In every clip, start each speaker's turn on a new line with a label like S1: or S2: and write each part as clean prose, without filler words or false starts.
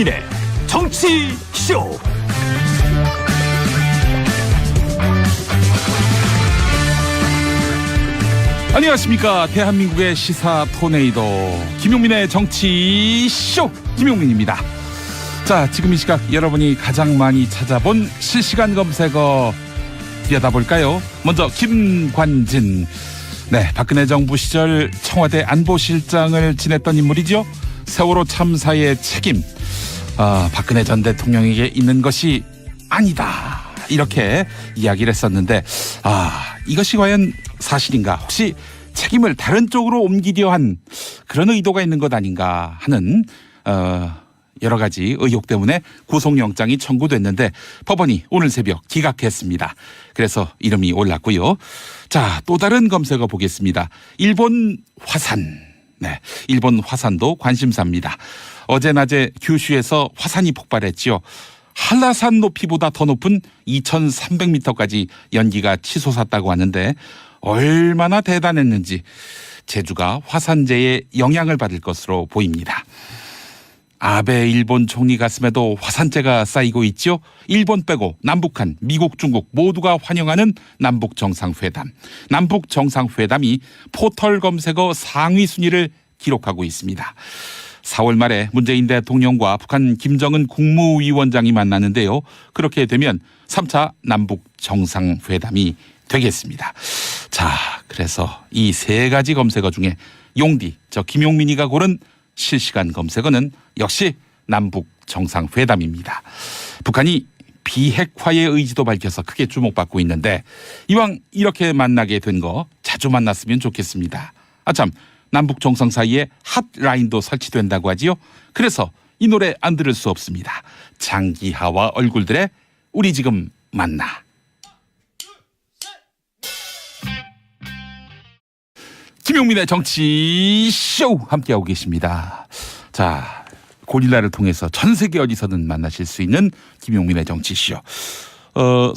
S1: 김용민의 정치쇼. 안녕하십니까. 대한민국의 시사 토네이도 김용민의 정치쇼 김용민입니다. 자, 지금 이 시각 여러분이 가장 많이 찾아본 실시간 검색어 들여다볼까요? 먼저 김관진. 네, 박근혜 정부 시절 청와대 안보실장을 지냈던 인물이죠. 세월호 참사의 책임, 박근혜 전 대통령에게 있는 것이 아니다, 이렇게 이야기를 했었는데, 이것이 과연 사실인가, 혹시 책임을 다른 쪽으로 옮기려 한 그런 의도가 있는 것 아닌가 하는 여러 가지 의혹 때문에 구속영장이 청구됐는데 법원이 오늘 새벽 기각했습니다. 그래서 이름이 올랐고요. 자, 또 다른 검색어 보겠습니다. 일본 화산. 네, 일본 화산도 관심사입니다. 어제 낮에 규슈에서 화산이 폭발했지요. 한라산 높이보다 더 높은 2300m까지 연기가 치솟았다고 하는데 얼마나 대단했는지 제주가 화산재의 영향을 받을 것으로 보입니다. 아베 일본 총리 가슴에도 화산재가 쌓이고 있죠. 일본 빼고 남북한, 미국, 중국 모두가 환영하는 남북정상회담. 남북정상회담이 포털 검색어 상위 순위를 기록하고 있습니다. 4월 말에 문재인 대통령과 북한 김정은 국무위원장이 만나는데요. 그렇게 되면 3차 남북정상회담이 되겠습니다. 자, 그래서 이 세 가지 검색어 중에 용디, 김용민이가 고른 실시간 검색어는 역시 남북 정상회담입니다. 북한이 비핵화의 의지도 밝혀서 크게 주목받고 있는데 이왕 이렇게 만나게 된 거 자주 만났으면 좋겠습니다. 참, 남북 정상 사이에 핫라인도 설치된다고 하지요. 그래서 이 노래 안 들을 수 없습니다. 장기하와 얼굴들의 우리 지금 만나. 김용민의 정치쇼 함께하고 계십니다. 자, 고릴라를 통해서 전 세계 어디서든 만나실 수 있는 김용민의 정치쇼.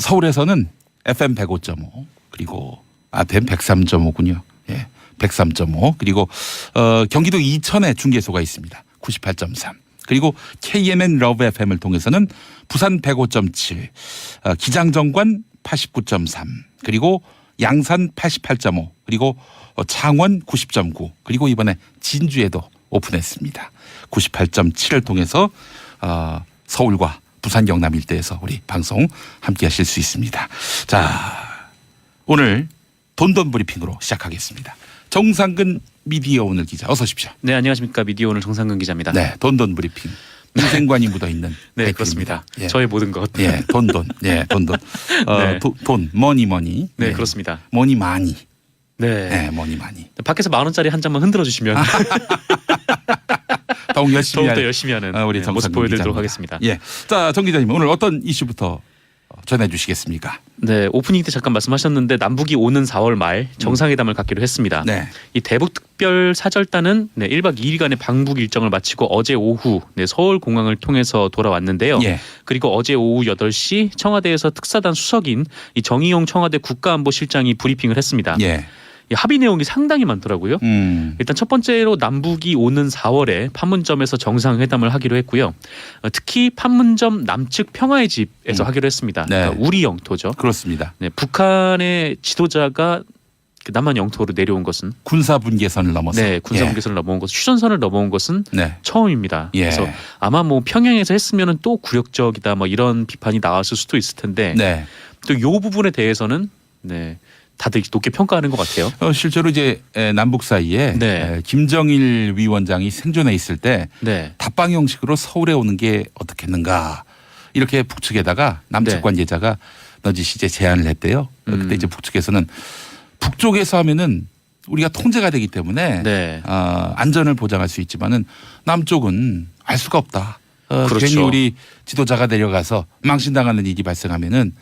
S1: 서울에서는 FM 105.5 그리고 FM 103.5군요. 예, 103.5 그리고 경기도 이천에 중계소가 있습니다. 98.3 그리고 KMN 러브 FM을 통해서는 부산 105.7 기장정관 89.3 그리고 양산 88.5 그리고 창원 90.9 그리고 이번에 진주에도 오픈했습니다. 98.7을 통해서 서울과 부산 경남 일대에서 우리 방송 함께 하실 수 있습니다. 자, 오늘 돈돈 브리핑으로 시작하겠습니다. 정상근 미디어 오늘 기자 어서 오십시오.
S2: 네, 안녕하십니까. 미디어 오늘 정상근 기자입니다.
S1: 네, 돈돈 브리핑. 인생관이 묻어있는
S2: 네, 그렇습니다. 예. 저의 모든 것.
S1: 예, 돈돈. 예, 돈돈.
S2: 네.
S1: 돈, 머니.
S2: 네,
S1: 예.
S2: 그렇습니다.
S1: 머니 많이.
S2: 네.
S1: 네, 머니 많이.
S2: 밖에서 10,000원짜리 한 장만 흔들어 주시면
S1: 더욱 열심히
S2: 더욱더 열심히 하는
S1: 우리
S2: 모습 보여드리도록 하겠습니다.
S1: 예, 자, 정 기자님 오늘 어떤 이슈부터 전해주시겠습니까?
S2: 네, 오프닝 때 잠깐 말씀하셨는데 남북이 오는 4월 말 정상회담을 갖기로 했습니다.
S1: 네.
S2: 이 대북특별 사절단은 1박 2일간의 방북 일정을 마치고 어제 오후 서울공항을 통해서 돌아왔는데요.
S1: 예.
S2: 그리고 어제 오후 8시 청와대에서 특사단 수석인 이 정의용 청와대 국가안보실장이 브리핑을 했습니다.
S1: 예.
S2: 이 합의 내용이 상당히 많더라고요. 일단 첫 번째로 남북이 오는 4월에 판문점에서 정상회담을 하기로 했고요. 특히 판문점 남측 평화의 집에서 하기로 했습니다.
S1: 네.
S2: 그러니까 우리 영토죠.
S1: 그렇습니다.
S2: 네, 북한의 지도자가 남한 영토로 내려온 것은
S1: 군사 분계선을 넘어서.
S2: 네, 군사 분계선을 넘어온 것은 휴전선을 넘어온 것은
S1: 네.
S2: 처음입니다.
S1: 예.
S2: 그래서 아마 평양에서 했으면은 또 굴욕적이다 이런 비판이 나왔을 수도 있을 텐데
S1: 네.
S2: 또 이 부분에 대해서는 다들 높게 평가하는 것 같아요.
S1: 실제로 이제 남북 사이에
S2: 네.
S1: 김정일 위원장이 생존해 있을 때
S2: 네.
S1: 답방 형식으로 서울에 오는 게 어떻겠는가 이렇게 북측에다가 남측
S2: 네.
S1: 관계자가 넌지시 이제 제안을 했대요. 그때 이제 북측에서는 북쪽에서 하면은 우리가 통제가 되기 때문에
S2: 네.
S1: 안전을 보장할 수 있지만은 남쪽은 알 수가 없다.
S2: 그렇죠.
S1: 괜히 우리 지도자가 내려가서 망신당하는 일이 발생하면은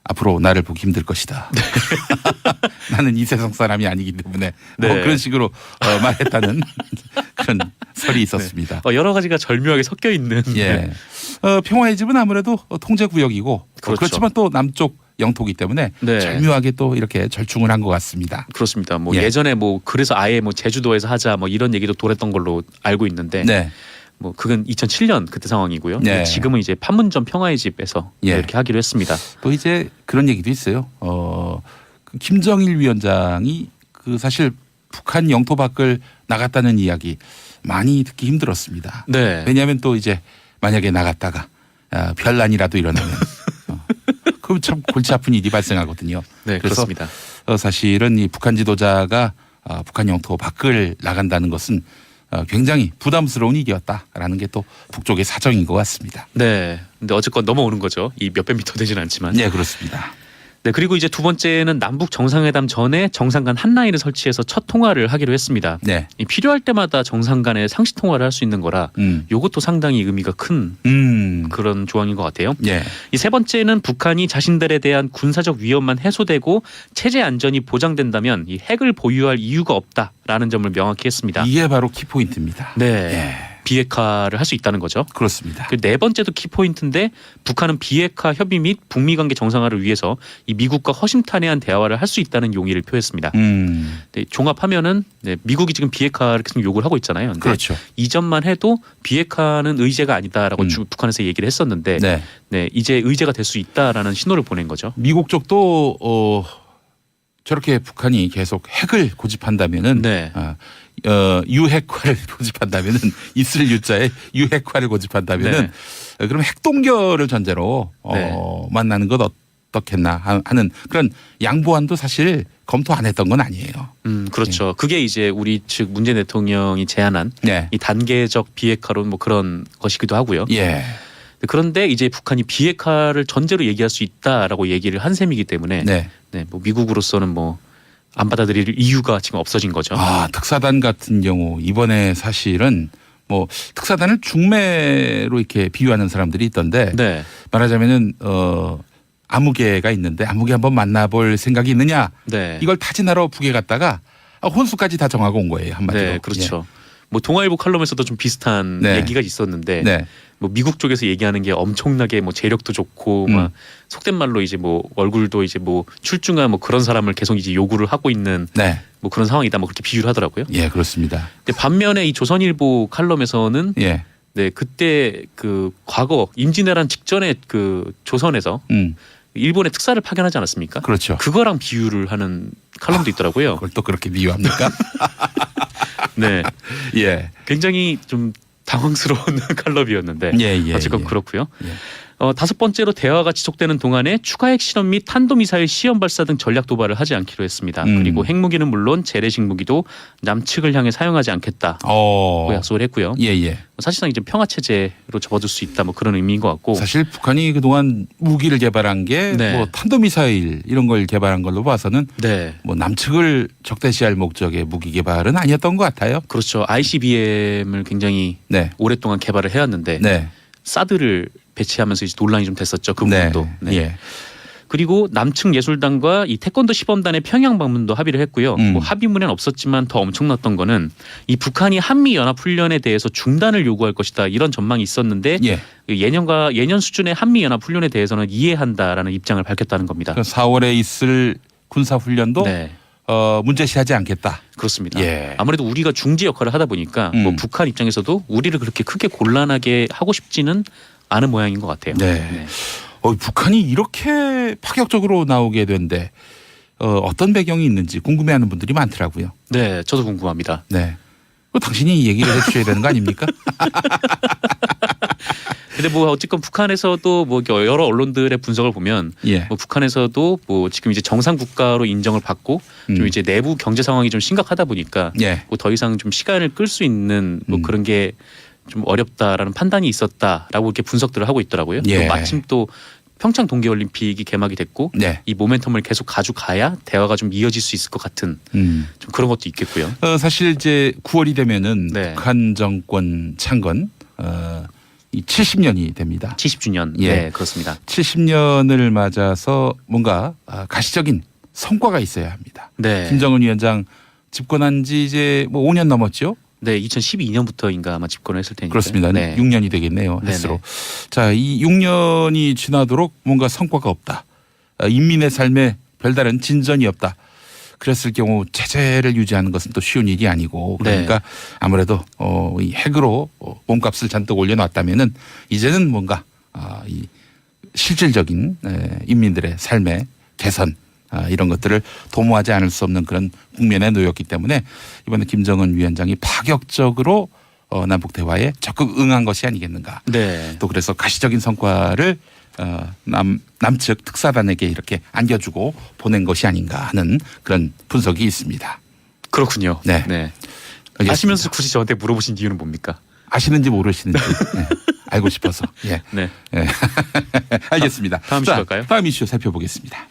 S1: 앞으로 나를 보기 힘들 것이다. 나는 이 세상 사람이 아니기 때문에
S2: 네.
S1: 그런 식으로 말했다는 그런 설이 있었습니다.
S2: 여러 가지가 절묘하게 섞여 있는.
S1: 예. 평화의 집은 아무래도 통제 구역이고
S2: 그렇죠.
S1: 그렇지만 또 남쪽 영토기 때문에
S2: 네.
S1: 절묘하게 또 이렇게 절충을 한 것 같습니다.
S2: 그렇습니다.
S1: 예.
S2: 예전에 그래서 아예 제주도에서 하자 이런 얘기도 돌았던 걸로 알고 있는데
S1: 네.
S2: 뭐 그건 2007년 그때 상황이고요.
S1: 네.
S2: 지금은 이제 판문점 평화의 집에서
S1: 예.
S2: 이렇게 하기로 했습니다.
S1: 또 이제 그런 얘기도 있어요. 그 김정일 위원장이 그 사실 북한 영토 밖을 나갔다는 이야기 많이 듣기 힘들었습니다.
S2: 네.
S1: 왜냐하면 또 이제 만약에 나갔다가 별난이라도 일어나면 그럼 참 골치 아픈 일이 발생하거든요.
S2: 네,
S1: 그래서
S2: 그렇습니다.
S1: 사실은 이 북한 지도자가 북한 영토 밖을 나간다는 것은 굉장히 부담스러운 일이었다라는 게 또 북쪽의 사정인 것 같습니다.
S2: 네. 근데 어쨌건 넘어오는 거죠. 이 몇백 미터 되지는 않지만.
S1: 네, 그렇습니다.
S2: 네, 그리고 이제 두 번째는 남북 정상회담 전에 정상 간 한라인을 설치해서 첫 통화를 하기로 했습니다.
S1: 네.
S2: 이 필요할 때마다 정상 간의 상시 통화를 할 수 있는 거라 요것도 상당히 의미가 큰 그런 조항인 것 같아요.
S1: 예.
S2: 이 세 번째는 북한이 자신들에 대한 군사적 위협만 해소되고 체제 안전이 보장된다면 이 핵을 보유할 이유가 없다라는 점을 명확히 했습니다.
S1: 이게 바로 키포인트입니다.
S2: 네.
S1: 예.
S2: 비핵화를 할 수 있다는 거죠.
S1: 그렇습니다.
S2: 그 네 번째도 키포인트인데 북한은 비핵화 협의 및 북미 관계 정상화를 위해서 이 미국과 허심탄회한 대화를 할 수 있다는 용의를 표했습니다. 네, 종합하면은 네, 미국이 지금 비핵화를 계속 요구를 하고 있잖아요. 근데
S1: 그렇죠.
S2: 이전만 해도 비핵화는 의제가 아니다라고 북한에서 얘기를 했었는데
S1: 네.
S2: 네, 이제 의제가 될 수 있다라는 신호를 보낸 거죠.
S1: 미국 쪽도 저렇게 북한이 계속 핵을 고집한다면은
S2: 네.
S1: 유핵화를 고집한다면은 있을 유자에 유핵화를 고집한다면은 그럼 핵동결을 전제로
S2: 네.
S1: 만나는 것 어떻겠나 하는 그런 양보안도 사실 검토 안 했던 건 아니에요.
S2: 그렇죠. 그게 이제 우리 측 문재인 대통령이 제안한
S1: 네.
S2: 이 단계적 비핵화론 뭐 그런 것이기도 하고요.
S1: 예.
S2: 그런데 이제 북한이 비핵화를 전제로 얘기할 수 있다라고 얘기를 한 셈이기 때문에
S1: 네.
S2: 네, 뭐 미국으로서는 뭐 안 받아들일 이유가 지금 없어진 거죠.
S1: 특사단 같은 경우 이번에 사실은 뭐 특사단을 중매로 이렇게 비유하는 사람들이 있던데
S2: 네.
S1: 말하자면은 아무개가 있는데 아무개 한번 만나볼 생각이 있느냐
S2: 네.
S1: 이걸 타진하러 북에 갔다가 혼수까지 다 정하고 온 거예요 한마디로.
S2: 네, 그렇죠. 뭐 동아일보 칼럼에서도 좀 비슷한
S1: 네.
S2: 얘기가 있었는데
S1: 네.
S2: 뭐 미국 쪽에서 얘기하는 게 엄청나게 뭐 재력도 좋고 막 속된 말로 이제 뭐 얼굴도 이제 뭐 출중한 뭐 그런 사람을 계속 이제 요구를 하고 있는
S1: 네.
S2: 뭐 그런 상황이다 뭐 그렇게 비유를 하더라고요.
S1: 예, 그렇습니다.
S2: 근데 반면에 이 조선일보 칼럼에서는
S1: 예.
S2: 네 그때 그 과거 임진왜란 직전에 그 조선에서 일본의 특사를 파견하지 않았습니까?
S1: 그렇죠.
S2: 그거랑 비유를 하는 칼럼도 있더라고요.
S1: 그걸 또 그렇게 비유합니까?
S2: 네,
S1: 예.
S2: 굉장히 좀 당황스러운 칼럼이었는데
S1: 예,
S2: 어쨌건
S1: 예.
S2: 그렇고요.
S1: 예.
S2: 다섯 번째로 대화가 지속되는 동안에 추가 핵 실험 및 탄도미사일 시험 발사 등 전략 도발을 하지 않기로 했습니다. 그리고 핵무기는 물론 재래식 무기도 남측을 향해 사용하지 않겠다고 약속을 했고요.
S1: 예, 예.
S2: 사실상 이제 평화 체제로 접어들 수 있다 뭐 그런 의미인 것 같고.
S1: 사실 북한이 그동안 무기를 개발한 게
S2: 네.
S1: 뭐 탄도미사일 이런 걸 개발한 걸로 봐서는
S2: 네.
S1: 뭐 남측을 적대시할 목적의 무기 개발은 아니었던 것 같아요.
S2: 그렇죠. ICBM을 굉장히
S1: 네.
S2: 오랫동안 개발을 해왔는데
S1: 네.
S2: 사드를 배치하면서 이제 논란이 좀 됐었죠. 그 부분도.
S1: 네. 예.
S2: 그리고 남측 예술단과 이 태권도 시범단의 평양 방문도 합의를 했고요. 뭐 합의문에는 없었지만 더 엄청났던 거는 이 북한이 한미 연합 훈련에 대해서 중단을 요구할 것이다 이런 전망이 있었는데
S1: 예.
S2: 예년 수준의 한미 연합 훈련에 대해서는 이해한다라는 입장을 밝혔다는 겁니다.
S1: 4월에 있을 군사 훈련도
S2: 네.
S1: 문제시하지 않겠다.
S2: 그렇습니다.
S1: 예.
S2: 아무래도 우리가 중재 역할을 하다 보니까 뭐 북한 입장에서도 우리를 그렇게 크게 곤란하게 하고 싶지는 않은 모양인 것 같아요.
S1: 네. 북한이 이렇게 파격적으로 나오게 된데 어떤 배경이 있는지 궁금해하는 분들이 많더라고요.
S2: 네, 저도 궁금합니다.
S1: 네. 당신이 얘기를 해주셔야 되는 거 아닙니까?
S2: 근데 뭐 어쨌건 북한에서도 뭐 여러 언론들의 분석을 보면
S1: 예.
S2: 뭐 북한에서도 뭐 지금 이제 정상 국가로 인정을 받고 좀 이제 내부 경제 상황이 좀 심각하다 보니까
S1: 예.
S2: 뭐 더 이상 좀 시간을 끌 수 있는 뭐 그런 게 좀 어렵다라는 판단이 있었다라고 이렇게 분석들을 하고 있더라고요.
S1: 예.
S2: 또 마침 또 평창 동계올림픽이 개막이 됐고
S1: 네.
S2: 이 모멘텀을 계속 가져가야 대화가 좀 이어질 수 있을 것 같은 좀 그런 것도 있겠고요.
S1: 사실 이제 9월이 되면은
S2: 네.
S1: 북한 정권 창건 이 70년이 됩니다.
S2: 70주년.
S1: 예.
S2: 네, 그렇습니다.
S1: 70년을 맞아서 뭔가 가시적인 성과가 있어야 합니다.
S2: 네.
S1: 김정은 위원장 집권한 지 이제 뭐 5년 넘었죠.
S2: 네, 2012년부터인가 아마 집권을 했을 테니까.
S1: 그렇습니다.
S2: 네.
S1: 6년이 되겠네요.
S2: 네네.
S1: 횟수로. 자, 이 6년이 지나도록 뭔가 성과가 없다. 인민의 삶에 별다른 진전이 없다. 그랬을 경우 체제를 유지하는 것은 또 쉬운 일이 아니고 그러니까 아무래도 이 핵으로 몸값을 잔뜩 올려놨다면은 이제는 뭔가 이 실질적인 인민들의 삶의 개선 이런 것들을 도모하지 않을 수 없는 그런 국면에 놓였기 때문에 이번에 김정은 위원장이 파격적으로 남북 대화에 적극 응한 것이 아니겠는가.
S2: 네.
S1: 또 그래서 가시적인 성과를 남측 특사단에게 이렇게 안겨주고 보낸 것이 아닌가 하는 그런 분석이 있습니다.
S2: 그렇군요.
S1: 네. 알겠습니다.
S2: 아시면서 굳이 저한테 물어보신 이유는 뭡니까?
S1: 아시는지 모르시는지 알고 싶어서. 예.
S2: 네.
S1: 알겠습니다.
S2: 다음 이슈 갈까요?
S1: 다음 이슈 살펴보겠습니다.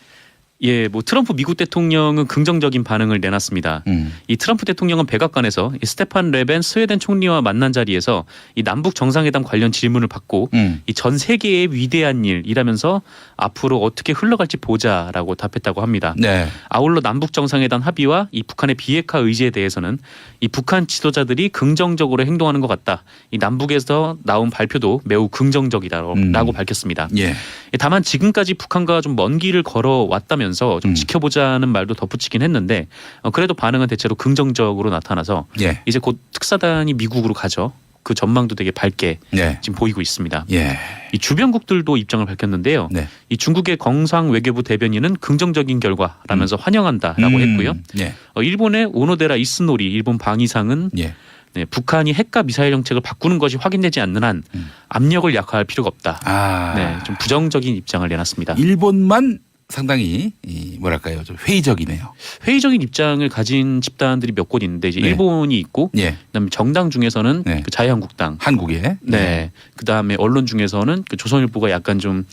S2: 예, 뭐 트럼프 미국 대통령은 긍정적인 반응을 내놨습니다. 이 트럼프 대통령은 백악관에서 이 스테판 레벤 스웨덴 총리와 만난 자리에서 이 남북 정상회담 관련 질문을 받고 이 전 세계의 위대한 일이라면서 앞으로 어떻게 흘러갈지 보자라고 답했다고 합니다.
S1: 네.
S2: 아울러 남북 정상회담 합의와 이 북한의 비핵화 의지에 대해서는 이 북한 지도자들이 긍정적으로 행동하는 것 같다. 이 남북에서 나온 발표도 매우 긍정적이다라고 밝혔습니다.
S1: 예.
S2: 다만 지금까지 북한과 좀 먼 길을 걸어왔다면서 좀 지켜보자는 말도 덧붙이긴 했는데 그래도 반응은 대체로 긍정적으로 나타나서
S1: 예.
S2: 이제 곧 특사단이 미국으로 가죠. 그 전망도 되게 밝게
S1: 예.
S2: 지금 보이고 있습니다.
S1: 예.
S2: 이 주변국들도 입장을 밝혔는데요.
S1: 네.
S2: 이 중국의 경상 외교부 대변인은 긍정적인 결과라면서 환영한다라고 했고요.
S1: 예.
S2: 일본의 오노데라 이스노리 일본 방위상은
S1: 예.
S2: 네, 북한이 핵과 미사일 정책을 바꾸는 것이 확인되지 않는 한 압력을 약화할 필요가 없다. 네, 좀 부정적인 입장을 내놨습니다.
S1: 일본만 상당히 뭐랄까요, 좀 회의적이네요.
S2: 회의적인 입장을 가진 집단들이 몇 곳 있는데 이제
S1: 네.
S2: 일본이 있고,
S1: 예.
S2: 그다음에 정당 중에서는
S1: 네.
S2: 그 자유한국당,
S1: 한국에.
S2: 네, 그다음에 언론 중에서는 그 조선일보가 약간 좀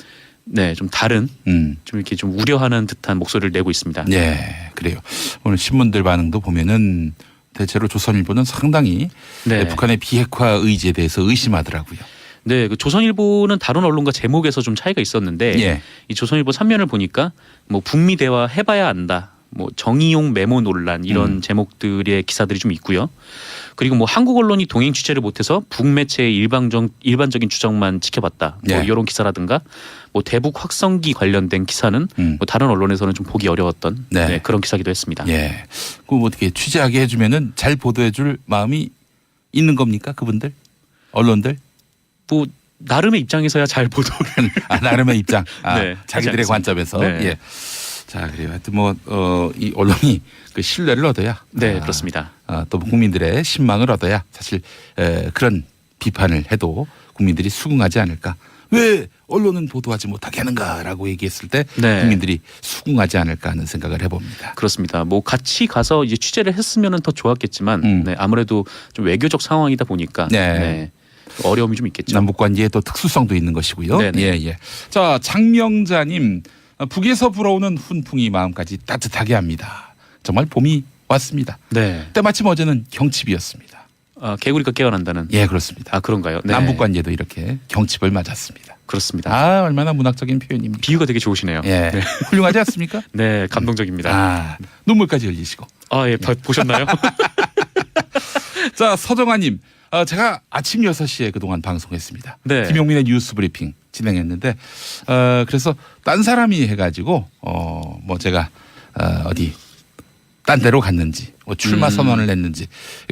S2: 다른 좀 이렇게 좀 우려하는 듯한 목소리를 내고 있습니다.
S1: 네, 그래요. 오늘 신문들 반응도 보면은 대체로 조선일보는 상당히
S2: 네.
S1: 북한의 비핵화 의지에 대해서 의심하더라고요.
S2: 네, 그 조선일보는 다른 언론과 제목에서 좀 차이가 있었는데
S1: 예.
S2: 이 조선일보 3면을 보니까 뭐 북미 대화 해봐야 안다, 뭐 정의용 메모 논란 이런 제목들의 기사들이 좀 있고요. 그리고 뭐 한국 언론이 동행 취재를 못해서 북매체의 일반적인 추정만 지켜봤다. 뭐
S1: 예.
S2: 이런 기사라든가 뭐 대북 확성기 관련된 기사는 뭐 다른 언론에서는 좀 보기 어려웠던
S1: 네.
S2: 네, 그런 기사기도 했습니다.
S1: 예. 그럼 어떻게 취재하게 해주면은 잘 보도해줄 마음이 있는 겁니까, 그분들, 언론들?
S2: 뭐 나름의 입장에서야 잘 보도를
S1: 나름의 입장.
S2: 네,
S1: 자기들의
S2: 하지
S1: 관점에서.
S2: 네.
S1: 예. 자, 그래요. 하여튼 이 언론이 그 신뢰를 얻어야.
S2: 네, 그렇습니다.
S1: 또 국민들의 신망을 얻어야 사실 그런 비판을 해도 국민들이 수긍하지 않을까. 왜 언론은 보도하지 못하게 하는가라고 얘기했을 때
S2: 네.
S1: 국민들이 수긍하지 않을까 하는 생각을 해봅니다.
S2: 그렇습니다. 뭐 같이 가서 이제 취재를 했으면 더 좋았겠지만 네, 아무래도 좀 외교적 상황이다 보니까
S1: 네.
S2: 네, 어려움이 좀 있겠죠.
S1: 남북 관계에 또 특수성도 있는 것이고요.
S2: 네네.
S1: 예. 자, 장명자님, 북에서 불어오는 훈풍이 마음까지 따뜻하게 합니다. 정말 봄이 왔습니다.
S2: 네.
S1: 때마침 어제는 경칩이었습니다.
S2: 개구리가 깨어난다는.
S1: 예, 그렇습니다.
S2: 그런가요? 네.
S1: 남북 관계도 이렇게 경칩을 맞았습니다.
S2: 그렇습니다.
S1: 얼마나 문학적인 표현입니다.
S2: 비유가 되게 좋으시네요.
S1: 예,
S2: 네.
S1: 훌륭하지 않습니까?
S2: 네, 감동적입니다.
S1: 눈물까지 흘리시고.
S2: 예, 보셨나요?
S1: 자, 서정아님, 제가 아침 6시에 그동안 방송했습니다.
S2: 네.
S1: 김용민의 뉴스 브리핑 진행했는데, 그래서 딴 사람이 해가지고, 뭐 제가, 어디, 딴 데로 갔는지, 출마 선언을 냈는지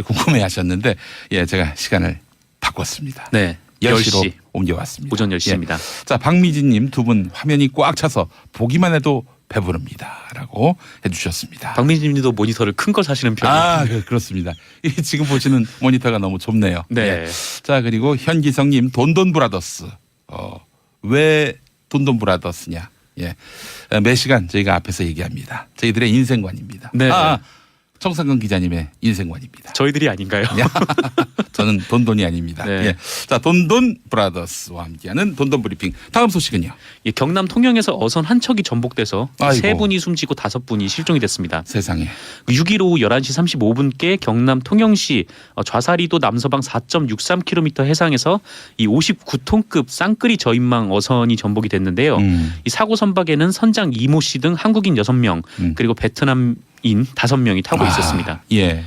S1: 궁금해 하셨는데, 예, 제가 시간을 바꿨습니다.
S2: 네.
S1: 10시로
S2: 10시.
S1: 옮겨왔습니다.
S2: 오전 10시입니다.
S1: 예. 자, 박미진님 두 분 화면이 꽉 차서 보기만 해도 배부릅니다라고 해주셨습니다.
S2: 박민진 님도 모니터를 큰 걸 사시는 편이에요.
S1: 그렇습니다. 지금 보시는 모니터가 너무 좁네요.
S2: 네.
S1: 예. 자, 그리고 현기성님 돈돈 브라더스. 왜 돈돈 브라더스냐? 예. 매 시간 저희가 앞에서 얘기합니다. 저희들의 인생관입니다.
S2: 네.
S1: 정상근 기자님의 인생관입니다.
S2: 저희들이 아닌가요?
S1: 저는 돈돈이 아닙니다.
S2: 네.
S1: 예. 자, 돈돈 브라더스와 함께하는 돈돈 브리핑. 다음 소식은요.
S2: 예, 경남 통영에서 어선 한 척이 전복돼서
S1: 아이고.
S2: 3분이 숨지고 5분이 실종이 됐습니다.
S1: 세상에.
S2: 6일 오후 11시 35분께 경남 통영시 좌사리도 남서방 4.63km 해상에서 이 59톤급 쌍끌이 저인망 어선이 전복이 됐는데요. 이 사고 선박에는 선장 이모 씨 등 한국인 6명 그리고 베트남인 5명이 타고 있었습니다.
S1: 예.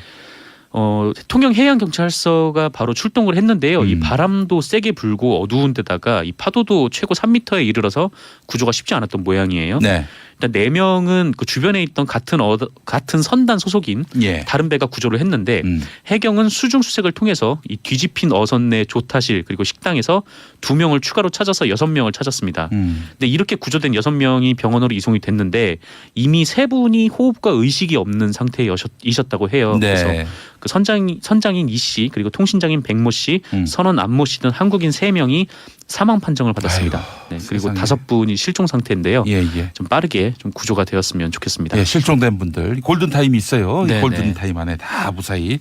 S2: 통영해양경찰서가 바로 출동을 했는데요. 이 바람도 세게 불고 어두운 데다가 이 파도도 최고 3m에 이르러서 구조가 쉽지 않았던 모양이에요.
S1: 네.
S2: 일단 4명은 그 주변에 있던 같은 선단 소속인
S1: 예.
S2: 다른 배가 구조를 했는데 해경은 수중 수색을 통해서 이 뒤집힌 어선 내 조타실 그리고 식당에서 2명을 추가로 찾아서 6명을 찾았습니다. 근데 이렇게 구조된 6명이 병원으로 이송이 됐는데 이미 3분이 호흡과 의식이 없는 상태이셨다고 해요.
S1: 네.
S2: 그래서 그 선장인 이 씨 그리고 통신장인 백모 씨, 선원 안모 씨 등 한국인 3명이 사망 판정을 받았습니다. 네, 그리고
S1: 세상에.
S2: 5분이 실종 상태인데요.
S1: 예, 예.
S2: 좀 빠르게 좀 구조가 되었으면 좋겠습니다.
S1: 예, 실종된 분들 골든 타임이 있어요. 이
S2: 네,
S1: 골든
S2: 네.
S1: 타임 안에 다 무사히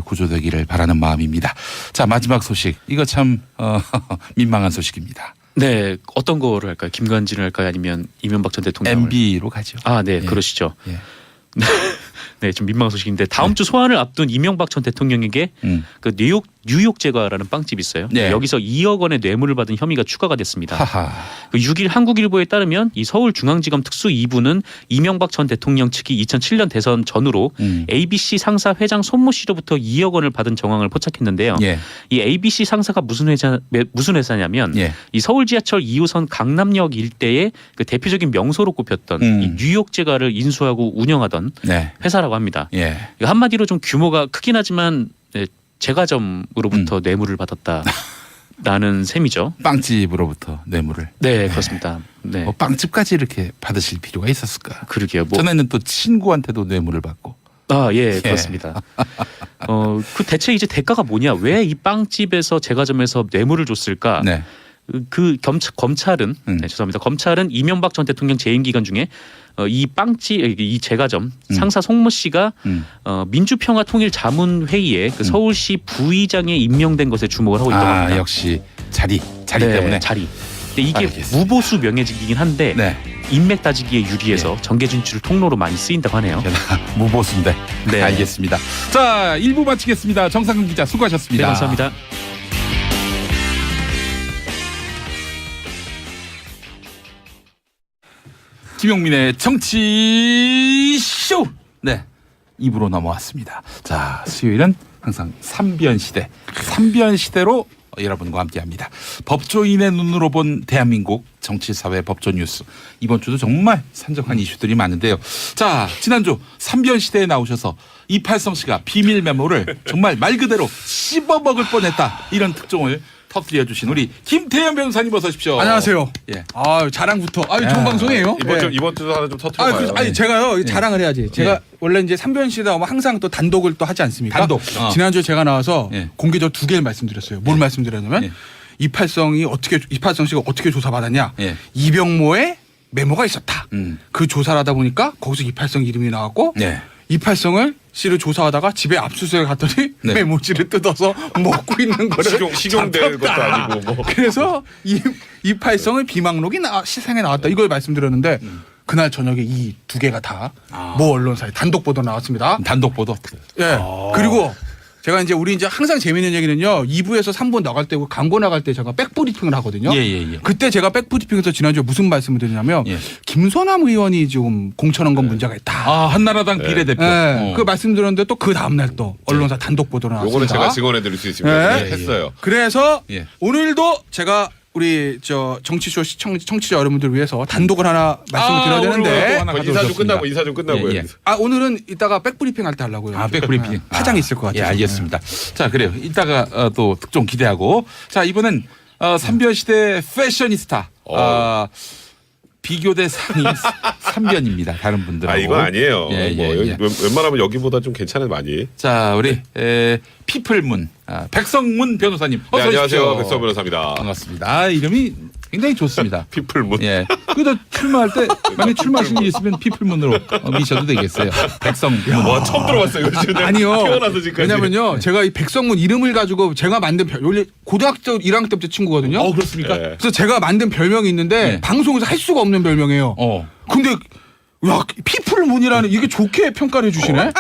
S1: 구조되기를 바라는 마음입니다. 자, 마지막 소식. 이거 참 민망한 소식입니다.
S2: 네, 어떤 거를 할까요? 김관진을 할까요? 아니면 이명박 전 대통령을?
S1: MB로 가죠.
S2: 아, 네,
S1: 예.
S2: 그러시죠.
S1: 예.
S2: 네, 좀 민망한 소식인데 다음 주 소환을 앞둔 이명박 전 대통령에게 그 뉴욕 제과라는 빵집이 있어요.
S1: 네.
S2: 여기서 2억 원의 뇌물을 받은 혐의가 추가가 됐습니다.
S1: 하하.
S2: 그 6일 한국일보에 따르면 이 서울중앙지검 특수 2부는 이명박 전 대통령 측이 2007년 대선 전후로 ABC 상사 회장 손모 씨로부터 2억 원을 받은 정황을 포착했는데요.
S1: 예.
S2: 이 ABC 상사가 무슨 회사냐면
S1: 예.
S2: 이 서울 지하철 2호선 강남역 일대의 그 대표적인 명소로 꼽혔던 이 뉴욕 제과를 인수하고 운영하던
S1: 네.
S2: 회사라고 합니다.
S1: 예.
S2: 이거 한마디로 좀 규모가 크긴 하지만 네, 제과점으로부터 뇌물을 받았다라는 셈이죠.
S1: 빵집으로부터 뇌물을.
S2: 네, 그렇습니다. 네,
S1: 뭐 빵집까지 이렇게 받으실 필요가 있었을까?
S2: 그러게요. 뭐,
S1: 전에는 또 친구한테도 뇌물을 받고.
S2: 아, 예, 그렇습니다. 그 대체 이제 대가가 뭐냐? 왜 이 빵집에서 제과점에서 뇌물을 줬을까?
S1: 네.
S2: 그 검찰은 네, 죄송합니다. 검찰은 이명박 전 대통령 재임 기간 중에 이 빵집 이 제과점 상사 송모 씨가 민주평화통일자문회의에 그 서울시 부의장에 임명된 것에 주목을 하고 있다고 합니다.
S1: 역시 자리
S2: 네,
S1: 때문에.
S2: 자리. 근데 이게
S1: 알겠습니다.
S2: 무보수 명예직이긴 한데
S1: 네.
S2: 인맥 따지기에 유리해서 정계 진출 통로로 많이 쓰인다고 하네요.
S1: 게다가 무보수인데.
S2: 네.
S1: 알겠습니다. 자, 1부 마치겠습니다. 정상근 기자 수고하셨습니다.
S2: 네, 감사합니다.
S1: 김용민의 정치쇼. 네, 2부로 넘어왔습니다. 자, 수요일은 항상 삼변 시대로 여러분과 함께합니다. 법조인의 눈으로 본 대한민국 정치사회 법조 뉴스. 이번 주도 정말 산적한 이슈들이 많은데요. 자, 지난주 삼변 시대에 나오셔서 이팔성 씨가 비밀 메모를 정말 말 그대로 씹어먹을 뻔했다, 이런 특종을 터뜨려 주신 우리 김태현 변호사님 어서 오십시오.
S3: 안녕하세요.
S1: 예.
S3: 자랑부터. 좋은 방송이에요.
S4: 이번 주도 하나 좀 터트려봐요.
S3: 아니 제가요 자랑을 해야지. 제가 원래 이제 삼변시다 하면 항상 또 단독을 또 하지 않습니까?
S1: 단독.
S3: 지난주에 제가 나와서
S1: 예.
S3: 공개적으로 2개를 말씀드렸어요. 뭘 말씀드렸냐면
S1: 예.
S3: 이팔성 씨가 어떻게 조사받았냐?
S1: 예.
S3: 이병모의 메모가 있었다. 그 조사를 하다 보니까 거기서 이팔성 이름이 나왔고
S1: 네.
S3: 이팔성을 씨를 조사하다가 집에 압수수색 갔더니
S1: 네.
S3: 메모지를 뜯어서 먹고 있는 거를
S4: 식용될 것도
S3: 잡혔다.
S4: 아니고 뭐.
S3: 그래서 이팔성의 비망록이 시상에 나왔다. 이걸 말씀드렸는데 그날 저녁에 이 2개가 다 모 언론사에 단독 보도 나왔습니다.
S1: 단독 보도.
S3: 예. 그리고 제가 우리 이제 항상 재밌는 얘기는요. 2부에서 3부 나갈 때 광고 나갈 때 제가 백브리핑을 하거든요.
S1: 예.
S3: 그때 제가 백브리핑에서 지난주에 무슨 말씀을 드리냐면
S1: 예.
S3: 김선남 의원이 좀 공천한 건 문제가 있다.
S1: 한나라당 비례대표.
S3: 그 말씀드렸는데 또 그 다음날 또 언론사 단독 보도를 나왔습니다.
S4: 요거는 제가 증언해드릴 수 있습니다.
S3: 예.
S4: 했어요.
S3: 그래서
S1: 예.
S3: 오늘도 제가 우리 정치쇼 청취자 여러분들 위해서 단독을 하나 말씀을 드려야
S1: 오늘 또
S3: 되는데
S1: 하나
S4: 인사 좀 끝나고요.
S1: 예.
S3: 오늘은 이따가 백브리핑 할 때 하려고요.
S1: 백브리핑.
S3: 파장이 있을 것 같아요.
S1: 예, 알겠습니다. 자, 그래요. 이따가 또 특종 기대하고. 자, 이번엔 삼변시대 패셔니스타. 비교 대상이 삼변입니다. 다른 분들하고.
S4: 이거 아니에요.
S1: 예.
S4: 웬만하면 여기보다 좀 괜찮아요 많이.
S1: 자, 우리 피플문 백성문 변호사님
S4: 네,
S1: 어서 오십시오.
S4: 안녕하세요. 백서 변호사입니다.
S1: 반갑습니다. 이름이 굉장히 좋습니다.
S4: 피플문.
S1: 예. 그래도 출마할 때 만약 출마하실 일 있으면 피플문으로 미셔도 되겠어요. 백성문.
S4: 와 처음 들어봤어요. 요즘
S3: 아니요.
S4: 태어나서 지금까지.
S3: 왜냐면요. 제가 이 백성문 이름을 가지고 제가 만든 원래 고등학교 1학년 때부터 친구거든요.
S1: 그렇습니까?
S4: 네.
S3: 그래서 제가 만든 별명이 있는데
S1: 네.
S3: 방송에서 할 수가 없는 별명이에요. 근데 피플문이라는 이게 좋게 평가를 해주시네.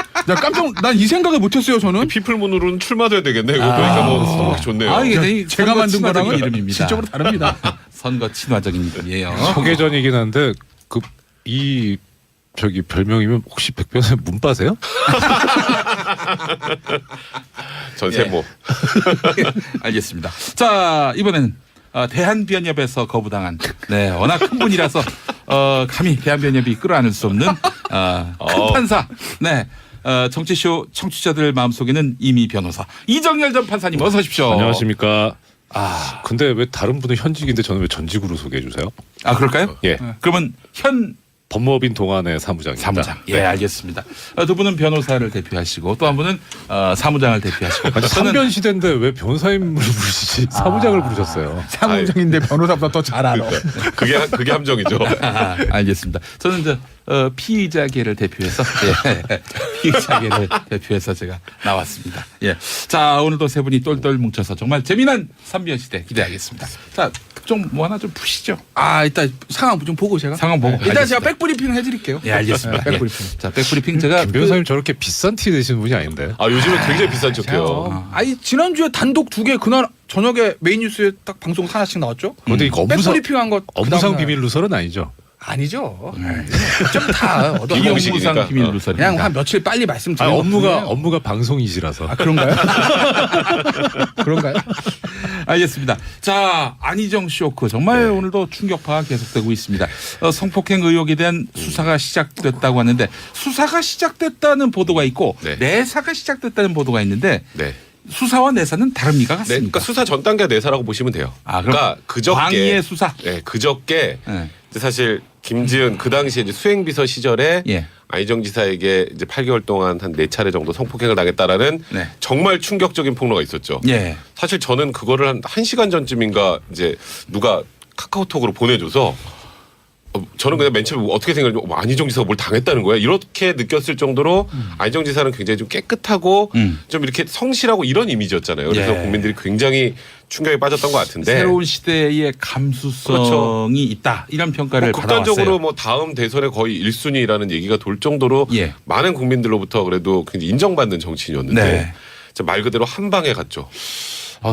S3: 난 이 생각을 못했어요. 저는.
S4: 피플문으로는 출마돼야 되겠네. 이거 보니까 뭐 좋네요.
S1: 이게
S3: 제가 만든 거랑은
S1: 이름입니다.
S3: 실적으로 다릅니다.
S1: 선거 친화적인 이름이에요.
S5: 소개전이긴 한데 저기 별명이면 혹시 백변호사님 문빠세요?
S4: 전세모.
S1: 알겠습니다. 자, 이번엔 대한변협에서 거부당한 워낙 큰 분이라서 감히 대한변협이 끌어안을 수 없는 큰 판사. 네. 정치쇼 청취자들 마음속에는 이미 변호사 이정열 전 판사님 어서 오십시오.
S5: 안녕하십니까. 근데 왜 다른 분은 현직인데 저는 왜 전직으로 소개해 주세요?
S1: 아 그럴까요?
S5: 예.
S1: 그러면 현
S5: 법무법인 동안의 사무장입니다.
S1: 사무장. 예, 알겠습니다. 두 분은 변호사를 대표하시고 또 한 분은 사무장을 대표하시고.
S5: 아니, 삼변 시대인데 왜 변호사님을 부르시지? 사무장을 부르셨어요.
S3: 사무장인데 변호사보다 더 잘 알아.
S4: 그게 함정이죠.
S1: 알겠습니다. 저는 이제 피의자계를 대표해서 피의자계를 대표해서 제가 나왔습니다. 예. 자 오늘도 세 분이 똘똘 뭉쳐서 정말 재미난 삼변 시대 기대하겠습니다. 자 좀 뭐 하나 좀 푸시죠.
S3: 일단 상황 좀 보고 제가.
S1: 상황 보고.
S3: 일단
S1: 알겠습니다.
S3: 제가 백브리핑 해드릴게요.
S1: 예 알겠습니다.
S3: 백브리핑.
S1: 자 백브리핑 제가
S5: 김 변호사님 저렇게 비싼 티 내시는 분이 아닌데.
S4: 요즘은 굉장히 비싼 척해요.
S3: 지난주에 단독 2개 그날 저녁에 메인 뉴스에 딱 방송 하나씩 나왔죠.
S5: 근데 이거 업무상
S3: 백브리핑한 거
S5: 업무상 비밀 누설은 아니죠?
S3: 아니죠. 좀 다 얻어.
S4: 비공식이니까.
S1: 비공식이니까 비밀 누설입니다.
S3: 그냥 한 며칠 빨리 말씀드리는
S5: 업무가 방송이시라서.
S3: 그런가요? 그런가요?
S1: 알겠습니다. 자 안희정 쇼크 정말 오늘도 충격파가 계속되고 있습니다. 성폭행 의혹에 대한 수사가 시작됐다고 하는데 수사가 시작됐다는 보도가 있고
S4: 네.
S1: 내사가 시작됐다는 보도가 있는데
S4: 네.
S1: 수사와 내사는 다릅니까
S4: 네,
S1: 같습니까?
S4: 그러니까 수사 전 단계 내사라고 보시면 돼요.
S1: 그럼
S4: 그러니까 그저께
S1: 광의의 수사.
S4: 네, 그저께
S1: 네.
S4: 이제 사실 김지은 그 당시에 이제 수행비서 시절에
S1: 예.
S4: 안희정 지사에게 이제 8개월 동안 한 4차례 정도 성폭행을 당했다라는
S1: 네.
S4: 정말 충격적인 폭로가 있었죠.
S1: 예.
S4: 사실 저는 그거를 한 1시간 전쯤인가 이제 누가 카카오톡으로 보내줘서 저는 그냥 맨 처음에 어떻게 생각했냐면 안희정 지사가 뭘 당했다는 거야 이렇게 느꼈을 정도로 안희정 지사는 굉장히 좀 깨끗하고 좀 이렇게 성실하고 이런 이미지였잖아요. 그래서
S1: 예.
S4: 국민들이 굉장히 충격에 빠졌던 것 같은데
S1: 새로운 시대의 감수성이
S4: 그렇죠.
S1: 있다 이런 평가를
S4: 극단적으로
S1: 받아왔어요.
S4: 뭐 다음 대선에 거의 1순위라는 얘기가 돌 정도로
S1: 예.
S4: 많은 국민들로부터 그래도 굉장히 인정받는 정치인이었는데
S1: 네.
S4: 진짜 말 그대로 한 방에 갔죠.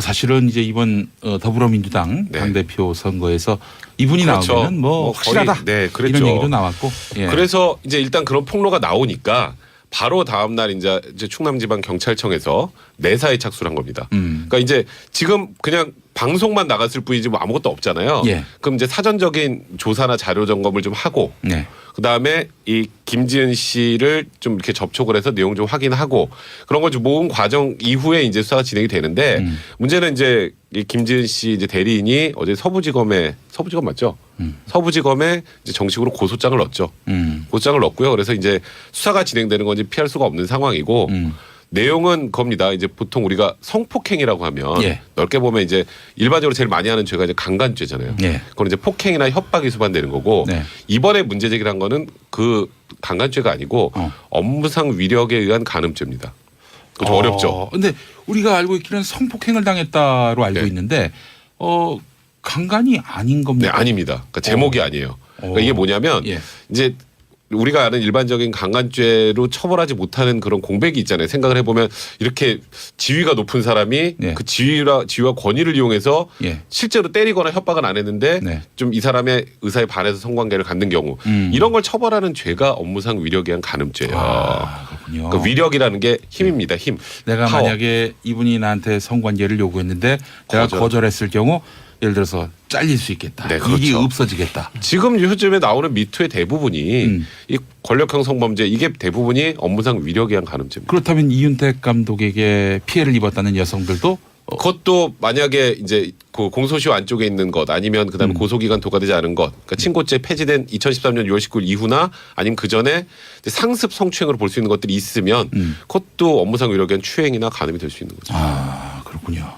S1: 사실은 이제 이번 더불어민주당
S4: 네.
S1: 당대표 선거에서 이분이
S4: 그렇죠.
S1: 나오면 뭐
S4: 거의,
S1: 확실하다
S4: 네, 그랬죠.
S1: 이런 얘기도 나왔고 예.
S4: 그래서 이제 일단 그런 폭로가 나오니까 바로 다음 날 이제 충남지방경찰청에서 내사에 착수를 한 겁니다. 그러니까 이제 지금 그냥 방송만 나갔을 뿐이지 뭐 아무것도 없잖아요.
S1: 예.
S4: 그럼 이제 사전적인 조사나 자료 점검을 좀 하고
S1: 네.
S4: 그다음에 이 김지은 씨를 좀 이렇게 접촉을 해서 내용 좀 확인하고 그런 걸 좀 모은 과정 이후에 이제 수사가 진행이 되는데 문제는 이제 이 김지은 씨 이제 대리인이 어제 서부지검 맞죠? 서부지검에 이제 정식으로 고소장을 넣었죠. 고소장을 넣었고요. 그래서 이제 수사가 진행되는 건지 피할 수가 없는 상황이고 내용은 겁니다. 이제 보통 우리가 성폭행이라고 하면
S1: 예.
S4: 넓게 보면 이제 일반적으로 제일 많이 하는 죄가 이제 강간죄잖아요.
S1: 예.
S4: 그건 이제 폭행이나 협박이 수반되는 거고
S1: 네.
S4: 이번에 문제 제기를 한 거는 그 강간죄가 아니고 업무상 위력에 의한 간음죄입니다. 그거 좀 어렵죠.
S1: 근데 우리가 알고 있기는 성폭행을 당했다로 알고
S4: 네.
S1: 있는데 강간이 아닌
S4: 네,
S1: 겁니까?
S4: 아닙니다. 그러니까 제목이 아니에요. 그러니까 이게 뭐냐면
S1: 예.
S4: 이제 우리가 아는 일반적인 강간죄로 처벌하지 못하는 그런 공백이 있잖아요. 생각을 해보면 이렇게 지위가 높은 사람이
S1: 네.
S4: 그 지위와 권위를 이용해서
S1: 예.
S4: 실제로 때리거나 협박은 안 했는데
S1: 네.
S4: 좀 이 사람의 의사에 반해서 성관계를 갖는 경우 이런 걸 처벌하는 죄가 업무상 위력에 의한 간음죄예요.
S1: 그렇군요.
S4: 그러니까 위력이라는 게 힘입니다. 힘.
S1: 내가
S4: 파워.
S1: 만약에 이분이 나한테 성관계를 요구했는데 내가 거절했을 경우 예를 들어서 잘릴 수 있겠다.
S4: 네, 그렇죠.
S1: 이게 없어지겠다.
S4: 지금 요즘에 나오는 미투의 대부분이 이 권력형 성범죄 이게 대부분이 업무상 위력에 의한 간음죄입니다.
S1: 그렇다면 이윤택 감독에게 피해를 입었다는 여성들도
S4: 그것도 만약에 이제 그 공소시효 안쪽에 있는 것 아니면 그다음에 고소기간 도과되지 않은 것, 그러니까 친고죄 폐지된 2013년 6월 19일 이후나 아니면 그 전에 상습 성추행으로 볼 수 있는 것들이 있으면 그것도 업무상 위력에 의한 추행이나 간음이 될 수 있는 거죠.
S1: 그렇군요.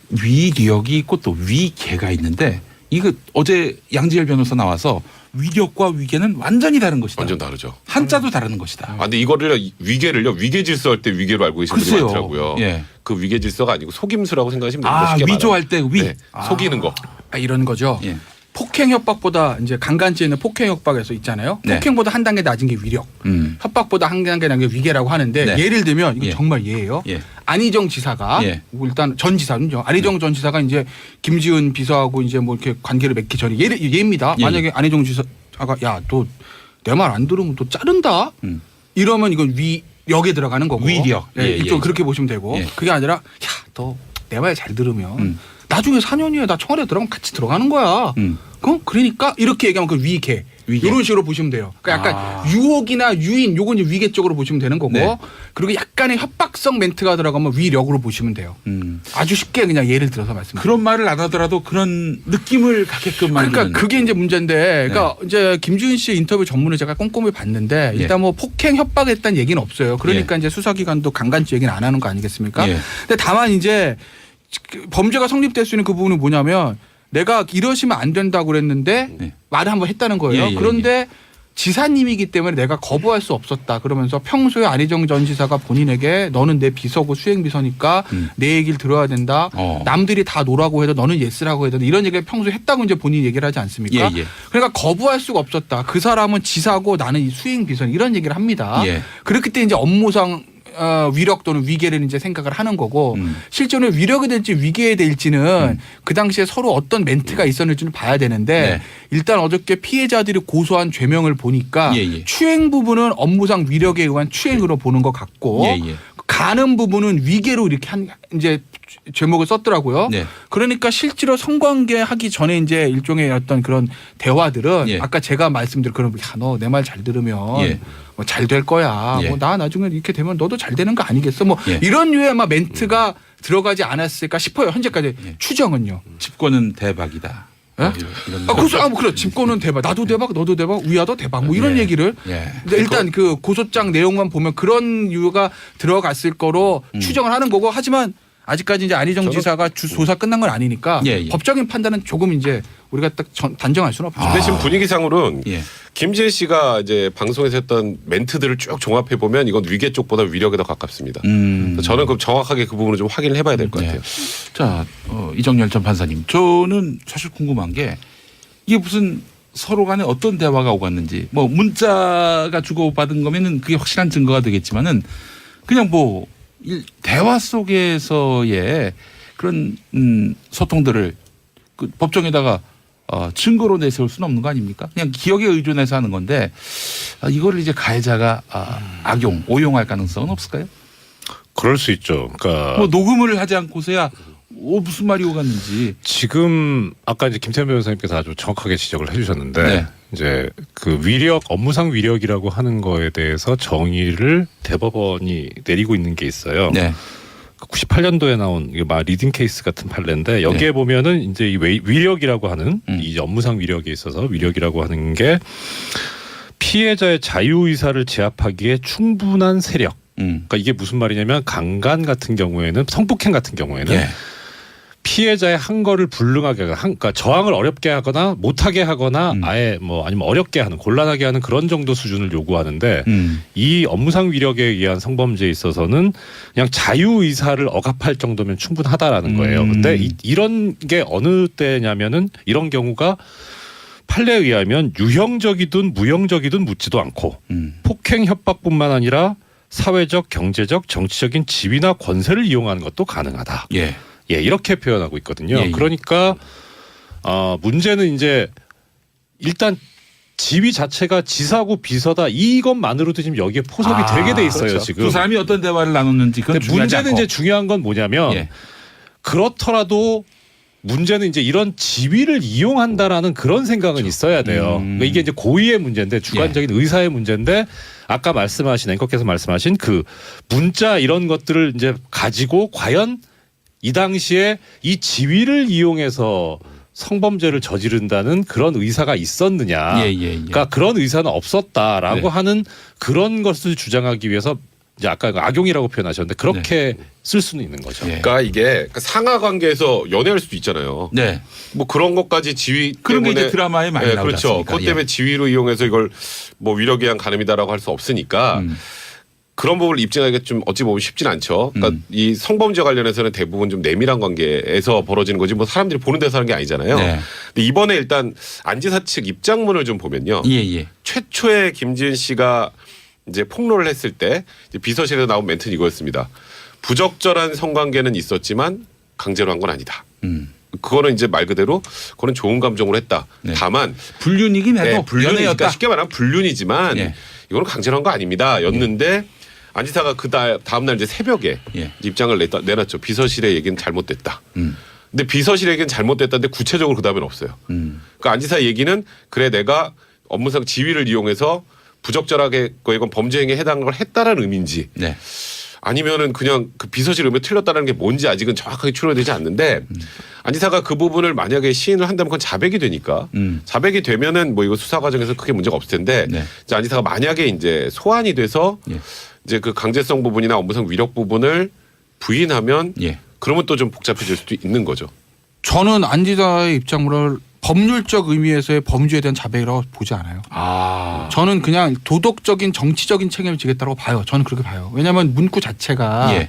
S1: 위력이 있고 또 위계가 있는데 이거 어제 양지열 변호사 나와서 위력과 위계는 완전히 다른 것이다.
S4: 완전 다르죠.
S1: 한자도 다르는 것이다.
S4: 근데 이거를 위계 질서할 때 위계로 알고 계시는 분이
S1: 글쎄요.
S4: 많더라고요.
S1: 예.
S4: 그 위계 질서가 아니고 속임수라고 생각하시면 됩니다. 쉽게
S1: 위조할 때 위.
S4: 네, 속이는 거.
S3: 이런 거죠.
S1: 예.
S3: 폭행 협박보다 이제 강간죄는 폭행 협박에서 있잖아요.
S1: 네.
S3: 폭행보다 한 단계 낮은 게 위력, 협박보다 한 단계 낮은 게 위계라고 하는데
S1: 네.
S3: 예를 들면 이거
S1: 예.
S3: 정말 예예요.
S1: 예.
S3: 안희정 지사가
S1: 예.
S3: 일단 전 지사는요. 안희정 전 지사가 이제 김지은 비서하고 이제 뭐 이렇게 관계를 맺기 전에 예입니다.
S1: 예.
S3: 만약에 안희정 지사가 야 너 내 말 안 들으면 또 자른다. 이러면 이건 위력에 들어가는 거고.
S1: 위력.
S3: 예,
S1: 예,
S3: 이쪽
S1: 예.
S3: 그렇게 보시면 되고
S1: 예.
S3: 그게 아니라 야 너 내 말 잘 들으면 나중에 4년 후에 나 청와대 들어가면 같이 들어가는 거야. 그러니까 이렇게 얘기하면 그 위계.
S1: 위계.
S3: 이런 식으로 보시면 돼요. 그러니까 약간 유혹이나 유인 요건 이제 위계 쪽으로 보시면 되는 거고
S1: 네.
S3: 그리고 약간의 협박성 멘트가 들어가면 위력으로 보시면 돼요. 아주 쉽게 그냥 예를 들어서 말씀드립니다.
S1: 그런 말을 안 하더라도 그런 느낌을 갖게끔 만드는.
S3: 그러니까 그게 이제 문제인데, 그러니까 이제 김주인 씨 인터뷰 전문을 제가 꼼꼼히 봤는데 일단 뭐 폭행 협박했다는 얘기는 없어요. 그러니까 이제 수사기관도 강간죄 얘기는 안 하는 거 아니겠습니까?
S1: 예.
S3: 근데 다만 이제 범죄가 성립될 수 있는 그 부분은 뭐냐면 내가 이러시면 안 된다고 그랬는데
S1: 네.
S3: 말을 한번 했다는 거예요.
S1: 예, 예,
S3: 그런데 지사님이기 때문에 내가 거부할 수 없었다. 그러면서 평소에 안희정 전 지사가 본인에게 너는 내 비서고 수행비서니까 내 얘기를 들어야 된다. 남들이 다 노라고 해도 너는 예스라고 해야 된다. 이런 얘기를 평소에 했다고 이제 본인이 얘기를 하지 않습니까?
S1: 예, 예.
S3: 그러니까 거부할 수가 없었다. 그 사람은 지사고 나는 이 수행비서 이런 얘기를 합니다.
S1: 예.
S3: 그렇기 때문에 이제 업무상 위력 또는 위계를 이제 생각을 하는 거고 실제로 위력이 될지 위계에 될지는 그 당시에 서로 어떤 멘트가 있었는지는 봐야 되는데
S1: 네.
S3: 일단 어저께 피해자들이 고소한 죄명을 보니까
S1: 예, 예.
S3: 추행 부분은 업무상 위력에 의한 추행으로 보는 것 같고
S1: 예, 예.
S3: 가는 부분은 위계로 이렇게 한 이제 제목을 썼더라고요.
S1: 네.
S3: 그러니까 실제로 성관계 하기 전에 이제 일종의 어떤 그런 대화들은
S1: 예.
S3: 아까 제가 말씀드린 그런 너 내 말 잘 들으면
S1: 예.
S3: 뭐 잘 될 거야.
S1: 예.
S3: 뭐 나 나중에 이렇게 되면 너도 잘 되는 거 아니겠어? 뭐
S1: 예.
S3: 이런 류의 아마 멘트가 들어가지 않았을까 싶어요. 현재까지 추정은요.
S1: 집권은 대박이다.
S3: 예?
S1: 이런
S3: 그래서 그래 집권은 대박. 나도 대박, 너도 대박, 위아도 대박. 뭐 이런
S1: 예.
S3: 얘기를.
S1: 예.
S3: 근데 일단 그 고소장 내용만 보면 그런 이유가 들어갔을 거로 추정을 하는 거고 하지만 아직까지 이제 안희정 지사가 조사 끝난 건 아니니까
S1: 예, 예.
S3: 법적인 판단은 조금 이제 우리가 딱 단정할 수는 없죠.
S4: 근데 지금 분위기상으로는
S1: 예.
S4: 김지혜 씨가 이제 방송에서 했던 멘트들을 쭉 종합해 보면 이건 위계 쪽보다 위력에 더 가깝습니다. 저는 그럼 정확하게 그 부분을 좀 확인을 해봐야 될 것 같아요.
S1: 자, 이정열 전 판사님, 저는 사실 궁금한 게 이게 무슨 서로 간에 어떤 대화가 오갔는지, 뭐 문자가 주고받은 거면은 그게 확실한 증거가 되겠지만은 그냥 뭐 대화 속에서의 그런 소통들을 그 법정에다가 증거로 내세울 수는 없는 거 아닙니까? 그냥 기억에 의존해서 하는 건데 이거를 이제 가해자가 악용, 오용할 가능성은 없을까요?
S5: 그럴 수 있죠. 그러니까
S1: 뭐 녹음을 하지 않고서야 무슨 말이 오갔는지.
S5: 지금 아까 이제 김태현 변호사님께서 아주 정확하게 지적을 해주셨는데
S1: 네.
S5: 이제 그 위력 업무상 위력이라고 하는 거에 대해서 정의를 대법원이 내리고 있는 게 있어요.
S1: 네.
S5: 98년도에 나온 이게 막 리딩 케이스 같은 판례인데 여기에
S1: 네.
S5: 보면은 이제 이 위력이라고 하는 이 업무상 위력에 있어서 위력이라고 하는 게 피해자의 자유 의사를 제압하기에 충분한 세력. 그러니까 이게 무슨 말이냐면 강간 같은 경우에는 성폭행 같은 경우에는
S1: 예.
S5: 피해자의 한 거를 불능하게 그러니까 저항을 어렵게 하거나 못하게 하거나 아예 뭐 아니면 어렵게 하는 곤란하게 하는 그런 정도 수준을 요구하는데 이 업무상 위력에 의한 성범죄에 있어서는 그냥 자유 의사를 억압할 정도면 충분하다라는 거예요. 근데 이런 게 어느 때냐면은 이런 경우가 판례에 의하면 유형적이든 무형적이든 묻지도 않고 폭행 협박뿐만 아니라 사회적, 경제적, 정치적인 지위나 권세를 이용하는 것도 가능하다.
S1: 예.
S5: 예, 이렇게 표현하고 있거든요.
S1: 예, 예.
S5: 그러니까 문제는 이제 일단 지위 자체가 지사고 비서다 이것만으로도 지금 여기에 포섭이 되게 돼 있어요.
S1: 그렇죠.
S5: 지금.
S1: 두 사람이 어떤 대화를 나눴는지 그건
S5: 근데
S1: 중요하지
S5: 문제는
S1: 않고.
S5: 이제 중요한 건 뭐냐면
S1: 예.
S5: 그렇더라도 문제는 이제 이런 지위를 이용한다라는 그런 생각은 있어야 돼요. 그러니까 이게 이제 고의의 문제인데 주관적인 의사의 문제인데 아까 말씀하신 앵커께서 말씀하신 그 문자 이런 것들을 이제 가지고 과연 이 당시에 이 지위를 이용해서 성범죄를 저지른다는 그런 의사가 있었느냐.
S1: 예, 예, 예.
S5: 그러니까 그런 의사는 없었다라고
S1: 네.
S5: 하는 그런 것을 주장하기 위해서 이제 아까 악용이라고 표현하셨는데 그렇게 쓸 수는 있는 거죠.
S1: 예.
S4: 그러니까 이게 상하 관계에서 연애할 수도 있잖아요.
S1: 네.
S4: 뭐 그런 것까지 지위
S1: 그런 게
S4: 때문에
S1: 이제 드라마에 많이 나오지
S4: 그렇죠.
S1: 않습니까?
S4: 그것 때문에
S1: 예.
S4: 지위로 이용해서 이걸 뭐 위력에 의한 가늠이다라고 할 수 없으니까 그런 부분을 입증하기가 좀 어찌 보면 쉽진 않죠. 그러니까 이 성범죄 관련해서는 대부분 좀 내밀한 관계에서 벌어지는 거지 뭐 사람들이 보는 데서 하는 게 아니잖아요.
S1: 네.
S4: 근데 이번에 일단 안지사 측 입장문을 좀 보면요.
S1: 예, 예.
S4: 최초에 김지은 씨가 이제 폭로를 했을 때 이제 비서실에서 나온 멘트는 이거였습니다. 부적절한 성관계는 있었지만 강제로 한 건 아니다. 그거는 이제 말 그대로 그거는 좋은 감정으로 했다.
S1: 네.
S4: 다만
S1: 불륜이긴 해도
S4: 불륜이니까
S1: 연애였다.
S4: 쉽게 말하면 불륜이지만
S1: 예.
S4: 이거는 강제로 한 거 아닙니다. 였는데 안지사가 그 다음 날 이제 새벽에
S1: 예.
S4: 입장을 내놨죠. 비서실의 얘기는 잘못됐다. 근데 비서실에게는 잘못됐다는데 구체적으로 그 다음엔 없어요. 그러니까 안 지사 얘기는 그래 내가 업무상 지위를 이용해서 부적절하게 이건 범죄 행위에 해당한 걸 했다라는 의미인지
S1: 네.
S4: 아니면은 그냥 그 비서실 의미에 틀렸다는 게 뭔지 아직은 정확하게 추론되지 않는데 안 지사가 그 부분을 만약에 시인을 한다면 그건 자백이 되니까 자백이 되면은 뭐 이거 수사 과정에서 크게 문제가 없을 텐데
S1: 네.
S4: 이제 안 지사가 만약에 이제 소환이 돼서
S1: 예.
S4: 이제 그 강제성 부분이나 업무상 위력 부분을 부인하면
S1: 예.
S4: 그러면 또 좀 복잡해질 수도 있는 거죠.
S3: 저는 안 지사의 입장으로 법률적 의미에서의 범죄에 대한 자백이라고 보지 않아요.
S1: 아.
S3: 저는 그냥 도덕적인 정치적인 책임을 지겠다고 봐요. 저는 그렇게 봐요. 왜냐하면 문구 자체가
S1: 예.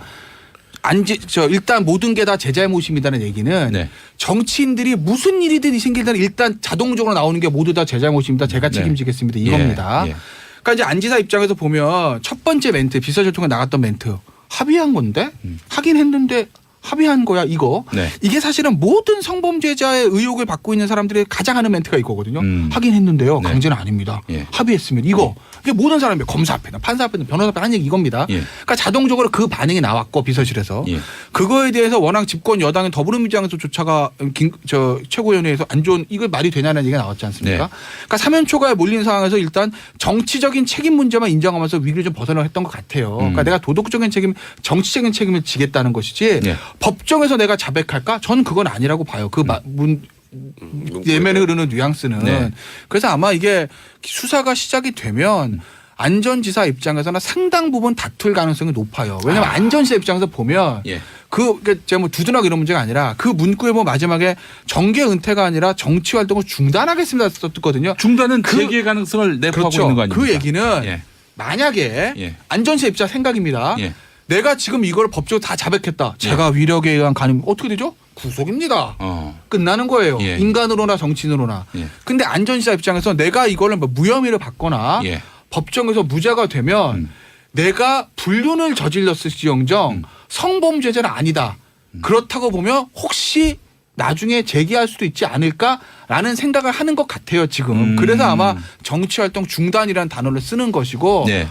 S3: 일단 모든 게 다 제 잘못입니다는 얘기는
S1: 네.
S3: 정치인들이 무슨 일이든 생길 때는 일단 자동적으로 나오는 게 모두 다 제 잘못입니다. 제가
S1: 네.
S3: 책임지겠습니다. 이겁니다.
S1: 예. 예.
S3: 그러니까 이제 안 지사 입장에서 보면 첫 번째 멘트 비서실 통해 나갔던 멘트 합의한 건데 하긴 했는데 합의한 거야 이거.
S1: 네.
S3: 이게 사실은 모든 성범죄자의 의혹을 받고 있는 사람들이 가장 하는 멘트가 이거거든요. 하긴 했는데요.
S1: 네.
S3: 강제는 아닙니다.
S1: 예.
S3: 합의했으면 이거. 이게 모든 사람이 검사 앞에나 판사 앞에나 변호사 앞에 한 얘기 이겁니다.
S1: 예.
S3: 그러니까 자동적으로 그 반응이 나왔고 비서실에서
S1: 예.
S3: 그거에 대해서 워낙 집권 여당인 더불어민주당에서조차가 최고위원회에서 안 좋은 이걸 말이 되냐는 얘기가 나왔지 않습니까?
S1: 네.
S3: 그러니까 사면초가에 몰린 상황에서 일단 정치적인 책임 문제만 인정하면서 위기를 좀 벗어나려 했던 것 같아요. 그러니까 내가 도덕적인 책임, 정치적인 책임을 지겠다는 것이지
S1: 네.
S3: 법정에서 내가 자백할까? 저는 그건 아니라고 봐요. 그 예면에 흐르는 뉘앙스는.
S1: 네.
S3: 그래서 아마 이게 수사가 시작이 되면 안전지사 입장에서는 상당 부분 다툴 가능성이 높아요. 왜냐하면 안전지사 입장에서 보면
S1: 예.
S3: 제가 뭐 두둔하고 이런 문제가 아니라 그 문구에 뭐 마지막에 정계 은퇴가 아니라 정치 활동을 중단하겠습니다 썼거든요.
S1: 중단은
S3: 그-
S1: 재개 가능성을 내포하고
S3: 그렇죠.
S1: 있는 거 아닙니까?
S3: 그 얘기는
S1: 예.
S3: 만약에
S1: 예.
S3: 안전지사 입장 생각입니다.
S1: 예.
S3: 내가 지금 이걸 법적으로 다 자백했다. 제가 위력에 의한 간임 어떻게 되죠? 구속입니다. 끝나는 거예요.
S1: 예.
S3: 인간으로나 정치인으로나.
S1: 예.
S3: 근데 안전지사 입장에서 내가 이거를 뭐 무혐의를 받거나
S1: 예.
S3: 법정에서 무죄가 되면 내가 불륜을 저질렀을지언정 성범죄자는 아니다. 그렇다고 보면 혹시 나중에 재기할 수도 있지 않을까라는 생각을 하는 것 같아요 지금. 그래서 아마 정치활동 중단이라는 단어를 쓰는 것이고
S1: 네.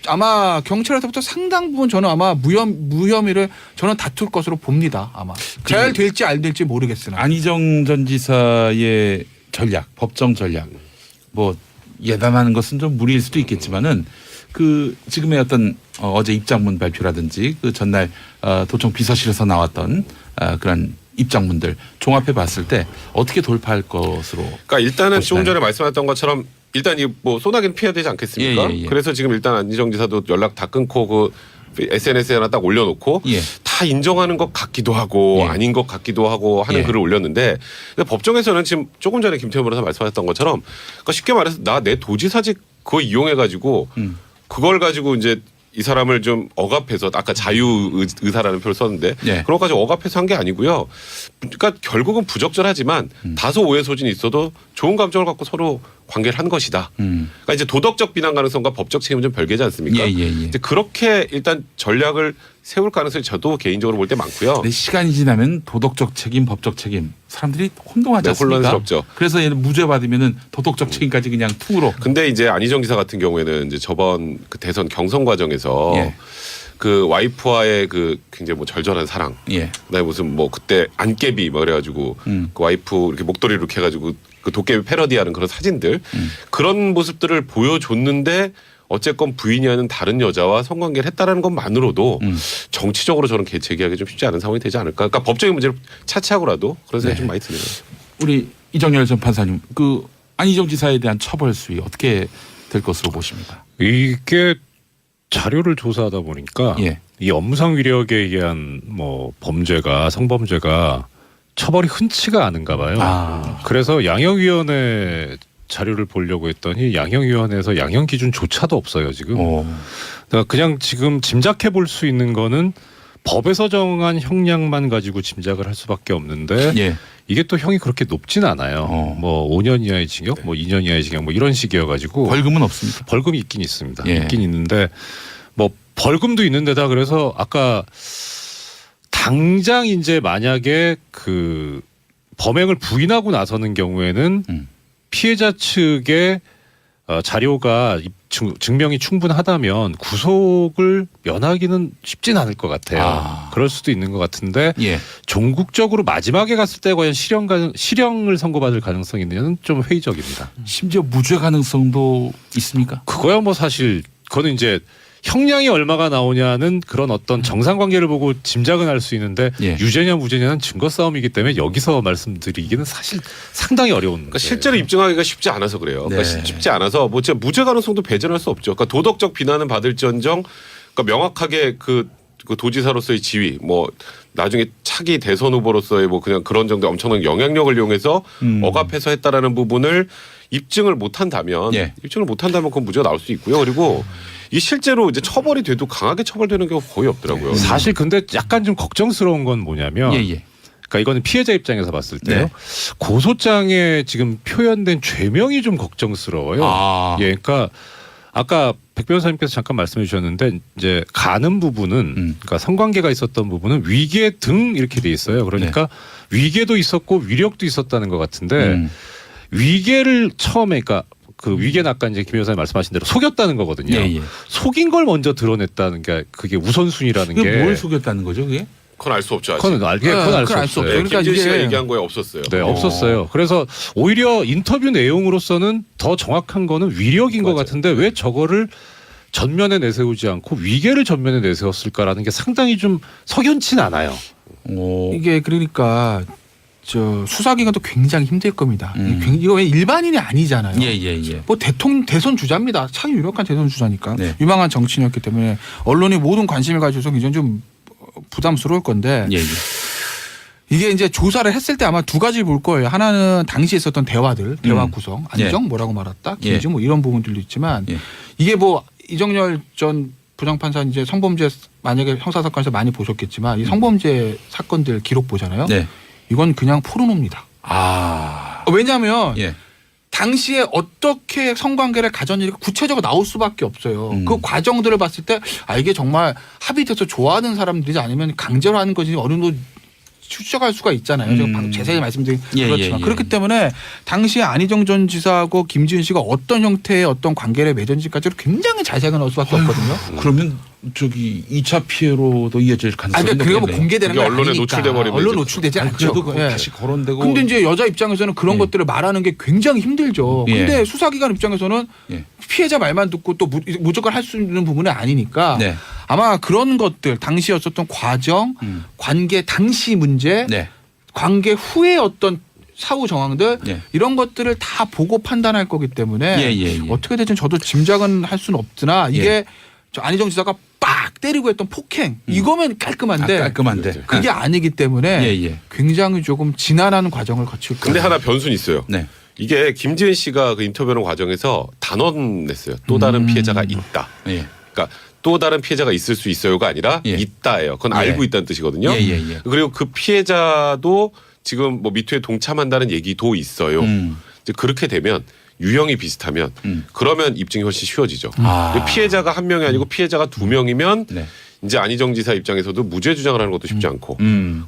S3: 아마 경찰에서부터 상당 부분 저는 아마 무혐의를 저는 다툴 것으로 봅니다. 아마 잘 될지 안 될지 모르겠으나.
S1: 안희정 전 지사의 전략, 법정 전략, 뭐 예단하는 것은 좀 무리일 수도 있겠지만은 그 지금의 어떤 어제 입장문 발표라든지 그 전날 도청 비서실에서 나왔던 그런 입장문들 종합해 봤을 때 어떻게 돌파할 것으로.
S4: 그러니까 일단은
S1: 보시나요?
S4: 조금 전에 말씀하셨던 것처럼 일단 이 뭐 소나기는 피해야 되지 않겠습니까?
S1: 예, 예, 예.
S4: 그래서 지금 일단 안희정 지사도 연락 다 끊고 그 SNS에 하나 딱 올려놓고
S1: 예.
S4: 다 인정하는 것 같기도 하고
S1: 예.
S4: 아닌 것 같기도 하고 하는
S1: 예.
S4: 글을 올렸는데 근데 법정에서는 지금 조금 전에 김태현 변호사 말씀하셨던 것처럼 그러니까 쉽게 말해서 나 내 도지사직 그거 이용해 가지고 그걸 가지고 이제 이 사람을 좀 억압해서 아까 자유의사라는 표를 썼는데
S1: 예.
S4: 그런 것까지 억압해서 한 게 아니고요. 그러니까 결국은 부적절하지만 다소 오해 소진이 있어도 좋은 감정을 갖고 서로 관계를 한 것이다. 그러니까 이제 도덕적 비난 가능성과 법적 책임은 좀 별개지 않습니까?
S1: 예, 예, 예.
S4: 이제 그렇게 일단 전략을 세울 가능성이 저도 개인적으로 볼 때 많고요.
S1: 근데 시간이 지나면 도덕적 책임, 법적 책임 사람들이 혼동하지
S4: 네,
S1: 않습니까?
S4: 혼란스럽죠.
S1: 그래서 얘는 무죄 받으면은 도덕적 책임까지 그냥 퉁으로.
S4: 근데 이제 안희정 기사 같은 경우에는 이제 저번 그 대선 경선 과정에서
S1: 예.
S4: 그 와이프와의 그 굉장히 뭐 절절한 사랑,
S1: 예.
S4: 그다음에 무슨 뭐 그때 안깨비 뭐 그래가지고 그 와이프 이렇게 목도리를 이렇게 해가지고 그 도깨비 패러디하는 그런 사진들 그런 모습들을 보여줬는데 어쨌건 부인이 하는 다른 여자와 성관계를 했다라는 것만으로도 정치적으로 저는 재개하기 좀 쉽지 않은 상황이 되지 않을까. 그러니까 법적인 문제를 차치하고라도 그런 생각이 좀 많이 드네요.
S1: 우리 이정열 전 판사님, 그 안희정 지사에 대한 처벌 수위 어떻게 될 것으로 보십니까?
S5: 이게 자료를 조사하다 보니까
S1: 예.
S5: 이 업무상 위력에 의한 뭐 범죄가 성범죄가 처벌이 흔치가 않은가 봐요.
S1: 아.
S5: 그래서 양형위원회 자료를 보려고 했더니 양형위원회에서 양형 기준조차도 없어요 지금. 그러니까 그냥 지금 짐작해 볼 수 있는 거는 법에서 정한 형량만 가지고 짐작을 할 수밖에 없는데
S1: 예.
S5: 이게 또 형이 그렇게 높진 않아요. 뭐 5년 이하의 징역, 뭐 2년 이하의 징역, 뭐 이런 식이어가지고
S1: 벌금은 없습니까?
S5: 벌금이 있긴 있습니다.
S1: 예.
S5: 있긴 있는데 뭐 벌금도 있는데다 그래서 아까 당장 이제 만약에 그 범행을 부인하고 나서는 경우에는 피해자 측의 자료가 증명이 충분하다면 구속을 면하기는 쉽진 않을 것 같아요. 그럴 수도 있는 것 같은데
S1: 예.
S5: 종국적으로 마지막에 갔을 때 과연 실형을 선고받을 가능성이 있느냐는 좀 회의적입니다.
S1: 심지어 무죄 가능성도 있습니까?
S5: 그거야 뭐 사실 그거는 이제 형량이 얼마가 나오냐는 그런 어떤 정상관계를 보고 짐작은 할 수 있는데
S1: 예.
S5: 유죄냐 무죄냐는 증거 싸움이기 때문에 여기서 말씀드리기는 사실 상당히 어려운
S4: 그러니까 실제로 입증하기가 쉽지 않아서 그래요. 그러니까
S1: 네.
S4: 쉽지 않아서 뭐 진짜 무죄 가능성도 배제할 수 없죠. 그러니까 도덕적 비난은 받을지언정 그러니까 명확하게 그 도지사로서의 지위 뭐 나중에 차기 대선 후보로서의 뭐 그냥 그런 정도 엄청난 영향력을 이용해서 억압해서 했다라는 부분을 입증을 못한다면
S1: 예.
S4: 그건 무죄가 나올 수 있고요. 그리고 이 실제로 이제 처벌이 돼도 강하게 처벌되는 경우가 거의 없더라고요.
S5: 사실 근데 약간 좀 걱정스러운 건 뭐냐면
S1: 예예.
S5: 그러니까 이거는 피해자 입장에서 봤을 때요.
S1: 네.
S5: 고소장에 지금 표현된 죄명이 좀 걱정스러워요. 예, 그러니까 아까 백 변호사님께서 잠깐 말씀해 주셨는데 이제 가는 부분은 그러니까 성관계가 있었던 부분은 위계 등 이렇게 돼 있어요. 그러니까 위계도 있었고 위력도 있었다는 것 같은데 위계를 처음에 그러니까 그 위계는 아까 이제 김 변호사님 말씀하신 대로 속였다는 거거든요.
S1: 예.
S5: 속인 걸 먼저 드러냈다는 게 그게 우선순위라는 게.
S1: 그게 뭘 속였다는 거죠, 그게?
S4: 그건 알 수 없죠. 아직.
S5: 그건 알 수
S3: 그건 알 수
S5: 없어요.
S3: 없어요. 그러니까
S4: 김진 씨가
S3: 이게-
S4: 얘기한 거에 없었어요.
S5: 네, 없었어요. 그래서 오히려 인터뷰 내용으로서는 더 정확한 거는 위력인 것
S4: 맞아요.
S5: 같은데 왜 저거를 전면에 내세우지 않고 위계를 전면에 내세웠을까라는 게 상당히 좀 석연치는 않아요.
S3: 이게 그러니까 저 수사기관도 굉장히 힘들 겁니다. 이거 왜 일반인이 아니잖아요.
S1: 예예예.
S3: 뭐 대선 주자입니다. 참 유력한 대선 주자니까
S1: 네.
S3: 유망한 정치인이었기 때문에 언론이 모든 관심을 가져서 굉장히 좀 부담스러울 건데
S1: 예예.
S3: 이게 이제 조사를 했을 때 아마 두 가지를 볼 거예요. 하나는 당시에 있었던 대화들, 대화 구성, 안정, 뭐라고 말았다, 김지 뭐 이런 부분들도 있지만
S1: 예.
S3: 이게 뭐 이정열 전 부장판사 이제 성범죄 만약에 형사사건에서 많이 보셨겠지만 이 성범죄 사건들 기록 보잖아요.
S1: 네.
S3: 이건 그냥 포르노입니다. 왜냐하면
S1: 예.
S3: 당시에 어떻게 성관계를 가졌는지 구체적으로 나올 수밖에 없어요. 그 과정들을 봤을 때 이게 정말 합의돼서 좋아하는 사람들이지 아니면 강제로 하는 것이 어느 정도 추적할 수가 있잖아요. 제가 방금 자세히 말씀드린 그렇지만 그렇기 때문에 당시에 안희정 전 지사하고 김지은 씨가 어떤 형태의 어떤 관계를 맺은지까지로 굉장히 자세하게 나올 수밖에 없거든요.
S1: 그러면 저기 2차 피해로도 이어질 가능성이
S3: 그러니까 그게 뭐
S1: 높겠네요.
S3: 공개되는
S4: 이게
S3: 게
S4: 언론에
S3: 아니니까.
S4: 노출돼 버리면
S3: 언론
S4: 이제
S3: 노출되지 않죠.
S1: 그래도 그거
S3: 예.
S1: 다시 거론되고.
S3: 근데 이제 여자 입장에서는 그런 것들을 말하는 게 굉장히 힘들죠.
S1: 예.
S3: 근데 수사기관 입장에서는
S1: 예.
S3: 피해자 말만 듣고 또 무조건 할 수 있는 부분은 아니니까
S1: 네.
S3: 아마 그런 것들 당시에 있었던 과정, 관계 당시 문제,
S1: 네.
S3: 관계 후에 어떤 사후 정황들
S1: 예.
S3: 이런 것들을 다 보고 판단할 거기 때문에
S1: 예.
S3: 어떻게 될지 저도 짐작은 할 수는 없으나 이게 저 안희정 지사가 빡 때리고 했던 폭행 이거면 깔끔한데
S1: 깔끔한데.
S3: 그게 아니기 때문에
S1: 예.
S3: 굉장히 조금 지난한 과정을 거칠 거예요.
S4: 근데 하나 변수는 있어요.
S1: 네.
S4: 이게 김지은 씨가 그 인터뷰하는 과정에서 단언 냈어요. 또 다른 피해자가 있다.
S1: 예.
S4: 그러니까 또 다른 피해자가 있을 수 있어요가 아니라
S1: 예.
S4: 있다예요. 그건
S1: 예.
S4: 알고 있다는 뜻이거든요.
S1: 예.
S4: 그리고 그 피해자도 지금 뭐 미투에 동참한다는 얘기도 있어요. 이제 그렇게 되면 유형이 비슷하면 그러면 입증이 훨씬 쉬워지죠. 피해자가 한 명이 아니고 피해자가 두 명이면
S1: 네.
S4: 이제 안희정 지사 입장에서도 무죄 주장을 하는 것도 쉽지 않고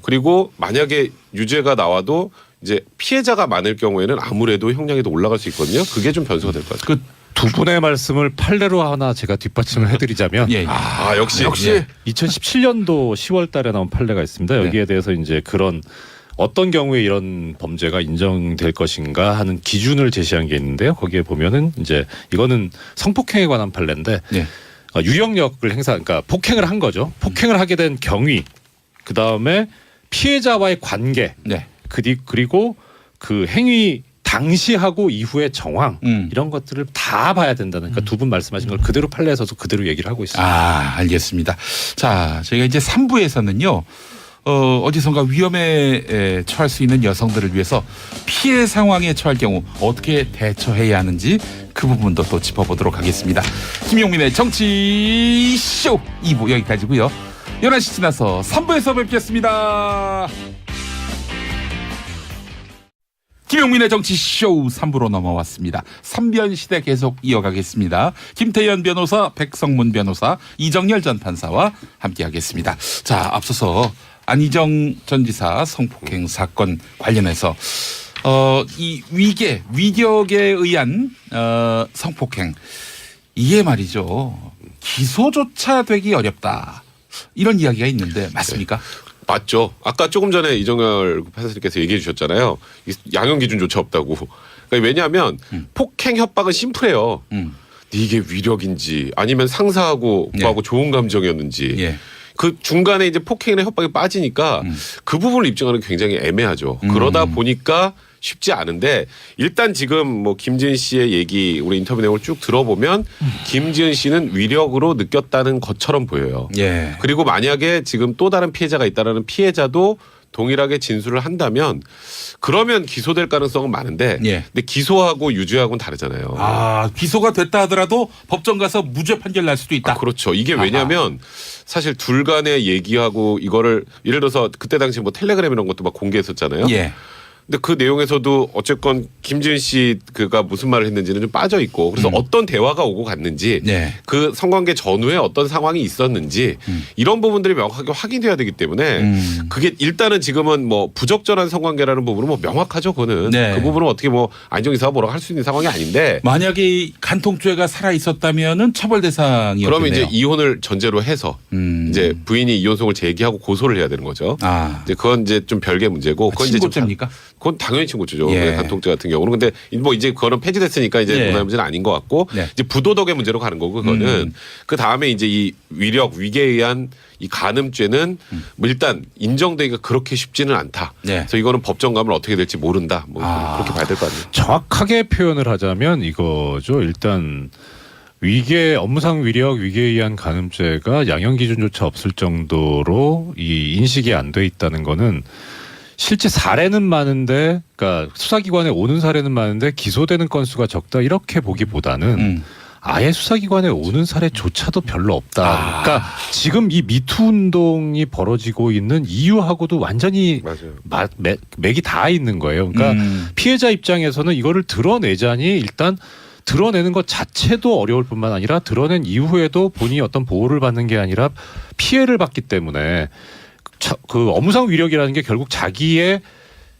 S4: 그리고 만약에 유죄가 나와도 이제 피해자가 많을 경우에는 아무래도 형량이 더 올라갈 수 있거든요. 그게 좀 변수가 될 것 같아요.
S5: 두 분의 말씀을 판례로 하나 제가 뒷받침을 해드리자면
S1: 예.
S4: 역시
S5: 2017년도 10월 달에 나온 판례가 있습니다. 여기에 대해서 이제 그런 어떤 경우에 이런 범죄가 인정될 것인가 하는 기준을 제시한 게 있는데요. 거기에 보면은 이제 이거는 성폭행에 관한 판례인데
S1: 네.
S5: 유형력을 그러니까 폭행을 한 거죠. 폭행을 하게 된 경위, 그 다음에 피해자와의 관계,
S1: 네.
S5: 그리고 그 행위 당시하고 이후의 정황 이런 것들을 다 봐야 된다는 그러니까 두 분 말씀하신 걸 그대로 판례에서도 그대로 얘기를 하고 있습니다.
S1: 알겠습니다. 자, 저희가 이제 3부에서는요. 어디선가 위험에 처할 수 있는 여성들을 위해서 피해 상황에 처할 경우 어떻게 대처해야 하는지 그 부분도 또 짚어보도록 하겠습니다. 김용민의 정치쇼 2부 여기까지고요. 11시 지나서 3부에서 뵙겠습니다. 김용민의 정치쇼 3부로 넘어왔습니다. 3변 시대 계속 이어가겠습니다. 김태현 변호사, 백성문 변호사, 이정열 전 판사와 함께하겠습니다. 자, 앞서서 안희정 전 지사 성폭행 사건 관련해서 이 위격에 의한 성폭행 이게 말이죠. 기소조차 되기 어렵다. 이런 이야기가 있는데 맞습니까?
S4: 맞죠. 아까 조금 전에 이정열 판사님께서 얘기해 주셨잖아요. 양형 기준조차 없다고. 그러니까 왜냐하면 폭행 협박은 심플해요. 이게 위력인지 아니면 상사하고 오빠하고 좋은 감정이었는지
S1: 예.
S4: 그 중간에 이제 폭행이나 협박이 빠지니까 그 부분을 입증하는 게 굉장히 애매하죠. 그러다 보니까 쉽지 않은데 일단 지금 뭐 김지은 씨의 얘기 우리 인터뷰 내용을 쭉 들어보면 김지은 씨는 위력으로 느꼈다는 것처럼 보여요.
S1: 예.
S4: 그리고 만약에 지금 또 다른 피해자가 있다라는 피해자도 동일하게 진술을 한다면 그러면 기소될 가능성은 많은데
S1: 예.
S4: 근데 기소하고 유죄하고는 다르잖아요.
S1: 아, 기소가 됐다 하더라도 법정 가서 무죄 판결 날 수도 있다.
S4: 그렇죠. 이게 왜냐하면 사실 둘 간의 얘기하고 이거를 예를 들어서 그때 당시 뭐 텔레그램 이런 것도 막 공개했었잖아요.
S1: 예.
S4: 근데 그 내용에서도 어쨌건 김지은 씨 그가 무슨 말을 했는지는 좀 빠져 있고 그래서 어떤 대화가 오고 갔는지
S1: 네.
S4: 그 성관계 전후에 어떤 상황이 있었는지 이런 부분들이 명확하게 확인돼야 되기 때문에 그게 일단은 지금은 뭐 부적절한 성관계라는 부분은 뭐 명확하죠. 그거는
S1: 네.
S4: 그 부분은 어떻게 뭐 안정이사가 뭐라고 할 수 있는 상황이 아닌데
S1: 만약에 이 간통죄가 살아 있었다면은 처벌 대상이었겠네요.
S4: 그러면 이제 이혼을 전제로 해서 이제 부인이 이혼송을 제기하고 고소를 해야 되는 거죠.
S1: 아.
S4: 이제 그건 이제 좀 별개 문제고 그건 이제 좀
S1: 친고죄입니까?
S4: 그건 당연히 친고죄죠.
S1: 예.
S4: 간통죄 같은 경우는. 근데 뭐 이제 그거는 폐지됐으니까 이제
S1: 예.
S4: 문화의 문제는 아닌 것 같고
S1: 네.
S4: 이제 부도덕의 문제로 가는 거고 그거는 그 다음에 이제 이 위력 위계에 의한 이 간음죄는 뭐 일단 인정되기가 그렇게 쉽지는 않다.
S1: 네.
S4: 그래서 이거는 법정 가면 어떻게 될지 모른다. 뭐 그렇게 봐야 될 것 같네요.
S5: 정확하게 표현을 하자면 이거죠. 일단 업무상 위력 위계에 의한 간음죄가 양형 기준조차 없을 정도로 이 인식이 안 돼 있다는 거는 실제 사례는 많은데, 그러니까 수사기관에 오는 사례는 많은데 기소되는 건수가 적다 이렇게 보기보다는 아예 수사기관에 오는 사례조차도 별로 없다. 그러니까 지금 이 미투 운동이 벌어지고 있는 이유하고도 완전히
S4: 맞아요.
S5: 맥이 다 있는 거예요. 그러니까 피해자 입장에서는 이거를 드러내자니 일단 드러내는 것 자체도 어려울 뿐만 아니라 드러낸 이후에도 본인이 어떤 보호를 받는 게 아니라 피해를 받기 때문에 그 업무상 위력이라는 게 결국 자기의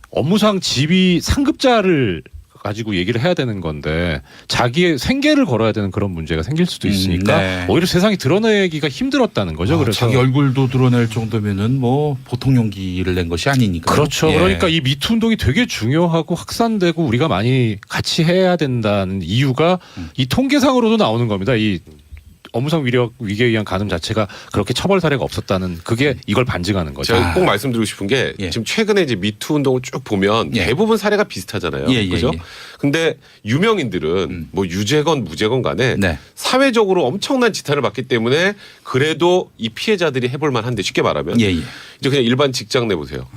S5: 업무상 지위 상급자를 가지고 얘기를 해야 되는 건데 자기의 생계를 걸어야 되는 그런 문제가 생길 수도 있으니까
S1: 네.
S5: 오히려 세상에 드러내기가 힘들었다는 거죠. 그래서
S1: 자기 얼굴도 드러낼 정도면은 뭐 보통 용기를 낸 것이 아니니까.
S5: 그렇죠.
S1: 예.
S5: 그러니까 이 미투 운동이 되게 중요하고 확산되고 우리가 많이 같이 해야 된다는 이유가 이 통계상으로도 나오는 겁니다. 이 업무상 위력 위계에 의한 간음 자체가 그렇게 처벌 사례가 없었다는 그게 이걸 반증하는 거죠.
S4: 제가 꼭 말씀드리고 싶은 게
S1: 예.
S4: 지금 최근에 이제 미투 운동을 쭉 보면
S1: 예.
S4: 대부분 사례가 비슷하잖아요.
S1: 예, 예,
S4: 그죠?
S1: 예.
S4: 근데 유명인들은 뭐 유죄건 무죄건 간에
S1: 네.
S4: 사회적으로 엄청난 지탄을 받기 때문에 그래도 이 피해자들이 해볼 만한데 쉽게 말하면
S1: 예, 예.
S4: 이제 그냥 일반 직장 내 보세요.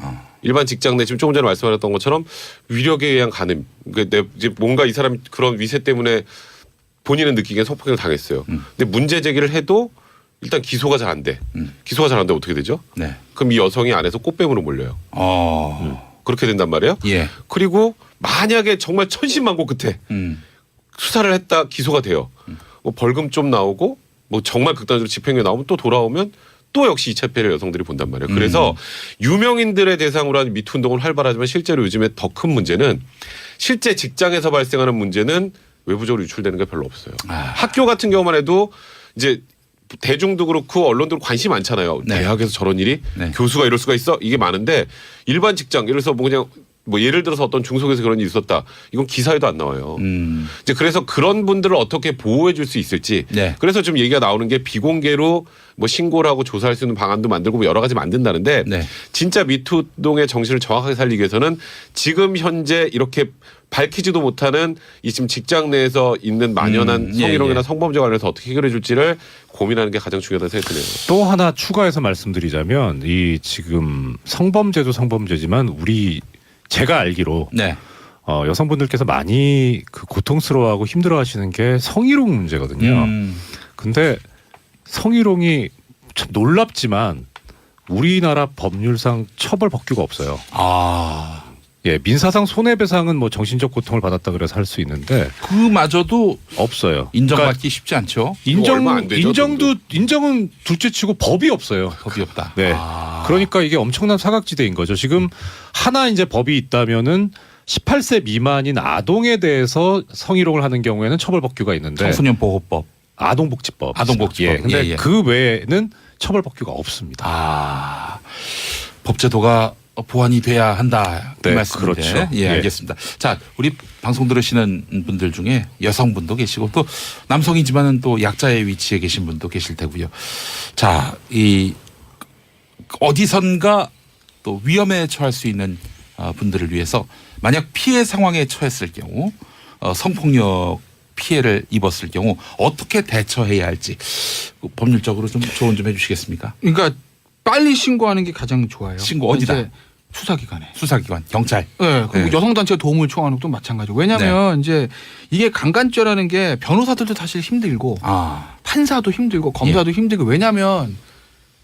S4: 일반 직장 내 지금 조금 전에 말씀하셨던 것처럼 위력에 의한 간음. 그러니까 이제 뭔가 이 사람이 그런 위세 때문에 본인은 느끼기엔 성폭행을 당했어요. 근데 문제 제기를 해도 일단 기소가 잘 안 돼. 기소가 잘 안 돼 어떻게 되죠?
S1: 네.
S4: 그럼 이 여성이 안에서 꽃뱀으로 몰려요. 그렇게 된단 말이에요.
S1: 예.
S4: 그리고 만약에 정말 천신만고 끝에 수사를 했다 기소가 돼요. 뭐 벌금 좀 나오고 뭐 정말 극단적으로 집행유예 나오면 또 돌아오면 또 역시 2차 피해를 여성들이 본단 말이에요. 그래서 유명인들의 대상으로 한 미투 운동은 활발하지만 실제로 요즘에 더 큰 문제는 실제 직장에서 발생하는 문제는 외부적으로 유출되는 게 별로 없어요. 학교 같은 경우만 해도 이제 대중도 그렇고 언론도 관심이 많잖아요.
S1: 네.
S4: 대학에서 저런 일이
S1: 네.
S4: 교수가 이럴 수가 있어 이게 많은데 일반 직장 예를 들어서 뭐 그냥 뭐 예를 들어서 어떤 중소기업에서 그런 일이 있었다. 이건 기사에도 안 나와요. 이제 그래서 그런 분들을 어떻게 보호해 줄 수 있을지.
S1: 네.
S4: 그래서 좀 얘기가 나오는 게 비공개로 뭐 신고를 하고 조사할 수 있는 방안도 만들고 뭐 여러 가지 만든다는데
S1: 네.
S4: 진짜 미투 운동의 정신을 정확하게 살리기 위해서는 지금 현재 이렇게 밝히지도 못하는 이 지금 직장 내에서 있는 만연한
S1: 예,
S4: 성희롱이나
S1: 예.
S4: 성범죄 관련해서 어떻게 해결해 줄지를 고민하는 게 가장 중요하다고 생각이 드네요.
S5: 또 하나 추가해서 말씀드리자면 이 지금 성범죄도 성범죄지만 제가 알기로
S1: 네.
S5: 여성분들께서 많이 그 고통스러워하고 힘들어하시는 게 성희롱 문제거든요. 근데 성희롱이 참 놀랍지만 우리나라 법률상 처벌 법규가 없어요.
S1: 아.
S5: 예, 민사상 손해배상은 뭐 정신적 고통을 받았다 그래서 할 수 있는데
S1: 그마저도
S5: 없어요.
S1: 인정받기 쉽지 않죠.
S4: 얼마 안 되죠,
S5: 인정은 둘째치고 법이 없어요.
S1: 법이 없다.
S5: 네. 그러니까 이게 엄청난 사각지대인 거죠. 지금 하나 이제 법이 있다면은 18세 미만인 아동에 대해서 성희롱을 하는 경우에는 처벌법규가 있는데
S1: 청소년 보호법,
S5: 아동복지법.
S1: 아동복지법.
S5: 예. 근데
S1: 예, 예.
S5: 그 외에는 처벌법규가 없습니다.
S1: 아, 법제도가 보완이 돼야 한다. 이
S5: 네,
S1: 말씀인데.
S5: 그렇죠.
S1: 예,
S5: 예.
S1: 알겠습니다. 자, 우리 방송 들으시는 분들 중에 여성분도 계시고 또 남성이지만은 또 약자의 위치에 계신 분도 계실 테고요. 자, 이 어디선가 또 위험에 처할 수 있는 분들을 위해서 만약 피해 상황에 처했을 경우 성폭력 피해를 입었을 경우 어떻게 대처해야 할지 법률적으로 좀 조언 좀 해주시겠습니까?
S3: 그러니까 빨리 신고하는 게 가장 좋아요.
S1: 신고 어디다?
S3: 이제 수사기관에.
S1: 수사기관, 경찰.
S3: 네, 그리고
S1: 네.
S3: 여성단체 도움을 청하는 것도 마찬가지고. 왜냐하면 이제 이게 강간죄라는 게 변호사들도 사실 힘들고 판사도 힘들고 검사도 힘들고 왜냐하면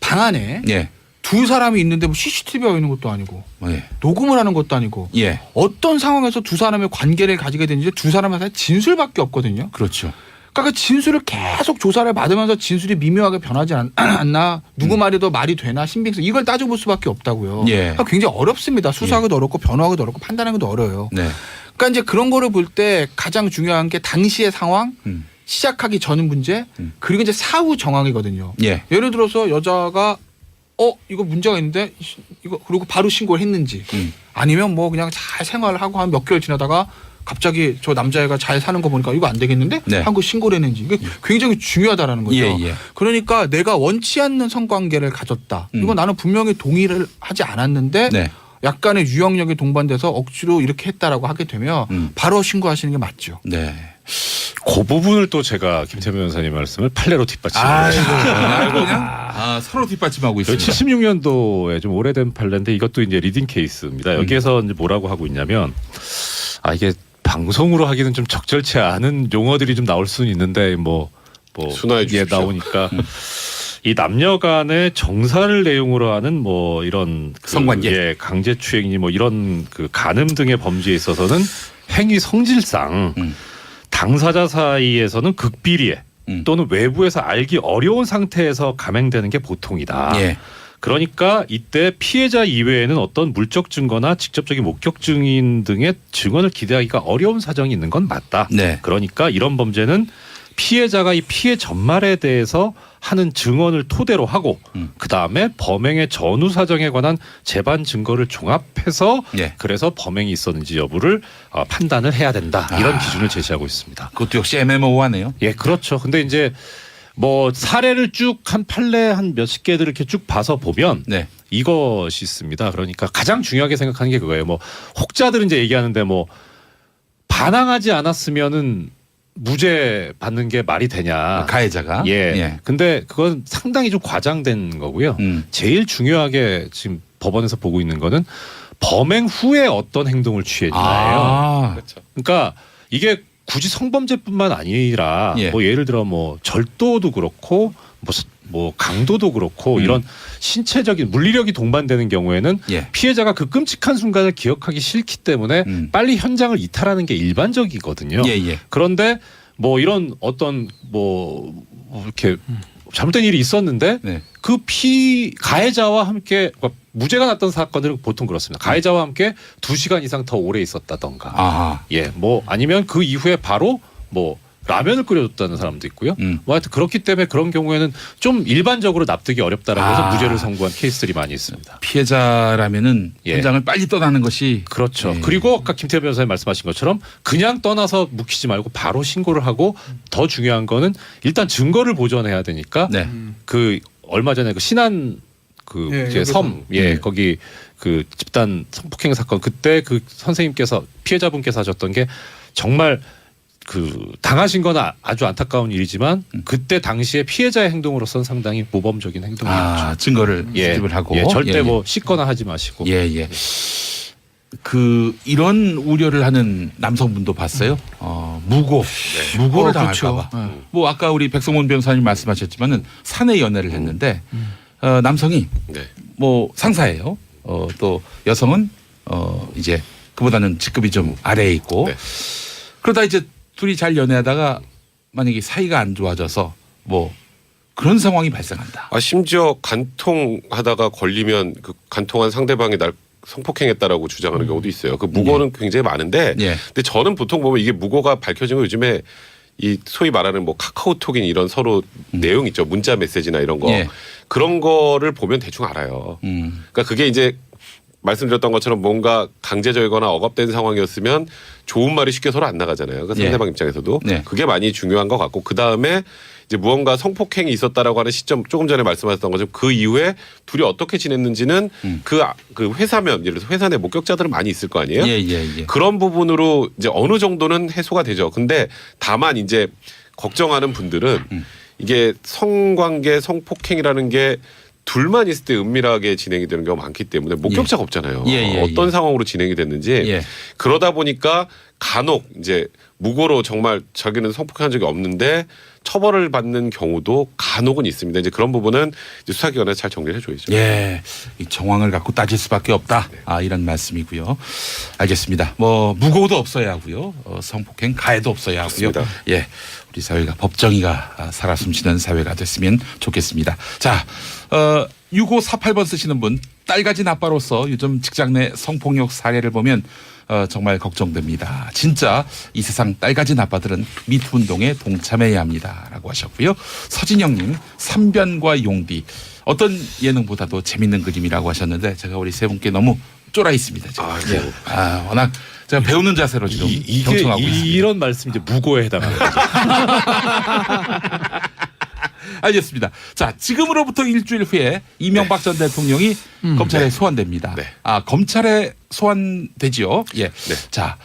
S3: 방 안에
S1: 예.
S3: 두 사람이 있는데 뭐 CCTV가 있는 것도 아니고
S1: 예.
S3: 녹음을 하는 것도 아니고
S1: 예.
S3: 어떤 상황에서 두 사람의 관계를 가지게 되는지 두 사람의 진술밖에 없거든요.
S1: 그렇죠.
S3: 그러니까 그 진술을 계속 조사를 받으면서 진술이 미묘하게 변하지 않나 누구 말이 더 말이 되나 신빙성 이걸 따져볼 수밖에 없다고요.
S1: 예.
S3: 그러니까 굉장히 어렵습니다. 수사하기도 어렵고 변호하기도 어렵고 판단하기도 어려워요.
S1: 네.
S3: 그러니까 이제 그런 거를 볼 때 가장 중요한 게 당시의 상황 시작하기 전 문제 그리고 이제 사후 정황이거든요.
S1: 예.
S3: 예를 들어서 여자가 이거 문제가 있는데 이거 그리고 바로 신고를 했는지 아니면 뭐 그냥 잘 생활을 하고 한 몇 개월 지나다가 갑자기 저 남자애가 잘 사는 거 보니까 이거 안 되겠는데
S1: 네.
S3: 한 거 신고를 했는지 이게 굉장히 중요하다라는 거죠.
S1: 예, 예.
S3: 그러니까 내가 원치 않는 성관계를 가졌다. 이거 나는 분명히 동의를 하지 않았는데
S1: 네.
S3: 약간의 유형력이 동반돼서 억지로 이렇게 했다라고 하게 되면 바로 신고하시는 게 맞죠.
S1: 네.
S5: 그 부분을 또 제가 김태민 변호사님 말씀을 판례로 뒷받침하고
S1: 그냥 서로 뒷받침하고 있습니다.
S5: 76년도에 좀 오래된 판례인데 이것도 이제 리딩 케이스입니다. 여기에서 이제 뭐라고 하고 있냐면 이게 방송으로 하기는 좀 적절치 않은 용어들이 좀 나올 수는 있는데 뭐
S4: 순화해 주십시오.
S5: 나오니까 이 남녀 간의 정사를 내용으로 하는 뭐 이런
S1: 성관계.
S5: 강제추행이 뭐 이런 그 간음 등의 범죄에 있어서는 행위 성질상 당사자 사이에서는 극비리에 또는 외부에서 알기 어려운 상태에서 감행되는 게 보통이다.
S1: 예.
S5: 그러니까 이때 피해자 이외에는 어떤 물적 증거나 직접적인 목격 증인 등의 증언을 기대하기가 어려운 사정이 있는 건 맞다.
S1: 네.
S5: 그러니까 이런 범죄는 피해자가 이 피해 전말에 대해서 하는 증언을 토대로 하고 그다음에 범행의 전후 사정에 관한 재반 증거를 종합해서
S1: 예.
S5: 그래서 범행이 있었는지 여부를 판단을 해야 된다. 이런 기준을 제시하고 있습니다.
S1: 그것도 역시 애매모호하네요.
S5: 예, 그렇죠. 근데 이제 뭐 사례를 쭉 한 판례 한 몇십 개들 이렇게 쭉 봐서 보면
S1: 네.
S5: 이것이 있습니다. 그러니까 가장 중요하게 생각하는 게 그거예요. 뭐 혹자들은 이제 얘기하는데 뭐 반항하지 않았으면은 무죄 받는 게 말이 되냐.
S1: 가해자가.
S5: 예. 근데 그건 상당히 좀 과장된 거고요. 제일 중요하게 지금 법원에서 보고 있는 거는 범행 후에 어떤 행동을 취했냐예요.
S4: 그렇죠.
S5: 그러니까 이게 굳이 성범죄뿐만 아니라
S1: 예.
S5: 뭐 예를 들어 뭐 절도도 그렇고 뭐 강도도 그렇고 이런 신체적인 물리력이 동반되는 경우에는
S1: 예.
S5: 피해자가 그 끔찍한 순간을 기억하기 싫기 때문에 빨리 현장을 이탈하는 게 일반적이거든요.
S1: 예.
S5: 그런데 뭐 이런 어떤 뭐 이렇게 잘못된 일이 있었는데
S1: 네.
S5: 그 가해자와 함께 그러니까 무죄가 났던 사건들은 보통 그렇습니다. 가해자와 함께 2시간 이상 더 오래 있었다던가.
S1: 아하.
S5: 예, 뭐 아니면 그 이후에 바로 뭐 라면을 끓여줬다는 사람도 있고요. 뭐 하여튼 그렇기 때문에 그런 경우에는 좀 일반적으로 납득이 어렵다라고 해서 무죄를 선고한 케이스들이 많이 있습니다.
S1: 피해자라면은
S5: 예.
S1: 현장을 빨리 떠나는 것이
S5: 그렇죠.
S1: 예.
S5: 그리고 아까 김태현 변호사님 말씀하신 것처럼 그냥 떠나서 묵히지 말고 바로 신고를 하고 더 중요한 거는 일단 증거를 보존해야 되니까
S1: 네.
S5: 그 얼마 전에 그 신안 그
S3: 예,
S5: 이제 섬 거기 그 집단 성폭행 사건 그때 그 선생님께서 피해자분께서 하셨던 게 정말 그 당하신 건 아주 안타까운 일이지만 그때 당시에 피해자의 행동으로서는 상당히 모범적인 행동이었죠.
S1: 증거를 수집을 하고
S5: 절대 뭐 씻거나 하지 마시고.
S1: 예. 그 이런 우려를 하는 남성분도 봤어요. 무고를 당할까봐.
S3: 그렇죠.
S1: 뭐 아까 우리 백성원 변호사님 말씀하셨지만은 사내 연애를 했는데 남성이
S4: 네.
S1: 뭐 상사예요. 또 여성은 이제 그보다는 직급이 좀 아래에 있고
S4: 네.
S1: 그러다 이제 둘이 잘 연애하다가 만약에 사이가 안 좋아져서 뭐 그런 상황이 발생한다.
S4: 심지어 간통하다가 걸리면 그 간통한 상대방이 날 성폭행했다라고 주장하는 경우도 있어요. 그 무고는 굉장히 많은데,
S1: 예.
S4: 근데 저는 보통 보면 이게 무고가 밝혀지면 요즘에 이 소위 말하는 뭐 카카오톡인 이런 서로 내용 있죠. 문자 메시지나 이런 거
S1: 예.
S4: 그런 거를 보면 대충 알아요. 그러니까 그게 이제 말씀드렸던 것처럼 뭔가 강제적이거나 억압된 상황이었으면 좋은 말이 쉽게 서로 안 나가잖아요. 그 상대방 입장에서도
S1: 네.
S4: 그게 많이 중요한 것 같고 그 다음에 이제 무언가 성폭행이 있었다라고 하는 시점 조금 전에 말씀하셨던 것처럼 그 이후에 둘이 어떻게 지냈는지는 그 회사면 예를 들어서 회사 내 목격자들은 많이 있을 거 아니에요.
S1: 예.
S4: 그런 부분으로 이제 어느 정도는 해소가 되죠. 근데 다만 이제 걱정하는 분들은 이게 성관계 성폭행이라는 게 둘만 있을 때 은밀하게 진행이 되는 경우가 많기 때문에 목격자가 없잖아요. 어떤 상황으로 진행이 됐는지 그러다 보니까 간혹 이제 무고로 정말 자기는 성폭행한 적이 없는데 처벌을 받는 경우도 간혹은 있습니다. 이제 그런 부분은 이제 수사기관에서 잘 정리를 해줘야죠.
S1: 예, 이 정황을 갖고 따질 수밖에 없다. 이런 말씀이고요. 알겠습니다. 뭐 무고도 없어야 하고요. 성폭행 가해도 없어야 하고요.
S4: 그렇습니다.
S1: 예, 우리 사회가 법정의가 살아 숨쉬는 사회가 됐으면 좋겠습니다. 자, 6548번 쓰시는 분, 딸 가진 아빠로서 요즘 직장 내 성폭력 사례를 보면 정말 걱정됩니다. 진짜 이 세상 딸 가진 아빠들은 미투 운동에 동참해야 합니다라고 하셨고요. 서진영님, 삼변과 용비 어떤 예능보다도 재밌는 그림이라고 하셨는데 제가 우리 세 분께 너무 쫄아 있습니다. 지금. 워낙 제가 배우는 자세로 지금 경청하고 있습니다.
S5: 이런 말씀 이제 무고에 해당하는 거죠.
S1: 알겠습니다. 자, 지금으로부터 일주일 후에 이명박 전 대통령이 검찰에 소환됩니다.
S4: 네.
S1: 검찰에 소환되지요. 예.
S4: 네.
S1: 자,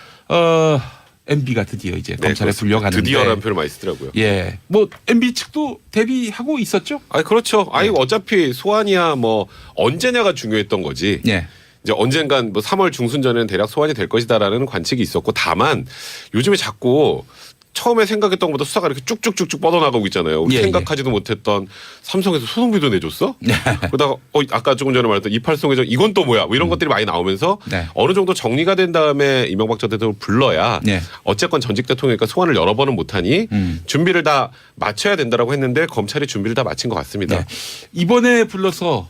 S1: MB가 드디어 이제 검찰에
S4: 그렇습니다.
S1: 불려가는데.
S4: 드디어라는 표현을 많이 쓰더라고요.
S1: 예. 뭐 MB 측도 대비하고 있었죠?
S4: 그렇죠. 어차피 소환이야 뭐 언제냐가 중요했던 거지.
S1: 예.
S4: 이제 언젠간 뭐 3월 중순 전에는 대략 소환이 될 것이다라는 관측이 있었고 다만 요즘에 자꾸 처음에 생각했던 것보다 수사가 이렇게 쭉쭉쭉쭉 뻗어나가고 있잖아요. 우리 생각하지도 못했던 삼성에서 소송비도 내줬어? 그러다가 아까 조금 전에 말했던 이팔송에서 이건 또 뭐야? 뭐 이런 것들이 많이 나오면서 어느 정도 정리가 된 다음에 이명박 전 대통령을 불러야 어쨌건 전직 대통령이니까 소환을 여러 번은 못하니 준비를 다 마쳐야 된다라고 했는데 검찰이 준비를 다 마친 것 같습니다.
S1: 이번에 불러서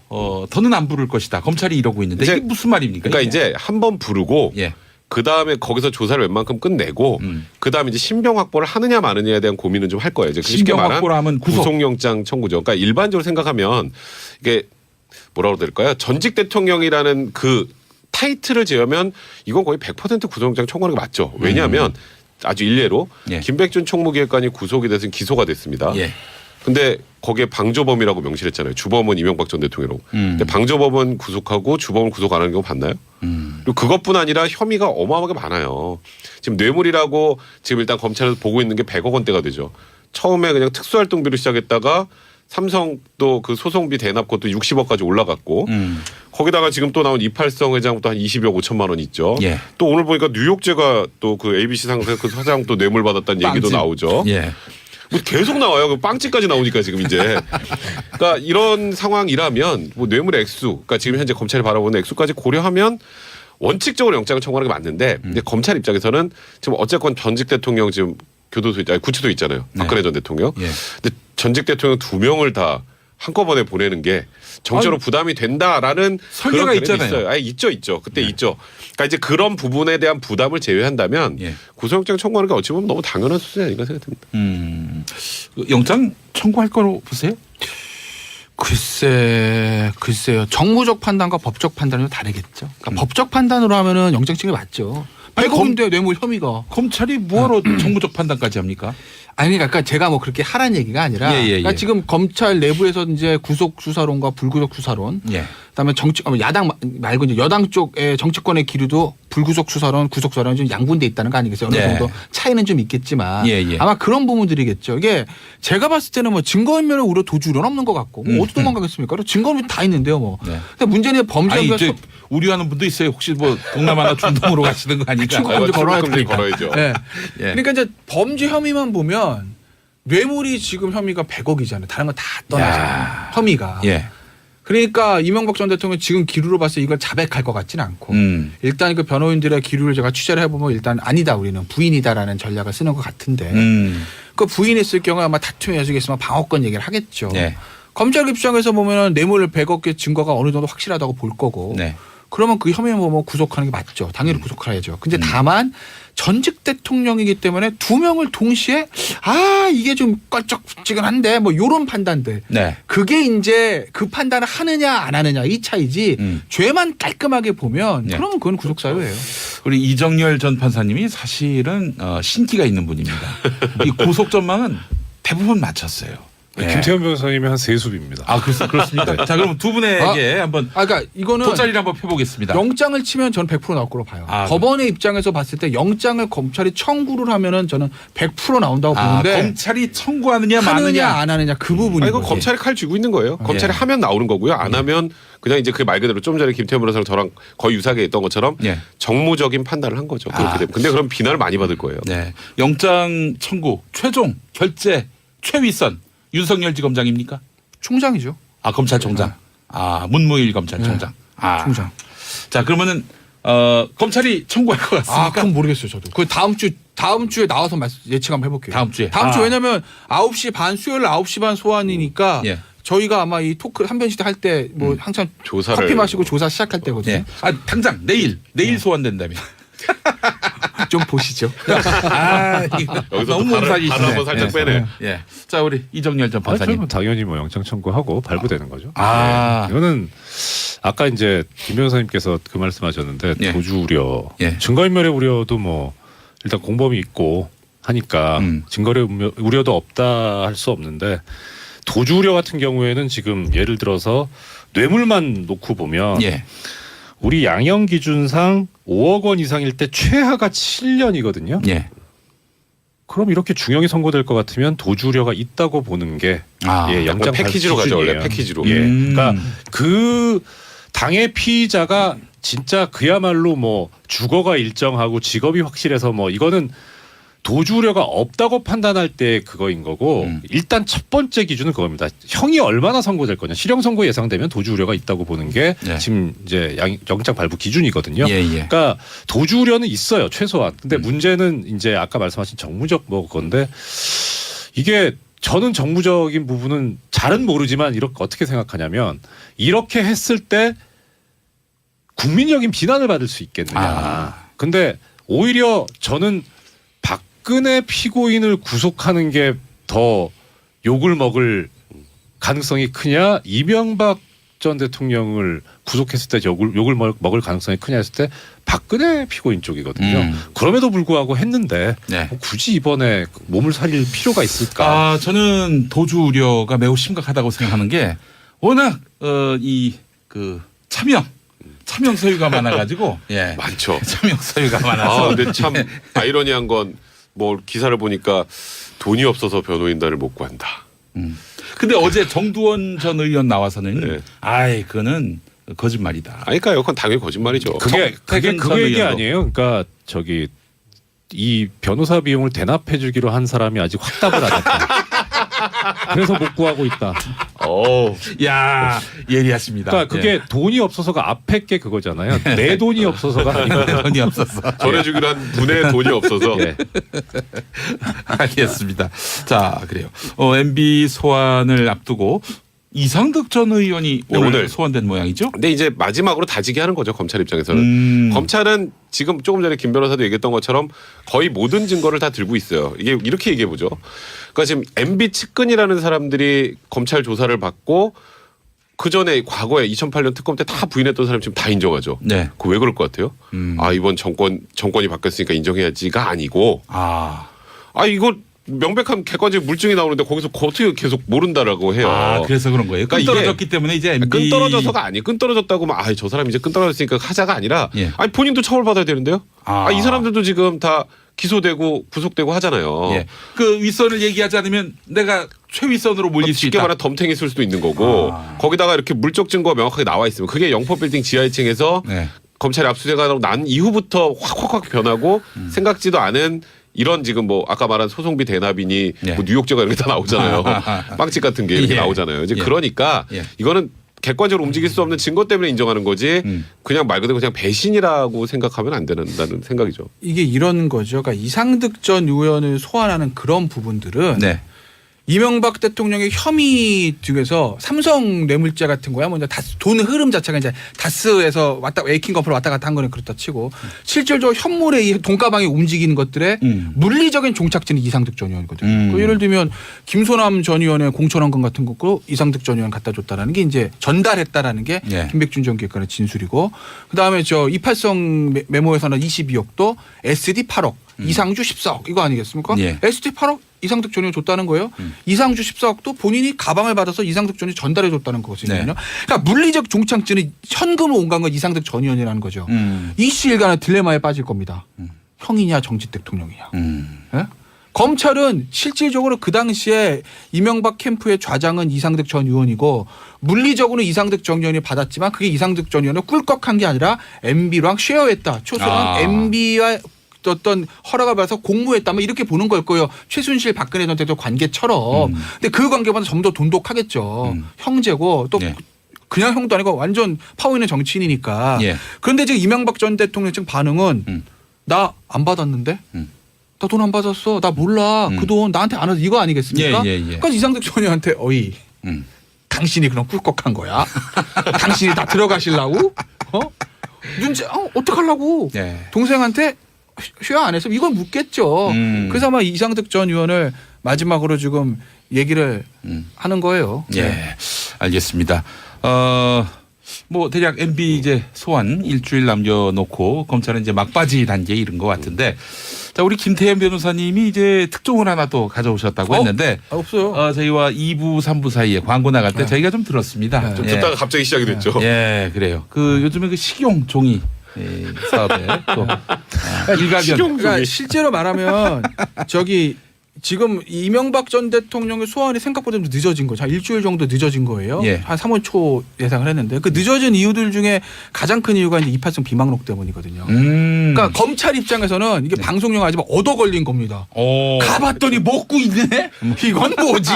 S1: 더는 안 부를 것이다. 검찰이 이러고 있는데 이게 무슨 말입니까?
S4: 그러니까 이제 한 번 부르고 그 다음에 거기서 조사를 웬만큼 끝내고 그 다음에 이제 신병 확보를 하느냐 마느냐에 대한 고민은 좀 할 거예요. 이제
S1: 신병 확보를 하면
S4: 구속영장 청구죠. 그러니까 일반적으로 생각하면 이게 뭐라고 될까요? 전직 대통령이라는 그 타이틀을 제하면 이건 거의 100% 구속영장 청구하는 게 맞죠. 왜냐하면 아주 일례로 김백준 총무기획관이 구속이 돼서 기소가 됐습니다. 근데 거기에 방조범이라고 명시를 했잖아요. 주범은 이명박 전 대통령이라고. 근데 방조범은 구속하고 주범은 구속 안 하는 경우 봤나요? 그리고 그것뿐 아니라 혐의가 어마어마하게 많아요. 지금 뇌물이라고 지금 일단 검찰에서 보고 있는 게 100억 원대가 되죠. 처음에 그냥 특수활동비로 시작했다가 삼성 또 그 소송비 대납 것도 60억까지 올라갔고 거기다가 지금 또 나온 이팔성 회장부터 한 20억 5천만 원 있죠. 또 오늘 보니까 뉴욕제가 또 그 ABC 상사 그 사장 또 뇌물 받았다는 얘기도 나오죠. 뭐 계속 나와요. 그 빵집까지 나오니까 지금 이제. 그러니까 이런 상황이라면 뭐 뇌물의 액수, 그러니까 지금 현재 검찰이 바라보는 액수까지 고려하면 원칙적으로 영장을 청구하는 게 맞는데 근데 검찰 입장에서는 지금 어쨌건 전직 대통령 지금 교도소 구치소 있잖아요. 박근혜 전 대통령. 근데 전직 대통령 2명을 다 한꺼번에 보내는 게 정치적으로 부담이 된다라는
S1: 설계가 있잖아요.
S4: 있죠. 그때 있죠. 그러니까 이제 그런 부분에 대한 부담을 제외한다면 구속영장 청구하는 게 어찌 보면 너무 당연한 수준이 아닌가 생각됩니다.
S1: 영장 청구할 거로 보세요?
S3: 글쎄요. 정무적 판단과 법적 판단은 다르겠죠. 그러니까 법적 판단으로 하면은 영장 청구 맞죠. 100억인데 뇌물 혐의가.
S1: 검찰이 뭐하러 정무적 판단까지 합니까?
S3: 아니 그러니까 제가 뭐 그렇게 하라는 얘기가 아니라 그러니까 지금 검찰 내부에서 이제 구속 수사론과 불구속 수사론 그다음에 야당 말고 이제 여당 쪽의 정치권의 기류도 불구속 수사론, 구속 수사론 좀 양분돼 있다는 거 아니겠어요? 어느 정도 차이는 좀 있겠지만 아마 그런 부분들이겠죠. 이게 제가 봤을 때는 뭐 증거인멸의 우려 도주론 없는 것 같고 뭐 어디 도망가겠습니까? 증거인멸 다 있는데요, 뭐. 근데 문제는 범죄
S1: 우려하는 분도 있어요. 혹시 뭐 동남아나 중동으로 가시는 거 아니까?
S3: 출국금지 걸어야 되니까.
S4: 걸어야죠.
S3: 그러니까 이제 범죄 혐의만 보면 뇌물이 지금 혐의가 100억이잖아요. 다른 건 다 떠나잖아요. 혐의가. 그러니까 이명박 전 대통령 지금 기류로 봤을 때 이걸 자백할 것 같지는 않고 일단 그 변호인들의 기류를 제가 취재를 해보면 일단 아니다 우리는 부인이다라는 전략을 쓰는 것 같은데 그 부인했을 경우에 아마 다툼의 여지가 있으면 방어권 얘기를 하겠죠. 검찰 입장에서 보면 뇌물 100억의 증거가 어느 정도 확실하다고 볼 거고 그러면 그 혐의 뭐 구속하는 게 맞죠. 당연히 구속해야죠. 근데 다만 전직 대통령이기 때문에 두 명을 동시에 이게 좀 껄쩍지근한데 뭐 요런 판단들.
S1: 네.
S3: 그게 이제 그 판단을 하느냐 안 하느냐 이 차이지 죄만 깔끔하게 보면
S1: 네.
S3: 그러면 그건 구속사유예요.
S1: 우리 이정열 전 판사님이 사실은 신기가 있는 분입니다. 이 구속 전망은 대부분 맞췄어요. 네.
S5: 김태현 변호사님이 한 세수입니다.
S1: 그렇습니까? 자, 그럼 두 분에게 한번
S3: 그러니까 이거는
S1: 돗자리를 한번 펴보겠습니다.
S3: 영장을 치면 저는 100% 나올 거로 봐요. 법원의 입장에서 봤을 때 영장을 검찰이 청구를 하면은 저는 100% 나온다고 보는데
S1: 검찰이 청구하느냐
S3: 하느냐
S1: 마느냐
S3: 안 하느냐 그 부분이
S4: 이거 검찰이 칼 쥐고 있는 거예요. 검찰이 하면 나오는 거고요. 안 하면 그냥 이제 그 말 그대로 좀 전에 김태현 변호사랑 저랑 거의 유사하게 했던 것처럼 정무적인 판단을 한 거죠. 그렇게 되면. 근데 그럼 비난을 많이 받을 거예요.
S1: 네. 영장 청구 최종 결재 최윗선 윤석열 지검장입니까?
S3: 총장이죠.
S1: 검찰총장. 문무일 검찰총장.
S3: 총장.
S1: 자, 그러면은 검찰이 청구할 것 같습니까?
S3: 그건 모르겠어요, 저도. 그 다음 주에 나와서 예측 한번 해볼게요.
S1: 다음 주에.
S3: 왜냐면 9시 반 수요일 9시 반 소환이니까 저희가 아마 이 토크 한변시대 할 때 뭐 항상
S4: 조사를
S3: 커피 마시고 조사 시작할 때거든요.
S1: 당장 내일 소환된다며.
S3: 좀 보시죠.
S4: 여기서
S1: 너무
S4: 또
S1: 몸살이시네.
S4: 발을 한번 살짝 빼네.
S1: 예. 자, 우리 이정열 전 판사님.
S5: 그러면 당연히 뭐 영장 청구하고 발부되는 거죠.
S1: 아.
S5: 이거는 아까 이제 김 변호사님께서 그 말씀하셨는데
S1: 예.
S5: 도주 우려,
S1: 예.
S5: 증거인멸의 우려도 뭐 일단 공범이 있고 하니까 증거의 우려도 없다 할 수 없는데 도주 우려 같은 경우에는 지금 예를 들어서 뇌물만 놓고 보면
S1: 예.
S5: 우리 양형 기준상 5억 원 이상일 때 최하가 7년이거든요.
S1: 예.
S5: 그럼 이렇게 중형이 선고될 것 같으면 도주 우려가 있다고 보는 게 영장
S4: 패키지로
S5: 발부
S4: 가죠. 원래
S5: 기준이에요.
S4: 패키지로.
S5: 예. 그러니까 그 당의 피의자가 진짜 그야말로 뭐 주거가 일정하고 직업이 확실해서 뭐 이거는 도주 우려가 없다고 판단할 때 그거인 거고 일단 첫 번째 기준은 그겁니다. 형이 얼마나 선고될 거냐. 실형 선고 예상되면 도주 우려가 있다고 보는 게 지금 이제 영장 발부 기준이거든요. 그러니까 도주 우려는 있어요. 최소한. 근데 문제는 이제 아까 말씀하신 정무적 뭐 건데 이게 저는 정무적인 부분은 잘은 모르지만 이렇게 어떻게 생각하냐면 이렇게 했을 때 국민적인 비난을 받을 수 있겠느냐. 근데 오히려 저는 박근혜 피고인을 구속하는 게 더 욕을 먹을 가능성이 크냐, 이명박 전 대통령을 구속했을 때 욕을 먹을 가능성이 크냐 했을 때 박근혜 피고인 쪽이거든요. 그럼에도 불구하고 했는데 굳이 이번에 몸을 살릴 필요가 있을까?
S1: 저는 도주 우려가 매우 심각하다고 생각하는 게 워낙 차명 소유가 많아가지고
S4: 많죠.
S1: 차명 소유가 많아서.
S4: 근데 참 아이러니한 건 뭐 기사를 보니까 돈이 없어서 변호인단을 못 구한다.
S1: 근데 어제 정두원 전 의원 나와서는 그거는 거짓말이다.
S4: 그러니까요. 그건 당연히 거짓말이죠.
S5: 그게 그 얘기 아니에요. 그러니까 이 변호사 비용을 대납해 주기로 한 사람이 아직 확답을 안 했다. 그래서 못 구하고 있다.
S1: 야, 예리하십니다.
S5: 그러니까 그게 돈이 없어서가 앞에 게 그거잖아요. 내 돈이 없어서가 아니고
S1: 돈이 없어서.
S4: 전해주기로 한 분의 돈이 없어서.
S1: 알겠습니다. 자, 그래요. MB 소환을 앞두고 이상득 전 의원이 오늘 소환된 모양이죠?
S4: 근데 이제 마지막으로 다지게 하는 거죠. 검찰 입장에서는. 검찰은 지금 조금 전에 김 변호사도 얘기했던 것처럼 거의 모든 증거를 다 들고 있어요. 이게 이렇게 얘기해 보죠. 그러니까 지금 MB 측근이라는 사람들이 검찰 조사를 받고 그 전에 과거에 2008년 특검 때 다 부인했던 사람이 지금 다 인정하죠. 그거 왜 그럴 것 같아요? 이번 정권이 바뀌었으니까 인정해야지가 아니고 이거 명백한 객관적 물증이 나오는데 거기서 어떻게 계속 모른다라고 해요.
S1: 그래서 그런 거예요. 끈 떨어졌기 때문에 이제 MB
S4: 끈 떨어져서가 아니. 끈 떨어졌다고 막 저 사람 이제 끈 떨어졌으니까 하자가 아니라 본인도 처벌받아야 되는데요. 이 사람들도 지금 다 기소되고 구속되고 하잖아요.
S1: 그 윗선을 얘기하지 않으면 내가 최윗선으로 몰릴 수 있다.
S4: 쉽게 말하면 덤탱이 쓸 수도 있는 거고 거기다가 이렇게 물적 증거가 명확하게 나와 있으면 그게 영포빌딩 지하 2층에서 검찰이 압수수색하고 난 이후부터 확 변하고 생각지도 않은 이런 지금 뭐 아까 말한 소송비 대납이니 뭐 뉴욕제가 이렇게 다 나오잖아요. 빵집 같은 게 이렇게 나오잖아요. 이제 그러니까 이거는 객관적으로 움직일 수 없는 증거 때문에 인정하는 거지 그냥 말 그대로 그냥 배신이라고 생각하면 안 된다는 생각이죠.
S3: 이게 이런 거죠. 그러니까 이상득 전 의원을 소환하는 그런 부분들은 이명박 대통령의 혐의 중에서 삼성 뇌물죄 같은 거야. 먼저 돈 흐름 자체가 이제 다스에서 에이킹 건프로 왔다 갔다 한 거는 그렇다 치고 실질적으로 현물에 이 돈가방이 움직이는 것들의 물리적인 종착지는 이상득 전 의원이거든요. 그 예를 들면 김소남 전 의원의 공천원금 같은 것도 이상득 전 의원 갖다 줬다라는 게 이제 전달했다라는 게
S1: 예.
S3: 김백준 전 기획관의 진술이고 그다음에 저 이팔성 메모에서는 22억도 SD 8억 이상주 10석 이거 아니겠습니까?
S1: 예.
S3: SD 8억 이상득 전 의원 줬다는 거예요. 이상주 14억도 본인이 가방을 받아서 이상득 전 의원이 전달해 줬다는 거거든요.
S1: 네.
S3: 그러니까 물리적 종착지는 현금을 온 건 이상득 전 의원이라는 거죠. 이씨 일간의 딜레마에 빠질 겁니다. 형이냐 정치 대통령이냐. 예? 검찰은 실질적으로 그 당시에 이명박 캠프의 좌장은 이상득 전 의원이고 물리적으로는 이상득 전 의원이 받았지만 그게 이상득 전 의원을 꿀꺽한 게 아니라 MB랑 쉐어했다. 초선은 MB와 어떤 허락을 받아서 공모했다면 이렇게 보는 걸 거예요. 최순실 박근혜 전 대통령 관계처럼. 근데 그 관계보다 좀 더 돈독하겠죠. 형제고 또
S1: 예.
S3: 그냥 형도 아니고 완전 파워 있는 정치인이니까.
S1: 예.
S3: 그런데 지금 이명박 전 대통령 지금 반응은 나 안 받았는데? 나 돈 안 받았어. 나 몰라. 그 돈 나한테 안 와서 이거 아니겠습니까?
S1: 예, 예, 예.
S3: 그러니까 이상득 전 의원한테 어이 당신이 그럼 꿀꺽한 거야? 당신이 다 들어가시려고? 어떡하려고?
S1: 예.
S3: 동생한테 쉐어 안 했으면 이걸 묻겠죠. 그래서 아마 이상득 전 의원을 마지막으로 지금 얘기를 하는 거예요.
S1: 예,
S3: 네.
S1: 알겠습니다. 뭐 대략 MB 이제 소환 일주일 남겨놓고 검찰은 이제 막바지 단계에 이른 것 같은데, 자 우리 김태현 변호사님이 이제 특종을 하나 또 가져오셨다고 했는데,
S3: 없어요.
S1: 저희와 2부, 3부 사이에 광고 나갈 때 저희가 좀 들었습니다.
S3: 네.
S4: 좀
S1: 예.
S4: 듣다가 갑자기 시작이 됐죠.
S1: 예, 그래요. 그 요즘에 그 식용 종이 사업에 또 일가견.
S3: 그러니까 실제로 말하면 저기 지금 이명박 전 대통령의 소환이 생각보다 좀 늦어진 거죠. 한 일주일 정도 늦어진 거예요.
S1: 예.
S3: 한 3월 초 예상을 했는데 그 늦어진 이유들 중에 가장 큰 이유가 이제 이팔성 비망록 때문이거든요. 그러니까 검찰 입장에서는 이게 방송용 하지만 얻어 걸린 겁니다.
S1: 오.
S3: 가봤더니 먹고 있네. 이건 뭐지?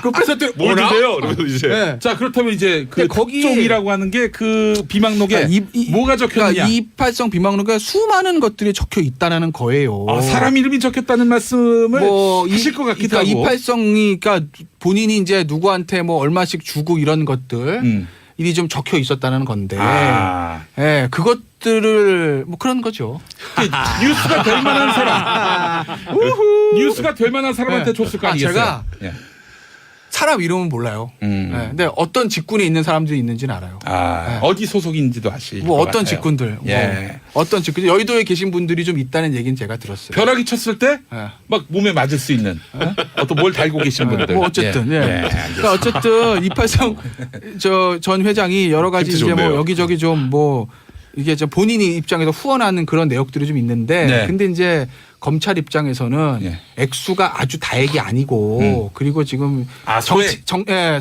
S3: 그 뺏었더니
S4: 뭘
S3: 뭐라?
S4: 주세요? 이러면서 이제.
S3: 네.
S1: 자 그렇다면 이제 그
S3: 근데 거기-
S1: 특종이라고 하는 게 그 비망록에
S3: 그러니까
S1: 뭐가 적혔느냐?
S3: 그러니까 이팔성 비망록에 수많은 것들이 적혀 있다는 거예요.
S1: 사람 이름이 적혔다는 말씀을
S3: 뭐
S1: 하실 것 같기도 하고.
S3: 이팔성이 그러니까 본인이 이제 누구한테 뭐 얼마씩 주고 이런 것들 일이 좀 적혀 있었다는 건데, 예, 그것들을 뭐 그런 거죠.
S1: 뉴스가 될 만한 사람, 뉴스가 될 만한 사람한테
S3: 네.
S1: 줬을 거 아니겠어요?
S3: 제가
S1: 예.
S3: 사람 이름은 몰라요. 예, 근데 어떤 직군에 있는 사람들이 있는지는 알아요. 네.
S1: 어디 소속인지도 아시고.
S3: 뭐 어떤 직군들,
S1: 예.
S3: 뭐 어떤 직군, 여의도에 계신 분들이 좀 있다는 얘기는 제가 들었어요.
S1: 벼락이 쳤을 때 막
S3: 예.
S1: 몸에 맞을 수 있는 어떤 뭘 달고 계신 분들.
S3: 뭐 어쨌든 예.
S1: 알겠습니다.
S3: 그러니까 어쨌든 이팔성 저 전 회장이 여러 가지
S4: 힌트
S3: 이제 뭐
S4: 좋네요.
S3: 여기저기 좀 뭐 이게 좀 본인이 입장에서 후원하는 그런 내역들이 좀 있는데,
S1: 네.
S3: 근데 이제 검찰 입장에서는
S1: 예.
S3: 액수가 아주 다액이 아니고 그리고 지금
S1: 소액.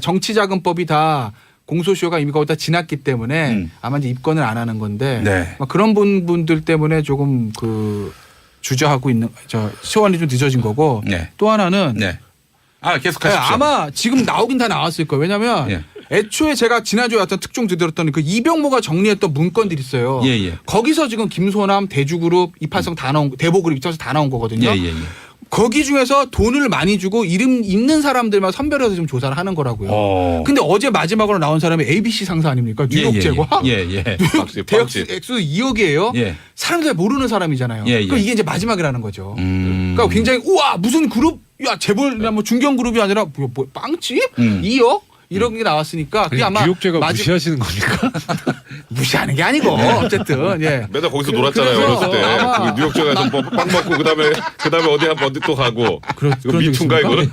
S3: 정치자금법이 다 공소시효가 이미 거의 다 지났기 때문에 아마 이제 입건을 안 하는 건데
S1: 네.
S3: 막 그런 분들 때문에 조금 그 주저하고 있는 저 소환이 좀 늦어진 거고
S1: 네.
S3: 또 하나는
S1: 네. 계속하십시오.
S3: 아마 지금 나오긴 다 나왔을 거예요. 왜냐하면
S1: 예.
S3: 애초에 제가 지난주에 어떤 특종 들었던 그 이병모가 정리했던 문건들이 있어요.
S1: 예, 예.
S3: 거기서 지금 김소남, 대주그룹, 이팔성 다 나온 대보그룹 입장에서 다 나온 거거든요.
S1: 예, 예, 예.
S3: 거기 중에서 돈을 많이 주고 이름 있는 사람들만 선별해서 좀 조사를 하는 거라고요. 근데 어제 마지막으로 나온 사람이 ABC 상사 아닙니까? 뉴욕 제과.
S1: 예, 예.
S3: 뉴욕
S4: 빵집,
S3: 대역
S4: 빵집.
S3: 액수 2억이에요.
S1: 예.
S3: 사람들 모르는 사람이잖아요.
S1: 예, 예.
S3: 그럼 이게 이제 마지막이라는 거죠. 그러니까 굉장히 우와 무슨 그룹? 야 재벌이나 뭐 중견 그룹이 아니라 뭐 빵집? 2억? 이런 게 나왔으니까 그게 아마
S5: 뉴욕제가 무시하시는 겁니까?
S3: 무시하는 게 아니고 어쨌든 예.
S4: 맨날 거기서 놀았잖아요.
S3: 그래서
S4: 어렸을 때.
S3: 아마-
S4: 그 뉴욕 쪽에서 뭐빵 먹고 그다음에 어디 한번 또 가고. 이거
S3: 그런 적
S4: 미투인가
S3: 있습니까?
S4: 이거는?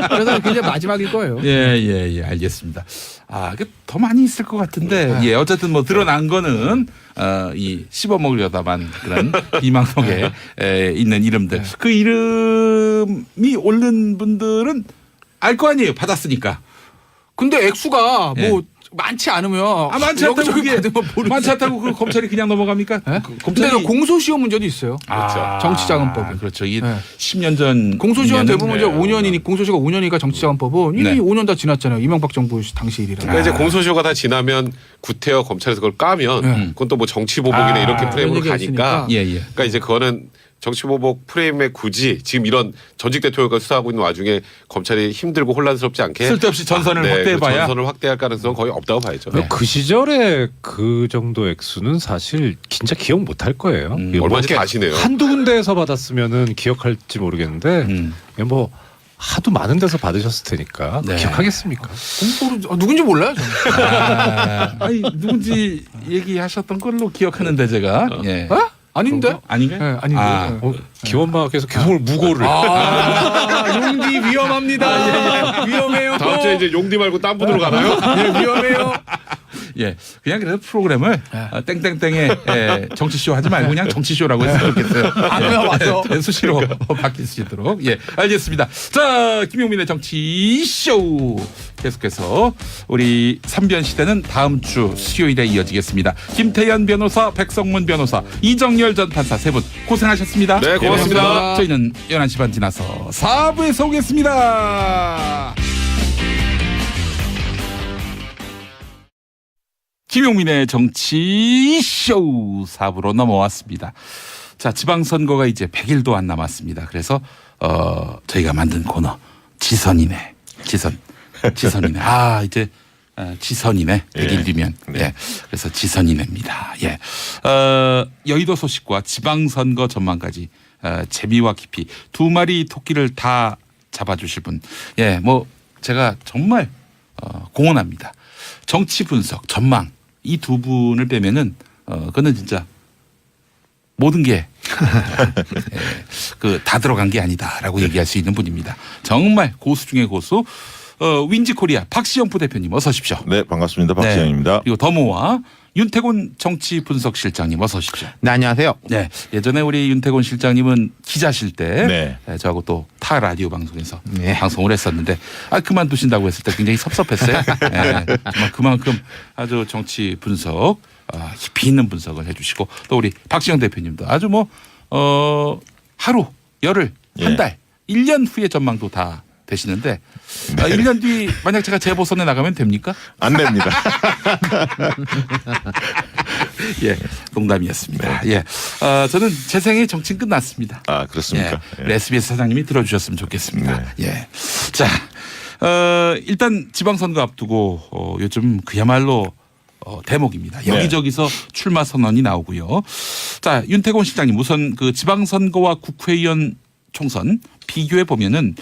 S3: 그래서 굉장히 마지막일 거예요.
S1: 예, 알겠습니다. 더 많이 있을 것 같은데, 예, 어쨌든 뭐 드러난 거는, 이 씹어먹으려다만 그런 비망록에 있는 이름들. 그 이름이 옳는 분들은 알 거 아니에요. 받았으니까.
S3: 근데 액수가
S1: 예.
S3: 뭐 많지 않으면
S1: 많지 않다고
S3: 여기저기
S1: 그게,
S3: 받으면 모르지.
S1: 많지 않다고 그 검찰이 그냥 넘어갑니까?
S3: 예?
S1: 그
S3: 근데 공소시효 문제도 있어요. 정치자금법은.
S1: 그렇죠. 이게
S3: 네.
S1: 10년 전.
S3: 공소시효는 대부분 이제
S4: 네.
S3: 5년이니 공소시효가 5년이니까 정치자금법은 이미
S1: 네.
S3: 5년 다 지났잖아요. 이명박 정부 당시 일이라.
S4: 그러니까 이제 공소시효가 다 지나면 구태여 검찰에서 그걸 까면
S3: 네.
S4: 그건 또 뭐 정치보복이나 이렇게
S3: 그런
S4: 프레임으로
S3: 얘기가
S4: 가니까.
S3: 있으니까.
S1: 예, 예.
S4: 그러니까 이제 그거는 정치보복 프레임에 굳이 지금 이런 전직 대통령과 수사하고 있는 와중에 검찰이 힘들고 혼란스럽지 않게
S1: 쓸데없이 전선을
S4: 네,
S1: 확대해봐야
S4: 전선을 확대할 가능성은 거의 없다고 봐야죠.
S5: 그 시절에 그 정도 액수는 사실 진짜 기억 못 할 거예요. 이거
S4: 얼마인지
S5: 뭐
S4: 다 아시네요.
S5: 한두 군데에서 받았으면은 기억할지 모르겠는데 그냥 뭐 하도 많은 데서 받으셨을 테니까
S1: 네.
S5: 기억하겠습니까?
S3: 누군지 몰라요. 저는.
S1: 아니 누군지 얘기하셨던 걸로 기억하는데 제가 예.
S3: 어? 아닌데?
S1: 아닌가요?
S3: 네, 아닌데.
S1: 아,
S5: 기원마께서 계속 무고를
S3: 용기 위험합니다. 위험해요.
S4: 다음 주에 이제 용디 말고 딴 분으로 가나요?
S3: 예, 위험해요.
S1: 예, 그냥 그래서 프로그램을 땡땡땡의 정치쇼 하지 말고 그냥 정치쇼라고 했으면 좋겠어요.
S3: 아, 맞아.
S1: 예, 수시로 바뀔 수 있도록. 예, 알겠습니다. 자, 김용민의 정치쇼 계속해서 우리 3변 시대는 다음 주 수요일에 이어지겠습니다. 김태현 변호사, 백성문 변호사, 이정열 전 판사 세 분 고생하셨습니다.
S4: 네, 고맙습니다.
S1: 저희는 11시 반 지나서 4부에서 오겠습니다. 김용민의 정치쇼 4부로 넘어왔습니다. 자, 지방선거가 이제 100일도 안 남았습니다. 그래서 저희가 만든 코너 지선이네. 지선이네. 아, 이제 지선이네. 100일 뒤면. 예. 그래서 지선이네입니다. 예. 여의도 소식과 지방선거 전망까지 재미와 깊이 두 마리 토끼를 다 잡아주실 분. 예, 뭐 제가 정말 공헌합니다. 정치 분석, 전망 이 두 분을 빼면은 그는 진짜 모든 게 다 들어간 게 아니다라고 얘기할 수 있는 분입니다. 정말 고수 중에 고수. 윈지코리아 박시영 부대표님 어서 오십시오.
S6: 네, 반갑습니다. 박지영입니다.
S1: 네. 그리고 더모아 윤태곤 정치 분석 실장님 어서 오십시오.
S7: 네, 안녕하세요.
S1: 네, 예전에 우리 윤태곤 실장님은 기자실 때
S6: 네.
S1: 저하고 또 타 라디오 방송에서
S7: 네.
S1: 방송을 했었는데 그만두신다고 했을 때 굉장히 섭섭했어요. 네, 정말 그만큼 아주 정치 분석 깊이 있는 분석을 해주시고 또 우리 박지영 대표님도 아주 뭐 하루, 열흘, 한 달, 1년 후의 전망도 다 되시는데 1년 뒤 만약 제가 재보선에 나가면 됩니까?
S6: 안 됩니다.
S1: 예, 농담이었습니다. 예, 저는 제 생애 정치는 끝났습니다.
S6: 아, 그렇습니까?
S1: 예, 우리 SBS 사장님이 들어주셨으면 좋겠습니다. 예, 자, 일단 지방선거 앞두고 요즘 그야말로 대목입니다. 여기저기서 출마 선언이 나오고요. 자, 윤태곤 실장님 우선 그 지방선거와 국회의원 총선 비교해 보면은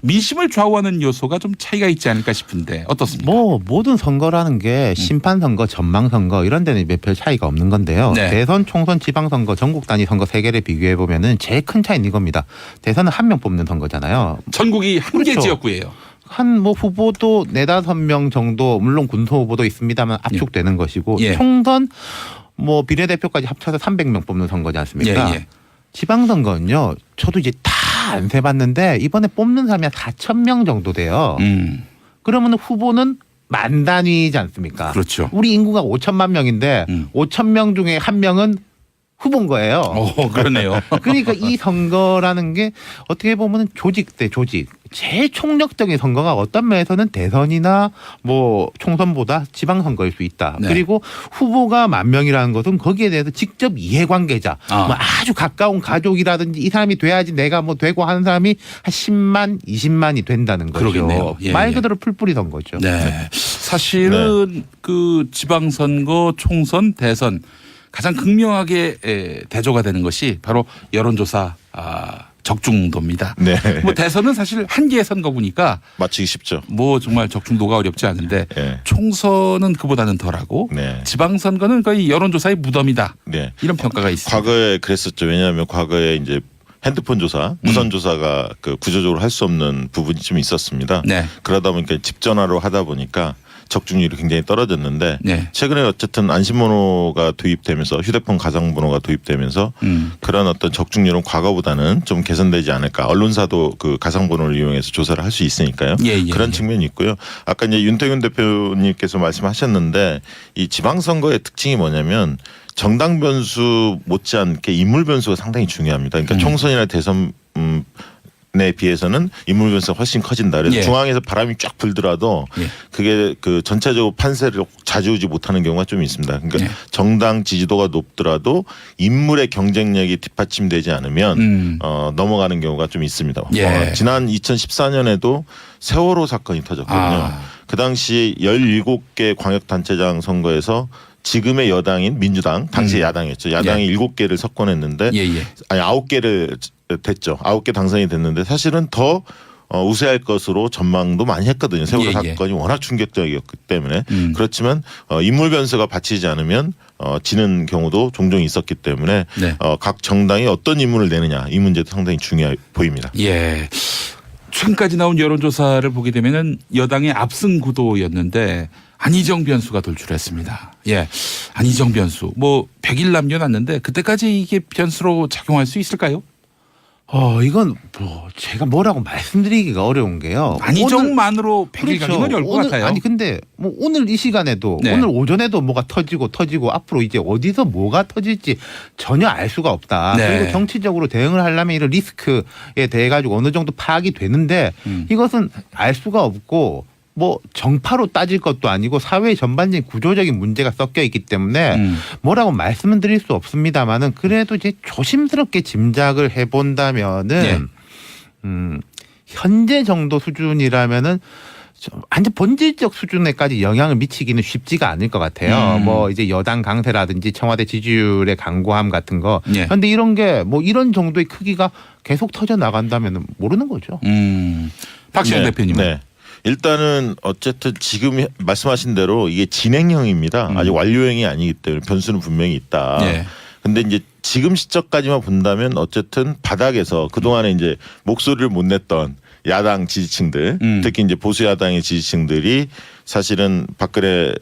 S1: 민심을 좌우하는 요소가 좀 차이가 있지 않을까 싶은데 어떻습니까?
S7: 뭐 모든 선거라는 게 심판 선거, 전망 선거 이런 데는 별 차이가 없는 건데요.
S1: 네.
S7: 대선, 총선, 지방 선거, 전국 단위 선거 세 개를 비교해 보면은 제일 큰 차이는 이겁니다. 대선은 한 명 뽑는 선거잖아요.
S1: 전국이 한 개
S7: 그렇죠.
S1: 지역구예요.
S7: 한 뭐 후보도 4-5명 정도 물론 군소 후보도 있습니다만 압축되는 것이고
S1: 예.
S7: 총선 뭐 비례대표까지 합쳐서 300명 뽑는 선거지 않습니까?
S1: 예, 예.
S7: 지방선거는요. 저도 이제 다 안 세봤는데 이번에 뽑는 사람이 한 4,000명 정도 돼요. 그러면 후보는 만 단위지 않습니까?
S1: 그렇죠.
S7: 우리 인구가 5천만 명인데 5,000명 중에 한 명은 후보인 거예요.
S1: 그러네요.
S7: 그러니까 이 선거라는 게 어떻게 보면 조직 대 조직. 제일 총력적인 선거가 어떤 면에서는 대선이나 뭐 총선보다 지방선거일 수 있다.
S1: 네.
S7: 그리고 후보가 10,000명이라는 것은 거기에 대해서 직접 이해관계자, 뭐 아주 가까운 가족이라든지 이 사람이 돼야지 내가 뭐 되고 하는 사람이 한 10만, 20만이 된다는 거죠.
S1: 그러겠네요. 예,
S7: 말
S1: 예.
S7: 그대로 풀뿌리 선거죠.
S1: 네. 사실은 그 지방선거, 총선, 대선 가장 극명하게 대조가 되는 것이 바로 여론조사 적중도입니다.
S6: 네.
S1: 뭐 대선은 사실 한 개의 선거구니까
S6: 맞히기 쉽죠.
S1: 뭐 정말 적중도가 어렵지 않은데
S6: 네.
S1: 총선은 그보다는 덜하고
S6: 네.
S1: 지방선거는 거의 여론조사의 무덤이다.
S6: 네.
S1: 이런 평가가 있습니다.
S6: 과거에 그랬었죠. 왜냐하면 과거에 이제 핸드폰 조사, 무선 조사가 그 구조적으로 할 수 없는 부분이 좀 있었습니다.
S1: 네.
S6: 그러다 보니까 집 전화로 하다 보니까 적중률이 굉장히 떨어졌는데
S1: 네.
S6: 최근에 어쨌든 안심번호가 도입되면서 휴대폰 가상번호가 도입되면서 그런 어떤 적중률은 과거보다는 좀 개선되지 않을까. 언론사도 그 가상번호를 이용해서 조사를 할 수 있으니까요.
S1: 예, 예,
S6: 그런
S1: 예.
S6: 측면이 있고요. 아까 이제 윤태균 대표님께서 말씀하셨는데 이 지방선거의 특징이 뭐냐면 정당 변수 못지않게 인물 변수가 상당히 중요합니다. 그러니까 총선이나 대선 비해서는 인물 변수가 훨씬 커진다. 그래서
S1: 예.
S6: 중앙에서 바람이 쫙 불더라도
S1: 예.
S6: 그게 그 전체적으로 판세를 좌지우지 못하는 경우가 좀 있습니다. 그러니까
S1: 예.
S6: 정당 지지도가 높더라도 인물의 경쟁력이 뒷받침되지 않으면 넘어가는 경우가 좀 있습니다.
S1: 예.
S6: 지난 2014년에도 세월호 사건이 터졌거든요.
S1: 아.
S6: 그 당시 17개 광역단체장 선거에서 지금의 여당인 민주당, 당시 야당이었죠. 야당이 7개를 석권했는데
S1: 예.
S6: 아니 9개를 됐죠. 9개 당선이 됐는데 사실은 더 우세할 것으로 전망도 많이 했거든요. 세월호
S1: 예.
S6: 사건이 워낙 충격적이었기 때문에. 그렇지만 인물 변수가 받치지 않으면 지는 경우도 종종 있었기 때문에
S1: 네.
S6: 각 정당이 어떤 인물을 내느냐 이 문제도 상당히 중요해 보입니다.
S1: 예. 최근까지 나온 여론조사를 보게 되면은 여당의 압승 구도였는데 안희정 변수가 돌출했습니다. 예. 안희정 변수. 뭐 100일 남겨놨는데 그때까지 이게 변수로 작용할 수 있을까요?
S7: 이건 뭐 제가 뭐라고 말씀드리기가 어려운 게요.
S1: 안희정만으로 100일 가기는 어려울 것
S7: 오늘,
S1: 같아요.
S7: 아니 근데 뭐 오늘 이 시간에도
S1: 네.
S7: 오늘 오전에도 뭐가 터지고 앞으로 이제 어디서 뭐가 터질지 전혀 알 수가 없다.
S1: 네.
S7: 그리고 정치적으로 대응을 하려면 이런 리스크에 대해 가지고 어느 정도 파악이 되는데 이것은 알 수가 없고 뭐 정파로 따질 것도 아니고 사회 전반적인 구조적인 문제가 섞여 있기 때문에 뭐라고 말씀은 드릴 수 없습니다만은 그래도 이제 조심스럽게 짐작을 해본다면은 현재 정도 수준이라면은 완전 본질적 수준에까지 영향을 미치기는 쉽지가 않을 것 같아요. 뭐 이제 여당 강세라든지 청와대 지지율의 강고함 같은 거. 그런데 이런 게 뭐 이런 정도의 크기가 계속 터져 나간다면 모르는 거죠.
S1: 박시영 대표님은.
S6: 네. 일단은 어쨌든 지금 말씀하신 대로 이게 진행형입니다. 아직 완료형이 아니기 때문에 변수는 분명히 있다.
S1: 네.
S6: 근데 이제 지금 시점까지만 본다면 어쨌든 바닥에서 그동안에 이제 목소리를 못 냈던 야당 지지층들 특히 이제 보수 야당의 지지층들이 사실은 박근혜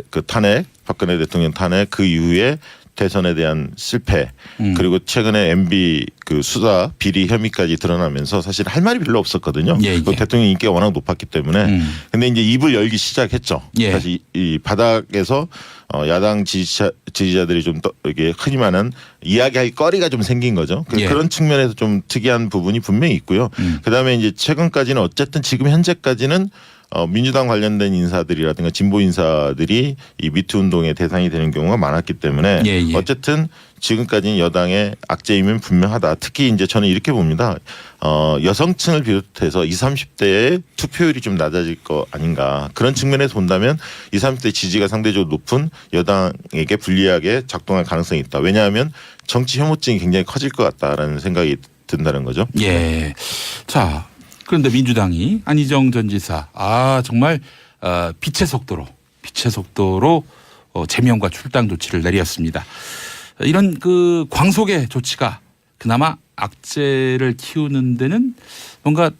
S6: 대통령 탄핵 그 이후에 대선에 대한 실패 그리고 최근에 MB 그 수사 비리 혐의까지 드러나면서 사실 할 말이 별로 없었거든요. 그 대통령 인기가 워낙 높았기 때문에 근데 이제 입을 열기 시작했죠. 사실 이 바닥에서 야당 지지자들이 좀 이게 흔히 말하는 이야기할 거리가 좀 생긴 거죠. 그런 측면에서 좀 특이한 부분이 분명히 있고요. 그다음에 이제 최근까지는 어쨌든 지금 현재까지는 민주당 관련된 인사들이라든가 진보 인사들이 이 미투 운동의 대상이 되는 경우가 많았기 때문에 어쨌든 지금까지는 여당의 악재임은 분명하다. 특히 이제 저는 이렇게 봅니다. 여성층을 비롯해서 20, 30대의 투표율이 좀 낮아질 거 아닌가. 그런 측면에서 본다면 20, 30대 지지가 상대적으로 높은 여당에게 불리하게 작동할 가능성이 있다. 왜냐하면 정치 혐오증이 굉장히 커질 것 같다라는 생각이 든다는 거죠.
S1: 예. 자, 그런데 민주당이 안희정 전 지사 정말 빛의 속도로 제명과 출당 조치를 내렸습니다. 이런 그 광속의 조치가 그나마 악재를 키우는 데는 뭔가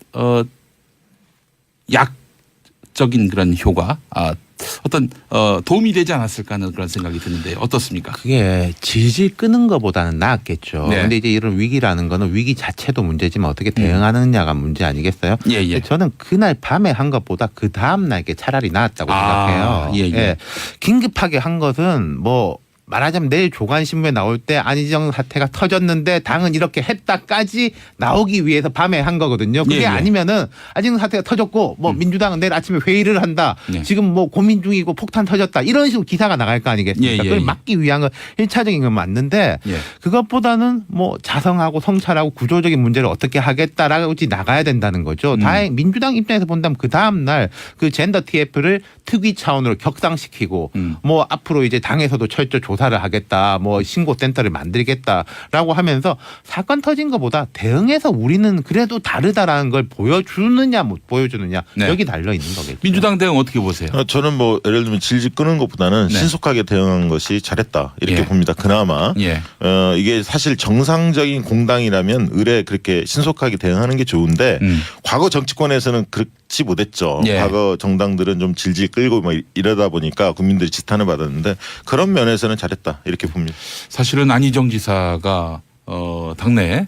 S1: 약적인 그런 효과 어떤 도움이 되지 않았을까 하는 그런 생각이 드는데 어떻습니까?
S7: 그게 질질 끄는 것보다는 나았겠죠.
S1: 네.
S7: 그런데 이제 이런 위기라는 거는 위기 자체도 문제지만 어떻게 대응하느냐가 문제 아니겠어요?
S1: 예.
S7: 저는 그날 밤에 한 것보다 그 다음 날 게 차라리 나았다고 생각해요.
S1: 예.
S7: 긴급하게 한 것은 뭐 말하자면 내일 조간신문에 나올 때 안희정 사태가 터졌는데 당은 이렇게 했다까지 나오기 위해서 밤에 한 거거든요. 그게 아니면은 안희정 사태가 터졌고 뭐 민주당은 내일 아침에 회의를 한다. 지금 뭐 고민 중이고 폭탄 터졌다. 이런 식으로 기사가 나갈 거 아니겠습니까? 그걸 막기 위한 건 1차적인 건 맞는데 그것보다는 뭐 자성하고 성찰하고 구조적인 문제를 어떻게 하겠다라고 나가야 된다는 거죠. 다행 민주당 입장에서 본다면 그 다음 날 그 젠더 TF를 특위 차원으로 격상시키고 뭐 앞으로 이제 당에서도 철저 조사를 하겠다, 뭐 신고센터를 만들겠다라고 하면서 사건 터진 것보다 대응해서 우리는 그래도 다르다라는 걸 보여주느냐 못 보여주느냐 여기 달려 있는 거겠죠.
S1: 민주당 대응 어떻게 보세요?
S6: 저는 뭐 예를 들면 질질 끄는 것보다는 신속하게 대응한 것이 잘했다 이렇게 봅니다. 그나마 이게 사실 정상적인 공당이라면 의뢰 그렇게 신속하게 대응하는 게 좋은데 과거 정치권에서는 그렇지 못했죠. 과거 정당들은 좀 질질 끌고 뭐 이러다 보니까 국민들이 지탄을 받았는데 그런 면에서는 잘했다 이렇게 봅니다.
S1: 사실은 안희정 지사가 당내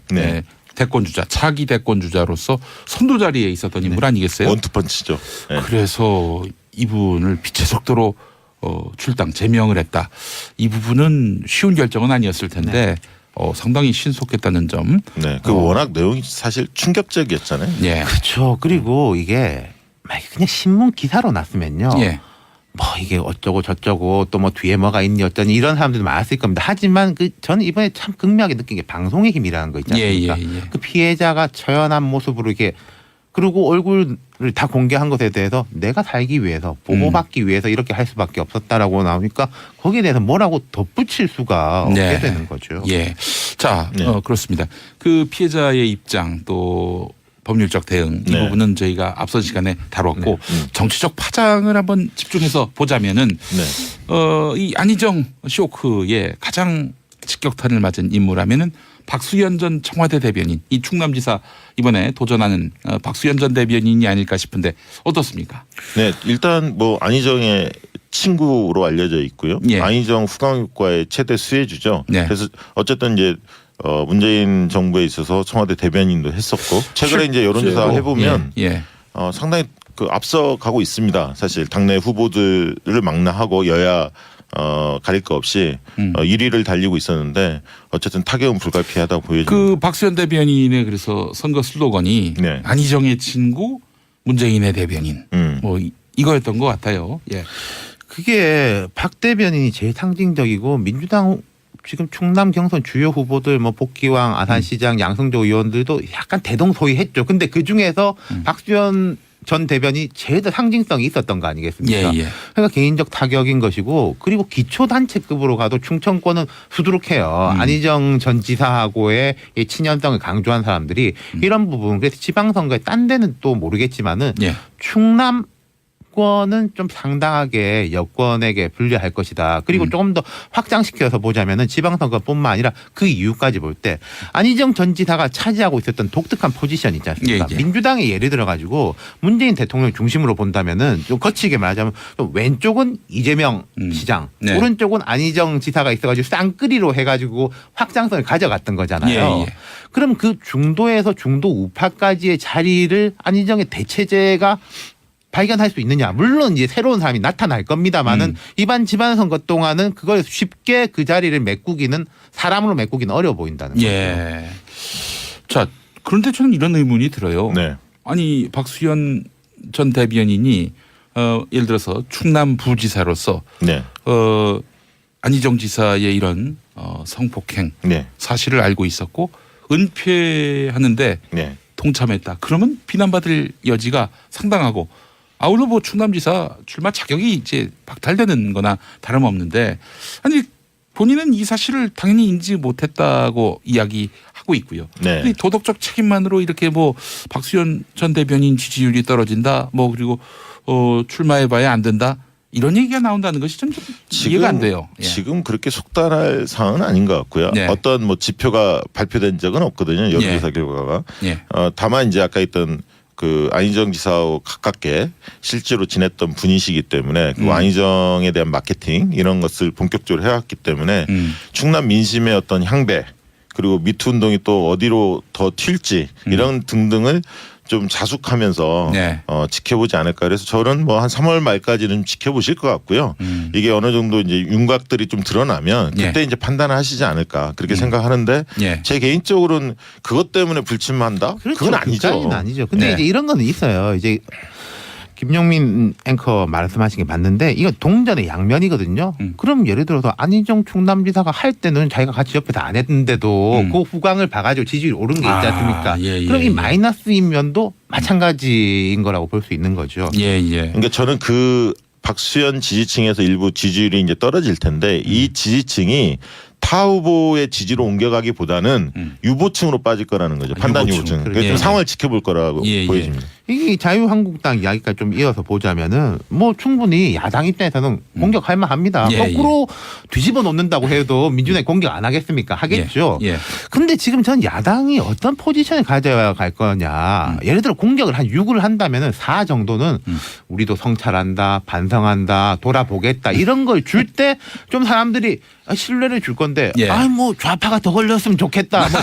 S1: 대권주자 차기 대권주자로서 선도 자리에 있었던 인물 아니겠어요?
S6: 원투펀치죠.
S1: 그래서 이분을 빛의 속도로 출당 제명을 했다. 이 부분은 쉬운 결정은 아니었을 텐데 상당히 신속했다는 점.
S6: 네, 그 워낙 내용이 사실 충격적이었잖아요.
S1: 예.
S7: 그렇죠. 그리고 이게 만약에 그냥 신문 기사로 났으면요.
S1: 예.
S7: 뭐 이게 어쩌고 저쩌고 또 뭐 뒤에 뭐가 있니 어쩌니 이런 사람들도 많았을 겁니다. 하지만 저는 이번에 참 극명하게 느낀 게 방송의 힘이라는 거 있지 않습니까?
S1: 예.
S7: 그 피해자가 처연한 모습으로 이게 그리고 얼굴을 다 공개한 것에 대해서 내가 살기 위해서 보호받기 위해서 이렇게 할 수밖에 없었다라고 나오니까 거기에 대해서 뭐라고 덧붙일 수가 없게 되는 거죠.
S1: 예. 자,
S6: 네.
S1: 그렇습니다. 그 피해자의 입장 또 법률적 대응 이
S6: 네.
S1: 부분은 저희가 앞선 시간에 다뤘고 정치적 파장을 한번 집중해서 보자면은
S6: 네.
S1: 이 안희정 쇼크의 가장 직격탄을 맞은 인물하면은 박수현 전 청와대 대변인, 이 충남지사 이번에 도전하는 박수현 전 대변인이 아닐까 싶은데 어떻습니까?
S6: 네, 일단 뭐 안희정의 친구로 알려져 있고요.
S1: 예.
S6: 안희정 후광육과의 최대 수혜주죠.
S1: 네.
S6: 그래서 어쨌든 이제 문재인 정부에 있어서 청와대 대변인도 했었고 최근에 이제 여론조사 해보면
S1: 예.
S6: 상당히 그 앞서가고 있습니다. 사실 당내 후보들을 망라하고 여야 가릴 거 없이 1위를 달리고 있었는데 어쨌든 타격은 불가피하다고 보여집니다.
S1: 그 박수현 대변인의 그래서 선거 슬로건이
S6: 네.
S1: 안희정의 친구, 문재인의 대변인
S6: 음.
S1: 뭐 이거였던 것 같아요. 예.
S7: 그게 박 대변인이 제일 상징적이고 민주당 지금 충남 경선 주요 후보들 뭐 복귀왕, 아산시장, 양승조 의원들도 약간 대동소이했죠. 근데 그 중에서 박수현 전 대변이 제일 더 상징성이 있었던 거 아니겠습니까?
S1: 예.
S7: 그러니까 개인적 타격인 것이고 그리고 기초단체급으로 가도 충청권은 수두룩해요. 안희정 전 지사하고의 이 친연성을 강조한 사람들이 이런 부분 그래서 지방선거에 딴 데는 또 모르겠지만은
S1: 예.
S7: 충남 권은 좀 상당하게 여권에게 불리할 것이다. 그리고 조금 더 확장시켜서 보자면은 지방선거뿐만 아니라 그 이유까지 볼 때 안희정 전 지사가 차지하고 있었던 독특한 포지션 있지 않습니까?
S1: 예.
S7: 민주당의 예를 들어 가지고 문재인 대통령 중심으로 본다면은 좀 거치게 말하자면 좀 왼쪽은 이재명 시장,
S1: 네.
S7: 오른쪽은 안희정 지사가 있어가지고 쌍끌이로 해가지고 확장성을 가져갔던 거잖아요.
S1: 예.
S7: 그럼 그 중도에서 중도 우파까지의 자리를 안희정의 대체제가 발견할 수 있느냐. 물론 이제 새로운 사람이 나타날 겁니다만은 이번 지방선거 동안은 그걸 쉽게 그 자리를 메꾸기는 사람으로 메꾸기는 어려워 보인다는 거죠.
S1: 예. 자, 그런데 저는 이런 의문이 들어요.
S6: 네.
S1: 아니 박수현 전 대변인이 예를 들어서 충남 부지사로서
S6: 네.
S1: 안희정 지사의 이런 성폭행
S6: 네.
S1: 사실을 알고 있었고 은폐하는데
S6: 네.
S1: 동참했다. 그러면 비난받을 여지가 상당하고 아울러 뭐 충남지사 출마 자격이 이제 박탈되는 거나 다름없는데 아니 본인은 이 사실을 당연히 인지 못했다고 이야기하고 있고요.
S6: 네.
S1: 근데 도덕적 책임만으로 이렇게 뭐 박수현 전 대변인 지지율이 떨어진다. 뭐 그리고 출마해봐야 안 된다. 이런 얘기가 나온다는 것이 좀 이해가 안 돼요. 예.
S6: 지금 그렇게 속단할 상황은 아닌 것 같고요.
S1: 네.
S6: 어떤 뭐 지표가 발표된 적은 없거든요. 여론조사 결과가.
S1: 예.
S6: 다만 이제 아까 있던 그 안희정 지사하고 가깝게 실제로 지냈던 분이시기 때문에 그 안희정에 대한 마케팅 이런 것을 본격적으로 해왔기 때문에 충남 민심의 어떤 향배 그리고 미투 운동이 또 어디로 더 튈지 이런 등등을 좀 자숙하면서
S1: 네.
S6: 지켜보지 않을까. 그래서 저는 뭐 한 3월 말까지는 지켜보실 것 같고요. 이게 어느 정도 이제 윤곽들이 좀 드러나면 그때
S1: 예.
S6: 이제 판단을 하시지 않을까 그렇게 생각하는데
S1: 예.
S6: 제 개인적으로는 그것 때문에 불침한다?
S7: 그렇죠.
S6: 그건 아니죠.
S7: 그까지는 아니죠. 근데
S1: 네.
S7: 이제 이런 거는 있어요. 이제 김용민 앵커 말씀하신 게 맞는데 이거 동전의 양면이거든요. 그럼 예를 들어서 안희정 충남지사가 할 때는 자기가 같이 옆에서 안 했는데도 그 후광을 봐가지고 지지율이 오른 게 있지 않습니까?
S1: 예.
S7: 그럼 이 마이너스인 면도 마찬가지인 거라고 볼 수 있는 거죠.
S1: 예.
S6: 그러니까 저는 그 박수현 지지층에서 일부 지지율이 이제 떨어질 텐데 이 지지층이 타 후보의 지지로 옮겨가기보다는 유보층으로 빠질 거라는 거죠. 판단
S1: 유보층.
S6: 유보층. 그래서
S1: 예.
S6: 좀 상황을 지켜볼 거라고
S1: 예.
S6: 보여집니다.
S7: 이게 자유한국당 이야기까지 좀 이어서 보자면은 뭐 충분히 야당 입장에서는 공격할 만합니다.
S1: 예,
S7: 거꾸로 뒤집어 놓는다고 해도 민주당이 공격 안 하겠습니까? 하겠죠.
S1: 예.
S7: 근데 지금 전 야당이 어떤 포지션을 가져야 갈 거냐. 예를 들어 공격을 한 6을 한다면은 4 정도는 우리도 성찰한다, 반성한다, 돌아보겠다 이런 걸 줄 때 좀 사람들이 신뢰를 줄 건데
S1: 예.
S7: 뭐 좌파가 더 걸렸으면 좋겠다. 뭐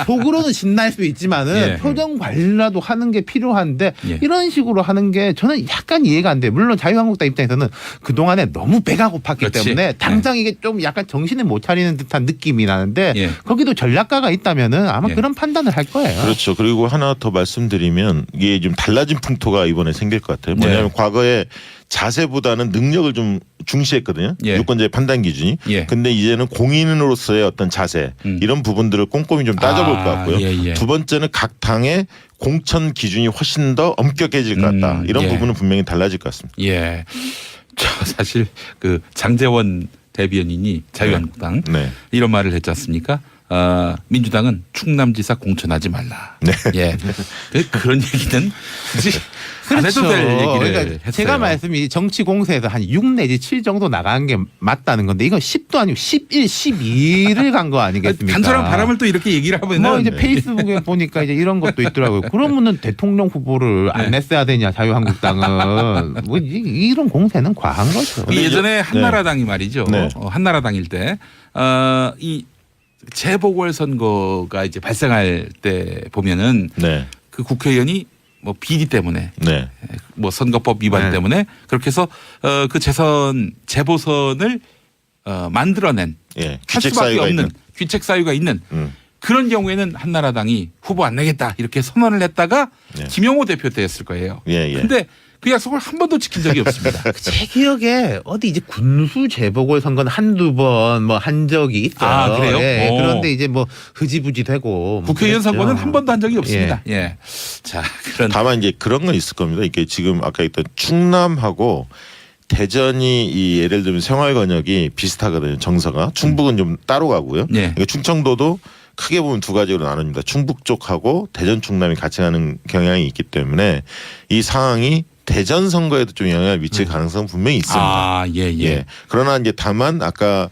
S7: 속으로는 신날 수 있지만은
S1: 예.
S7: 표정 관리라도 하는 게 필요. 필요한데
S1: 예.
S7: 이런 식으로 하는 게 저는 약간 이해가 안 돼요. 물론 자유한국당 입장에서는 그동안에 너무 배가 고팠기
S1: 그렇지.
S7: 때문에 당장 이게 좀 약간 정신을 못 차리는 듯한 느낌이 나는데
S1: 예.
S7: 거기도 전략가가 있다면은 아마
S1: 예.
S7: 그런 판단을 할 거예요.
S6: 그렇죠. 그리고 하나 더 말씀드리면 이게 좀 달라진 풍토가 이번에 생길 것 같아요. 뭐냐면 과거에 자세보다는 능력을 좀 중시했거든요.
S1: 예.
S6: 유권자의 판단 기준이.
S1: 예.
S6: 근데 이제는 공인으로서의 어떤 자세 이런 부분들을 꼼꼼히 좀 따져볼 것 같고요.
S1: 예.
S6: 두 번째는 각 당의 공천 기준이 훨씬 더 엄격해질 것 같다. 이런
S1: 예.
S6: 부분은 분명히 달라질 것 같습니다.
S1: 예. 저 사실 그 장제원 대변인이 자유한국당
S6: 네.
S1: 이런 말을 했지 않습니까? 민주당은 충남지사 공천하지 말라.
S6: 네.
S1: 예. 그런 얘기는 굳이 안 해도 될 얘기를
S7: 그러니까
S1: 했어요.
S7: 제가 말씀이 정치 공세에서 한 6 내지 7 정도 나간 게 맞다는 건데 이건 10도 아니고 11, 12를 간 거 아니겠습니까?
S1: 간절한 바람을 또 이렇게 얘기를 하면은
S7: 뭐 이제 페이스북에 보니까 이제 이런 것도 있더라고요. 그러면은 대통령 후보를 안 냈어야 되냐 자유한국당은 뭐 이런 공세는 과한 거죠.
S1: 그 예전에 한나라당이 말이죠.
S6: 네.
S1: 한나라당일 때 이 재보궐 선거가 이제 발생할 때 보면은
S6: 네.
S1: 그 국회의원이 뭐 비리 때문에
S6: 네.
S1: 뭐 선거법 위반
S7: 네.
S1: 때문에 그렇게 해서 그 재보선을 만들어낸
S6: 예.
S1: 할
S6: 규칙
S1: 수밖에
S6: 사유가
S1: 없는
S6: 있는.
S1: 귀책 사유가 있는
S6: 음.
S1: 그런 경우에는 한나라당이 후보 안 내겠다 이렇게 선언을 했다가
S6: 네.
S1: 김영호 대표 때였을 거예요.
S6: 예, 예.
S1: 근데 그 약속을 한 번도 지킨 적이 없습니다.
S7: 제 기억에 어디 이제 군수 재보궐 선거는 한두 번 뭐 한 적이 있어요.
S1: 아, 그래요?
S7: 예,
S1: 오.
S7: 그런데 이제 뭐 흐지부지 되고 뭐
S1: 국회의원
S7: 그랬죠.
S1: 선거는 한 번도 한 적이 없습니다. 예. 자, 그런
S6: 다만 이제 그런 건 있을 겁니다. 이게 지금 아까 했던 충남하고 대전이 이 예를 들면 생활권역이 비슷하거든요. 정서가 충북은 좀 따로 가고요.
S1: 예.
S6: 그러니까 충청도도 크게 보면 두 가지로 나눕니다. 충북 쪽하고 대전 충남이 같이 가는 경향이 있기 때문에 이 상황이 대전 선거에도 좀 영향을 미칠 가능성은 분명히 있습니다.
S1: 아, 예, 예.
S6: 예. 그러나 이제 다만 아까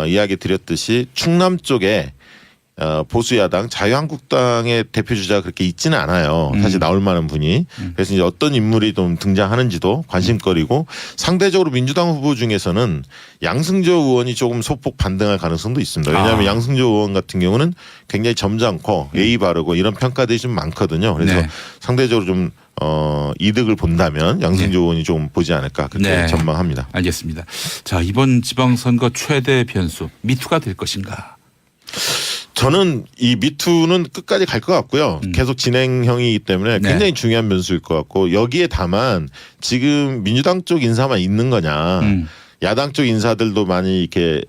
S6: 이야기 드렸듯이 충남 쪽에 보수 야당 자유한국당의 대표 주자가 그렇게 있지는 않아요. 사실 나올 만한 분이. 그래서 이제 어떤 인물이 좀 등장하는지도 관심거리고 상대적으로 민주당 후보 중에서는 양승조 의원이 조금 소폭 반등할 가능성도 있습니다. 왜냐하면 양승조 의원 같은 경우는 굉장히 점잖고 예의 바르고 이런 평가들이 좀 많거든요. 그래서
S1: 네.
S6: 상대적으로 좀 이득을 본다면 양승조 의원이 좀 보지 않을까 그렇게
S1: 네.
S6: 전망합니다.
S1: 알겠습니다. 자, 이번 지방선거 최대 변수 미투가 될 것인가?
S6: 저는 이 미투는 끝까지 갈 것 같고요. 계속 진행형이기 때문에
S1: 네.
S6: 굉장히 중요한 변수일 것 같고 여기에 다만 지금 민주당 쪽 인사만 있는 거냐. 야당 쪽 인사들도 많이 이렇게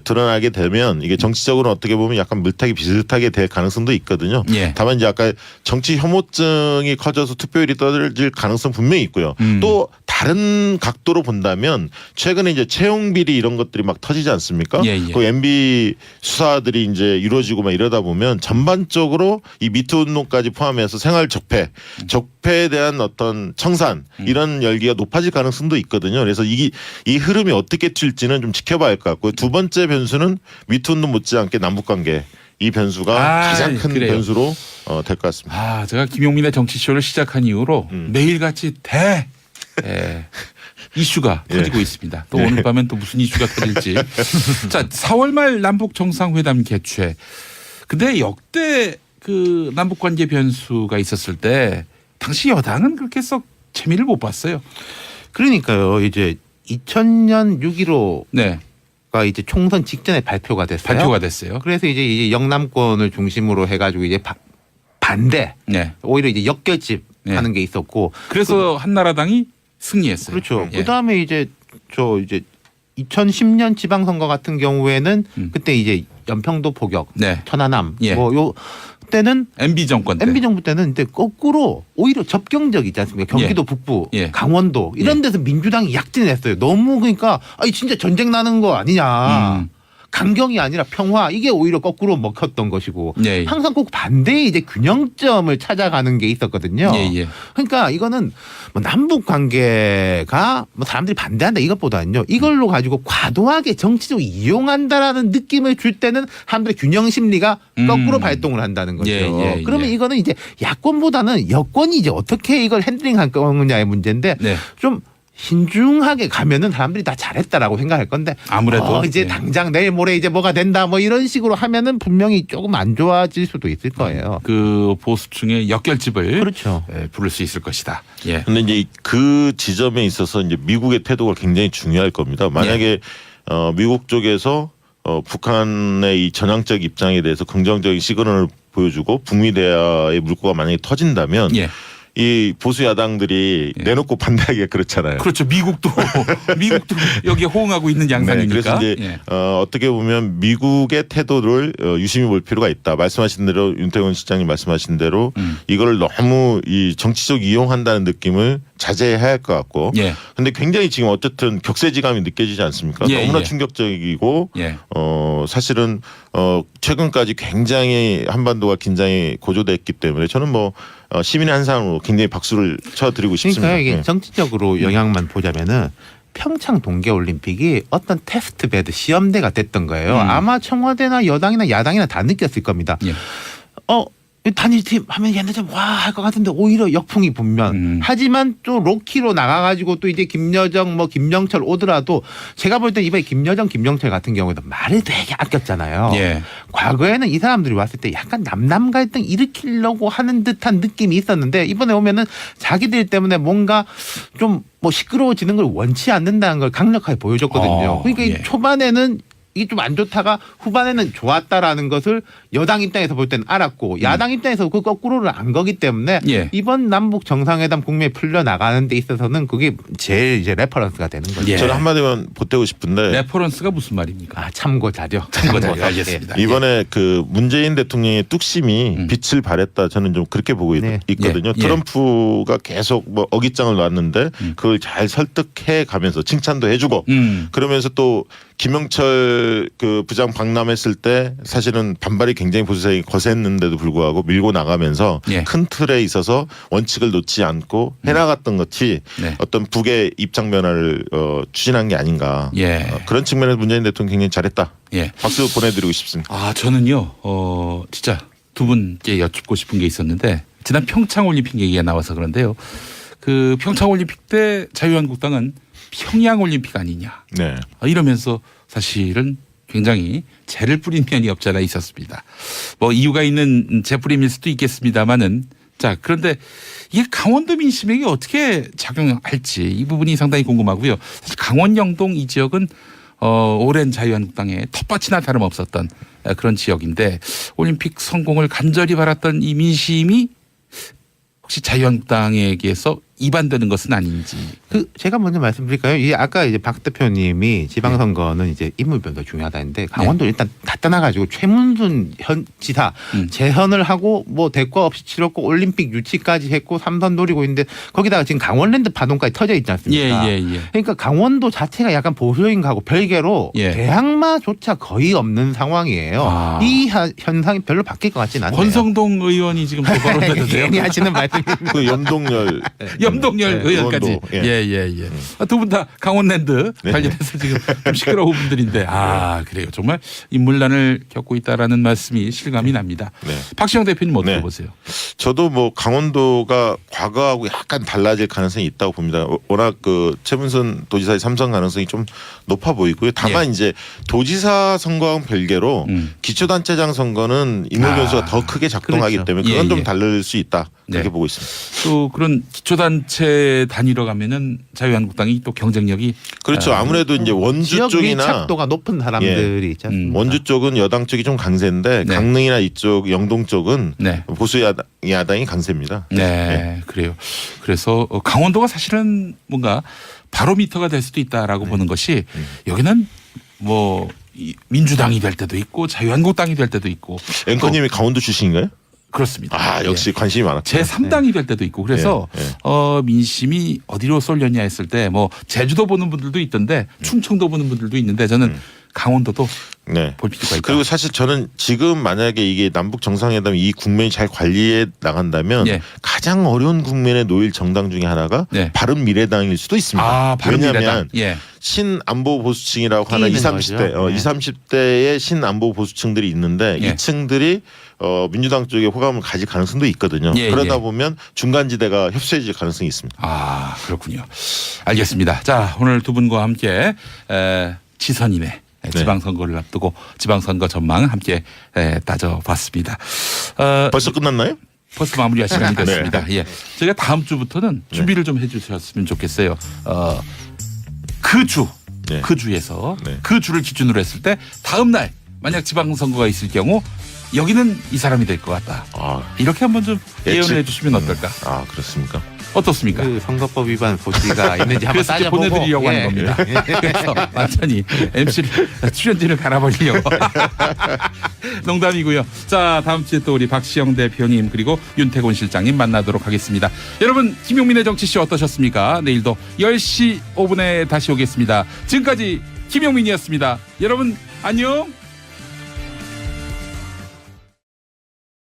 S6: 드러나게 되면 이게 정치적으로 어떻게 보면 약간 물타기 비슷하게 될 가능성도 있거든요.
S1: 예.
S6: 다만 이제 아까 정치 혐오증이 커져서 투표율이 떨어질 가능성 분명히 있고요. 또 다른 각도로 본다면 최근에 이제 채용 비리 이런 것들이 막 터지지 않습니까?
S1: 예, 예.
S6: 그 MB 수사들이 이제 이루어지고 막 이러다 보면 전반적으로 이 미투 운동까지 포함해서 생활 적폐에 대한 어떤 청산 이런 열기가 높아질 가능성도 있거든요. 그래서 이 흐름이 어떻게 튈지는 좀 지켜봐야 할 것 같고요. 두 번째 변수는 미투 운동 못지않게 남북관계 이 변수가 가장 큰
S1: 그래요.
S6: 변수로 될 것 같습니다.
S1: 아, 제가 김용민의 정치쇼를 시작한 이후로 매일같이 이슈가
S6: 예.
S1: 터지고 있습니다. 또 오늘 밤엔 또 무슨 이슈가 터질지. 자, 4월 말 남북 정상회담 개최. 근데 역대 그 남북 관계 변수가 있었을 때 당시 여당은 그렇게 썩 재미를 못 봤어요.
S7: 그러니까요. 이제 2000년 6.15가
S1: 네,
S7: 이제 총선 직전에 발표가 됐어요.
S1: 발표가 됐어요.
S7: 그래서 이제 영남권을 중심으로 해가지고 이제 반대
S1: 네.
S7: 오히려 이제 역결집
S1: 네.
S7: 하는 게 있었고
S1: 그래서 한나라당이 승리했어요.
S7: 그렇죠.
S1: 예.
S7: 그다음에 이제 2010년 지방선거 같은 경우에는 그때 이제 연평도 포격,
S1: 네.
S7: 천안함
S1: 예.
S7: 뭐 요 때는
S1: MB 정권 때.
S7: MB 정부 때는 근데 거꾸로 오히려 접경적이지 않습니까? 경기도
S1: 예.
S7: 북부,
S1: 예.
S7: 강원도 이런 데서 민주당이 약진했어요. 너무 그러니까 아니 진짜 전쟁 나는 거 아니냐. 강경이 아니라 평화 이게 오히려 거꾸로 먹혔던 것이고
S1: 예, 예.
S7: 항상 꼭 반대의 이제 균형점을 찾아가는 게 있었거든요.
S1: 예, 예.
S7: 그러니까 이거는 뭐 남북 관계가 뭐 사람들이 반대한다 이것보다는요 이걸로 가지고 과도하게 정치적으로 이용한다라는 느낌을 줄 때는 사람들의 균형 심리가 거꾸로 발동을 한다는 거죠.
S1: 예, 예,
S7: 그러면
S1: 예.
S7: 이거는 이제 야권보다는 여권이 이제 어떻게 이걸 핸들링할 거냐의 문제인데
S1: 네.
S7: 좀 신중하게 가면은 사람들이 다 잘했다라고 생각할 건데
S1: 아무래도
S7: 이제
S1: 예.
S7: 당장 내일 모레 이제 뭐가 된다 뭐 이런 식으로 하면은 분명히 조금 안 좋아질 수도 있을 거예요.
S1: 그 보수층의 역결집을
S7: 그렇죠.
S1: 부를 수 있을 것이다. 예.
S6: 근데 이제 그 지점에 있어서 이제 미국의 태도가 굉장히 중요할 겁니다. 만약에 미국 쪽에서 북한의 이 전향적 입장에 대해서 긍정적인 시그널을 보여주고 북미 대화의 물꼬가 만약에 터진다면
S1: 예.
S6: 이 보수 야당들이
S1: 예.
S6: 내놓고 반대하기가 그렇잖아요.
S1: 그렇죠. 미국도 여기에 호응하고 있는 양상이니까.
S6: 네, 그래서 이제
S1: 예.
S6: 어떻게 보면 미국의 태도를 유심히 볼 필요가 있다. 말씀하신 대로 윤태곤 시장님 말씀하신 대로 이걸 너무 이 정치적 이용한다는 느낌을 자제해야 할 것 같고.
S1: 예.
S6: 근데 굉장히 지금 어쨌든 격세지감이 느껴지지 않습니까?
S1: 예,
S6: 너무나
S1: 예.
S6: 충격적이고
S1: 예.
S6: 사실은 최근까지 굉장히 한반도가 긴장이 고조됐기 때문에 저는 뭐 시민의 한 사람으로 굉장히 박수를 쳐드리고 싶습니다.
S7: 그러니까 이게
S6: 예.
S7: 정치적으로 영향만 보자면은 평창 동계올림픽이 어떤 테스트베드 시험대가 됐던 거예요. 아마 청와대나 여당이나 야당이나 다 느꼈을 겁니다.
S1: 예.
S7: 단일팀 하면 얘네 좀 와 할 것 같은데 오히려 역풍이 분면. 하지만 또 로키로 나가가지고 또 이제 김여정 뭐 김영철 오더라도 제가 볼 때 이번에 김여정 김영철 같은 경우에도 말을 되게 아꼈잖아요.
S1: 예.
S7: 과거에는 이 사람들이 왔을 때 약간 남남 갈등 일으키려고 하는 듯한 느낌이 있었는데 이번에 오면은 자기들 때문에 뭔가 좀 뭐 시끄러워지는 걸 원치 않는다는 걸 강력하게 보여줬거든요. 그러니까 이
S1: 예.
S7: 초반에는 이게 좀 안 좋다가 후반에는 좋았다라는 것을 여당 입장에서 볼 때는 알았고 야당 입장에서 그 거꾸로를 안 거기 때문에
S1: 예.
S7: 이번 남북 정상회담 국면에 풀려 나가는 데 있어서는 그게 제일 이제 레퍼런스가 되는 거죠.
S1: 예.
S6: 저는 한마디만 보태고 싶은데
S1: 레퍼런스가 무슨 말입니까?
S7: 참고 자료.
S1: 참고자료 알겠습니다.
S6: 이번에 그 문재인 대통령의 뚝심이 빛을 발했다 저는 좀 그렇게 보고
S7: 네.
S6: 있거든요.
S1: 예.
S6: 트럼프가 계속 뭐 어깃장을 놨는데 그걸 잘 설득해 가면서 칭찬도 해주고 그러면서 또 김영철 그 부장 방남했을 때 사실은 반발이 굉장히 보수당이 거셌는데도 불구하고 밀고 나가면서
S1: 예.
S6: 큰 틀에 있어서 원칙을 놓지 않고 해나갔던 것이
S1: 네.
S6: 어떤 북의 입장 변화를 추진한 게 아닌가.
S1: 예.
S6: 그런 측면에서 문재인 대통령 굉장히 잘했다.
S1: 예.
S6: 박수 보내드리고 싶습니다.
S1: 저는요, 진짜 두 분께 여쭙고 싶은 게 있었는데, 지난 평창올림픽 얘기가 나와서 그런데요. 그 평창올림픽 때 자유한국당은 평양올림픽 아니냐.
S6: 네.
S1: 이러면서 사실은 굉장히 재를 뿌린 면이 없잖아 있었습니다. 뭐 이유가 있는 재뿌림일 수도 있겠습니다만은 자, 그런데 이게 강원도 민심에게 어떻게 작용할지 이 부분이 상당히 궁금하고요. 사실 강원 영동 이 지역은 오랜 자유한국당의 텃밭이나 다름없었던 그런 지역인데 올림픽 성공을 간절히 바랐던 이 민심이 혹시 자유한국당에게서 이반되는 것은 아닌지.
S7: 제가 먼저 말씀드릴까요? 이 아까 이제 박 대표님이 지방선거는 이제 인물별로 중요하다 했는데 강원도 일단 다 떠나가지고 최문순 현 지사 재선을 하고 뭐 대과 없이 치렀고 올림픽 유치까지 했고 삼선 노리고 있는데 거기다가 지금 강원랜드 파동까지 터져 있지 않습니까?
S1: 예.
S7: 그러니까 강원도 자체가 약간 보수적인 거하고 별개로
S1: 예.
S7: 대항마조차 거의 없는 상황이에요. 이 현상이 별로 바뀔 것 같지는 않네요.
S1: 권성동 의원이 지금 거론되는데요.
S7: 괜히 하시는 말씀입니다.
S6: 그 염동열
S1: 염동열 의원까지.
S6: 의원도, 예.
S1: 예. 두 분 다 강원랜드 관련해서 지금 좀 시끄러운 분들인데 그래요. 정말 인물난을 겪고 있다라는 말씀이 실감이 납니다.
S6: 네.
S1: 박시영 대표님 어떻게
S6: 네.
S1: 보세요?
S6: 저도 뭐 강원도가 과거하고 약간 달라질 가능성이 있다고 봅니다. 워낙 그 최문순 도지사의 삼선 가능성이 좀 높아 보이고요. 다만 이제 도지사 선거와는 별개로 기초단체장 선거는 인물 변수가 더 크게 작동하기
S7: 그렇죠.
S6: 때문에 그건
S1: 예,
S6: 좀
S1: 예.
S6: 다를 수 있다. 그렇게
S1: 네.
S6: 보고 있습니다.
S1: 또 그런 기초단체 단위로 가면은 자유한국당이 또 경쟁력이
S6: 그렇죠. 아무래도 이제 원주
S7: 지역
S6: 쪽이나
S7: 밀착도가 높은 사람들이 있지 않습니까?
S6: 원주 쪽은 여당 쪽이 좀 강세인데
S1: 네.
S6: 강릉이나 이쪽 영동 쪽은
S1: 네.
S6: 보수 야당이 강세입니다.
S1: 네, 그래요. 그래서 강원도가 사실은 뭔가 바로미터가 될 수도 있다라고 보는 것이 여기는 뭐 민주당이 될 때도 있고 자유한국당이 될 때도 있고
S6: 앵커님이 강원도 출신인가요?
S1: 그렇습니다.
S6: 역시 관심이 많았죠.
S1: 제 3당이 될 때도 있고 그래서 민심이 어디로 쏠렸냐 했을 때 뭐 제주도 보는 분들도 있던데 충청도 보는 분들도 있는데 저는 강원도도
S6: 네.
S1: 볼 필요가 있다.
S6: 그리고 사실 저는 지금 만약에 이게 남북 정상회담 이 국면이 잘 관리해 나간다면
S1: 예.
S6: 가장 어려운 국면에 놓일 정당 중에 하나가
S1: 네.
S6: 바른미래당일 수도 있습니다.
S1: 아, 바른미래당.
S6: 왜냐하면
S1: 예.
S6: 신안보 보수층이라고 하는 20,
S7: 끼이는
S6: 30대,
S7: 거죠.
S6: 20, 30대의 신안보 보수층들이 있는데
S1: 예.
S6: 이 층들이 민주당 쪽에 호감을 가질 가능성도 있거든요.
S1: 예,
S6: 그러다
S1: 예.
S6: 보면 중간지대가 협소해질 가능성이 있습니다.
S1: 아, 그렇군요. 알겠습니다. 자, 오늘 두 분과 함께 지선이네. 지방선거를 앞두고 지방선거 전망 함께 따져봤습니다.
S6: 벌써 끝났나요?
S1: 벌써 마무리할 시간이 됐습니다.
S6: 네.
S1: 예, 저희가 다음 주부터는 준비를 좀 해주셨으면 좋겠어요. 그 주,
S6: 네.
S1: 그 주에서
S6: 네.
S1: 그 주를 기준으로 했을 때 다음 날 만약 지방선거가 있을 경우 여기는 이 사람이 될 것 같다.
S6: 아,
S1: 이렇게 한번 좀 예언을 해주시면 어떨까?
S6: 아, 그렇습니까?
S1: 어떻습니까?
S7: 그 선거법 위반 고지가 있는지 한번
S1: 그래서 이제
S7: 따져보고
S1: 보내드리려고 하는
S7: 예.
S1: 겁니다. 그래서 완전히 MC를 출연진을 갈아버리려고. 농담이고요. 자, 다음 주에 또 우리 박시영 대표님 그리고 윤태곤 실장님 만나도록 하겠습니다. 여러분, 김용민의 정치쇼 어떠셨습니까? 내일도 10시 5분에 다시 오겠습니다. 지금까지 김용민이었습니다. 여러분 안녕.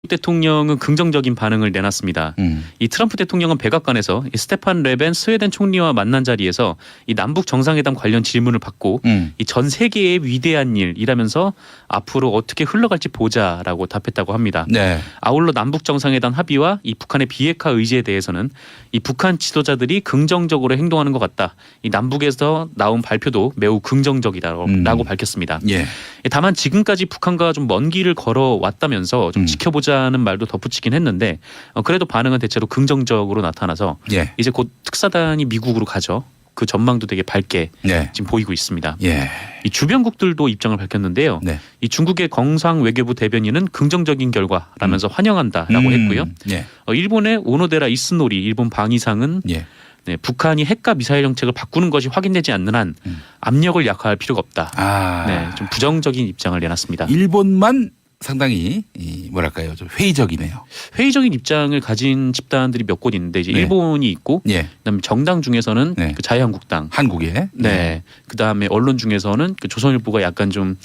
S2: 대통령은 긍정적인 반응을 내놨습니다. 이 트럼프 대통령은 백악관에서 이 스테판 레벤 스웨덴 총리와 만난 자리에서 이 남북 정상회담 관련 질문을 받고 이 전 세계의 위대한 일이라면서 앞으로 어떻게 흘러갈지 보자라고 답했다고 합니다.
S1: 네.
S2: 아울러 남북 정상회담 합의와 이 북한의 비핵화 의지에 대해서는 이 북한 지도자들이 긍정적으로 행동하는 것 같다. 이 남북에서 나온 발표도 매우 긍정적이다라고 밝혔습니다.
S1: 예.
S2: 다만 지금까지 북한과 좀 먼 길을 걸어왔다면서 좀 지켜보자는 말도 덧붙이긴 했는데 그래도 반응은 대체로 긍정적으로 나타나서
S1: 예.
S2: 이제 곧 특사단이 미국으로 가죠. 그 전망도 되게 밝게
S1: 예.
S2: 지금 보이고 있습니다.
S1: 예.
S2: 이 주변국들도 입장을 밝혔는데요.
S1: 네.
S2: 이 중국의 경상 외교부 대변인은 긍정적인 결과라면서 환영한다라고 했고요.
S1: 예.
S2: 일본의 오노데라 이스노리 일본 방위상은
S1: 예.
S2: 네, 북한이 핵과 미사일 정책을 바꾸는 것이 확인되지 않는 한 압력을 약화할 필요가 없다.
S1: 아.
S2: 네, 좀 부정적인 입장을 내놨습니다.
S1: 일본만 상당히 뭐랄까요, 좀 회의적이네요.
S2: 회의적인 입장을 가진 집단들이 몇 곳 있는데 이제
S1: 네.
S2: 일본이 있고,
S1: 예.
S2: 그다음에 정당 중에서는
S1: 네.
S2: 그 자유한국당,
S1: 한국에.
S2: 네, 그다음에 언론 중에서는 그 조선일보가 약간 좀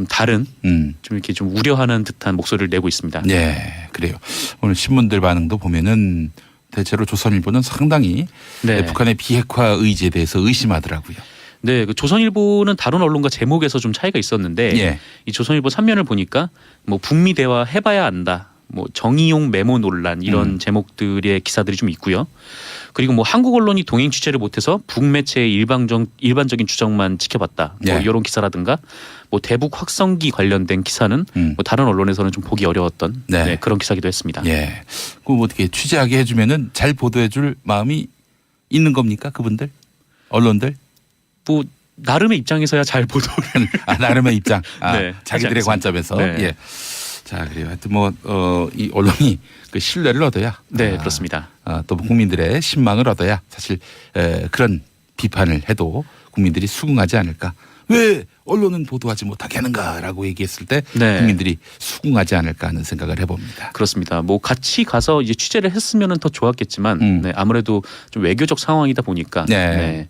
S2: 다른 좀 이렇게 좀 우려하는 듯한 목소리를 내고 있습니다.
S1: 네, 그래요. 오늘 신문들 반응도 보면은 대체로 조선일보는 상당히
S2: 네.
S1: 북한의 비핵화 의지에 대해서 의심하더라고요.
S2: 네, 그 조선일보는 다른 언론과 제목에서 좀 차이가 있었는데
S1: 예.
S2: 이 조선일보 3면을 보니까 뭐 북미 대화 해봐야 안다, 뭐 정의용 메모 논란 이런 제목들의 기사들이 좀 있고요. 그리고 뭐 한국 언론이 동행 취재를 못해서 북매체의 일반적인 추정만 지켜봤다, 뭐
S1: 예.
S2: 이런 기사라든가 뭐 대북 확성기 관련된 기사는 뭐 다른 언론에서는 좀 보기 어려웠던
S1: 네.
S2: 네, 그런 기사기도 했습니다.
S1: 예. 그럼 어떻게 취재하게 해주면은 잘 보도해줄 마음이 있는 겁니까, 그분들, 언론들?
S2: 뭐 나름의 입장에서야 잘 보도를
S1: 나름의 입장.
S2: 네,
S1: 자기들의
S2: 하지
S1: 관점에서.
S2: 네.
S1: 예. 자, 그래요. 하여튼 이 언론이 그 신뢰를 얻어야.
S2: 네, 그렇습니다.
S1: 또 국민들의 신망을 얻어야 사실 그런 비판을 해도 국민들이 수긍하지 않을까. 왜 언론은 보도하지 못하게 하는가라고 얘기했을 때
S2: 네.
S1: 국민들이 수긍하지 않을까 하는 생각을 해봅니다.
S2: 그렇습니다. 뭐 같이 가서 이제 취재를 했으면은 더 좋았겠지만 네, 아무래도 좀 외교적 상황이다 보니까
S1: 네.
S2: 네,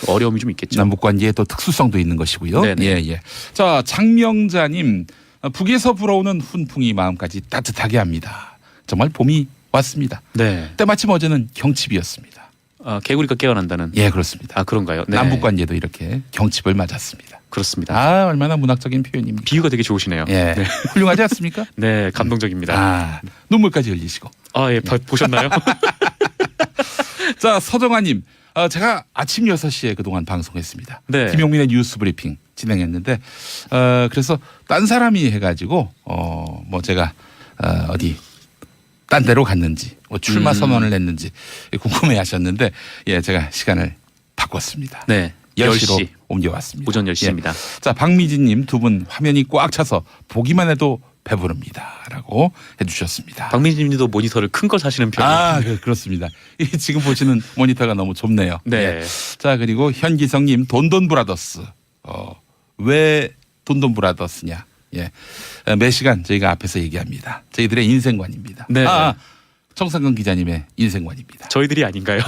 S2: 어려움이 좀 있겠죠.
S1: 남북 관계에 또 특수성도 있는 것이고요.
S2: 네네.
S1: 예. 자, 장명자님, 북에서 불어오는 훈풍이 마음까지 따뜻하게 합니다. 정말 봄이 왔습니다.
S2: 네.
S1: 때마침 어제는 경칩이었습니다.
S2: 개구리가 깨어난다는.
S1: 예, 그렇습니다.
S2: 그런가요? 네.
S1: 남북 관계도 이렇게 경칩을 맞았습니다.
S2: 그렇습니다.
S1: 얼마나 문학적인 표현입니다.
S2: 비유가 되게 좋으시네요.
S1: 예,
S2: 네.
S1: 훌륭하지 않습니까?
S2: 네, 감동적입니다.
S1: 눈물까지 흘리시고.
S2: 예, 보셨나요?
S1: 자, 서정아님, 제가 아침 6시에 그동안 방송했습니다.
S2: 네.
S1: 김용민의 뉴스 브리핑 진행했는데, 그래서 딴 사람이 해가지고, 뭐 제가 어디 딴 데로 갔는지, 출마 선언을 냈는지 궁금해 하셨는데, 예, 제가 시간을 바꿨습니다.
S2: 네.
S1: 10시로
S2: 10시.
S1: 옮겨왔습니다.
S2: 오전 10시입니다.
S1: 예. 자, 박미진님 두 분 화면이 꽉 차서 보기만 해도 배부릅니다라고 해주셨습니다.
S2: 박민진님도 모니터를 큰 걸 사시는 편이에요.
S1: 그렇습니다. 지금 보시는 모니터가 너무 좁네요.
S2: 네.
S1: 예. 자, 그리고 현기성님 돈돈 브라더스. 왜 돈돈 브라더스냐? 예. 매 시간 저희가 앞에서 얘기합니다. 저희들의 인생관입니다.
S2: 네.
S1: 정상근 기자님의 인생관입니다.
S2: 저희들이 아닌가요?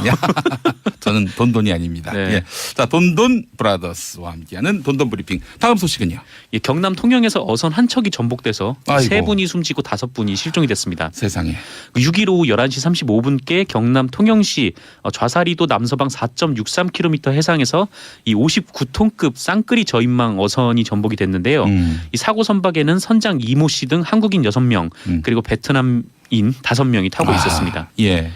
S1: 저는 돈돈이 아닙니다.
S2: 네.
S1: 예. 자, 돈돈 브라더스와 함께하는 돈돈 브리핑. 다음 소식은요.
S2: 이 경남 통영에서 어선 한 척이 전복돼서
S1: 아이고.
S2: 3분이 숨지고 5분이 실종이 됐습니다.
S1: 세상에.
S2: 6일 오후 11시 35분께 경남 통영시 좌사리도 남서방 4.63km 해상에서 이 59톤급 쌍끌이 저인망 어선이 전복이 됐는데요. 이 사고 선박에는 선장 이모 씨 등 한국인 6명 그리고 베트남인 5명이 타고 있었습니다.
S1: 예.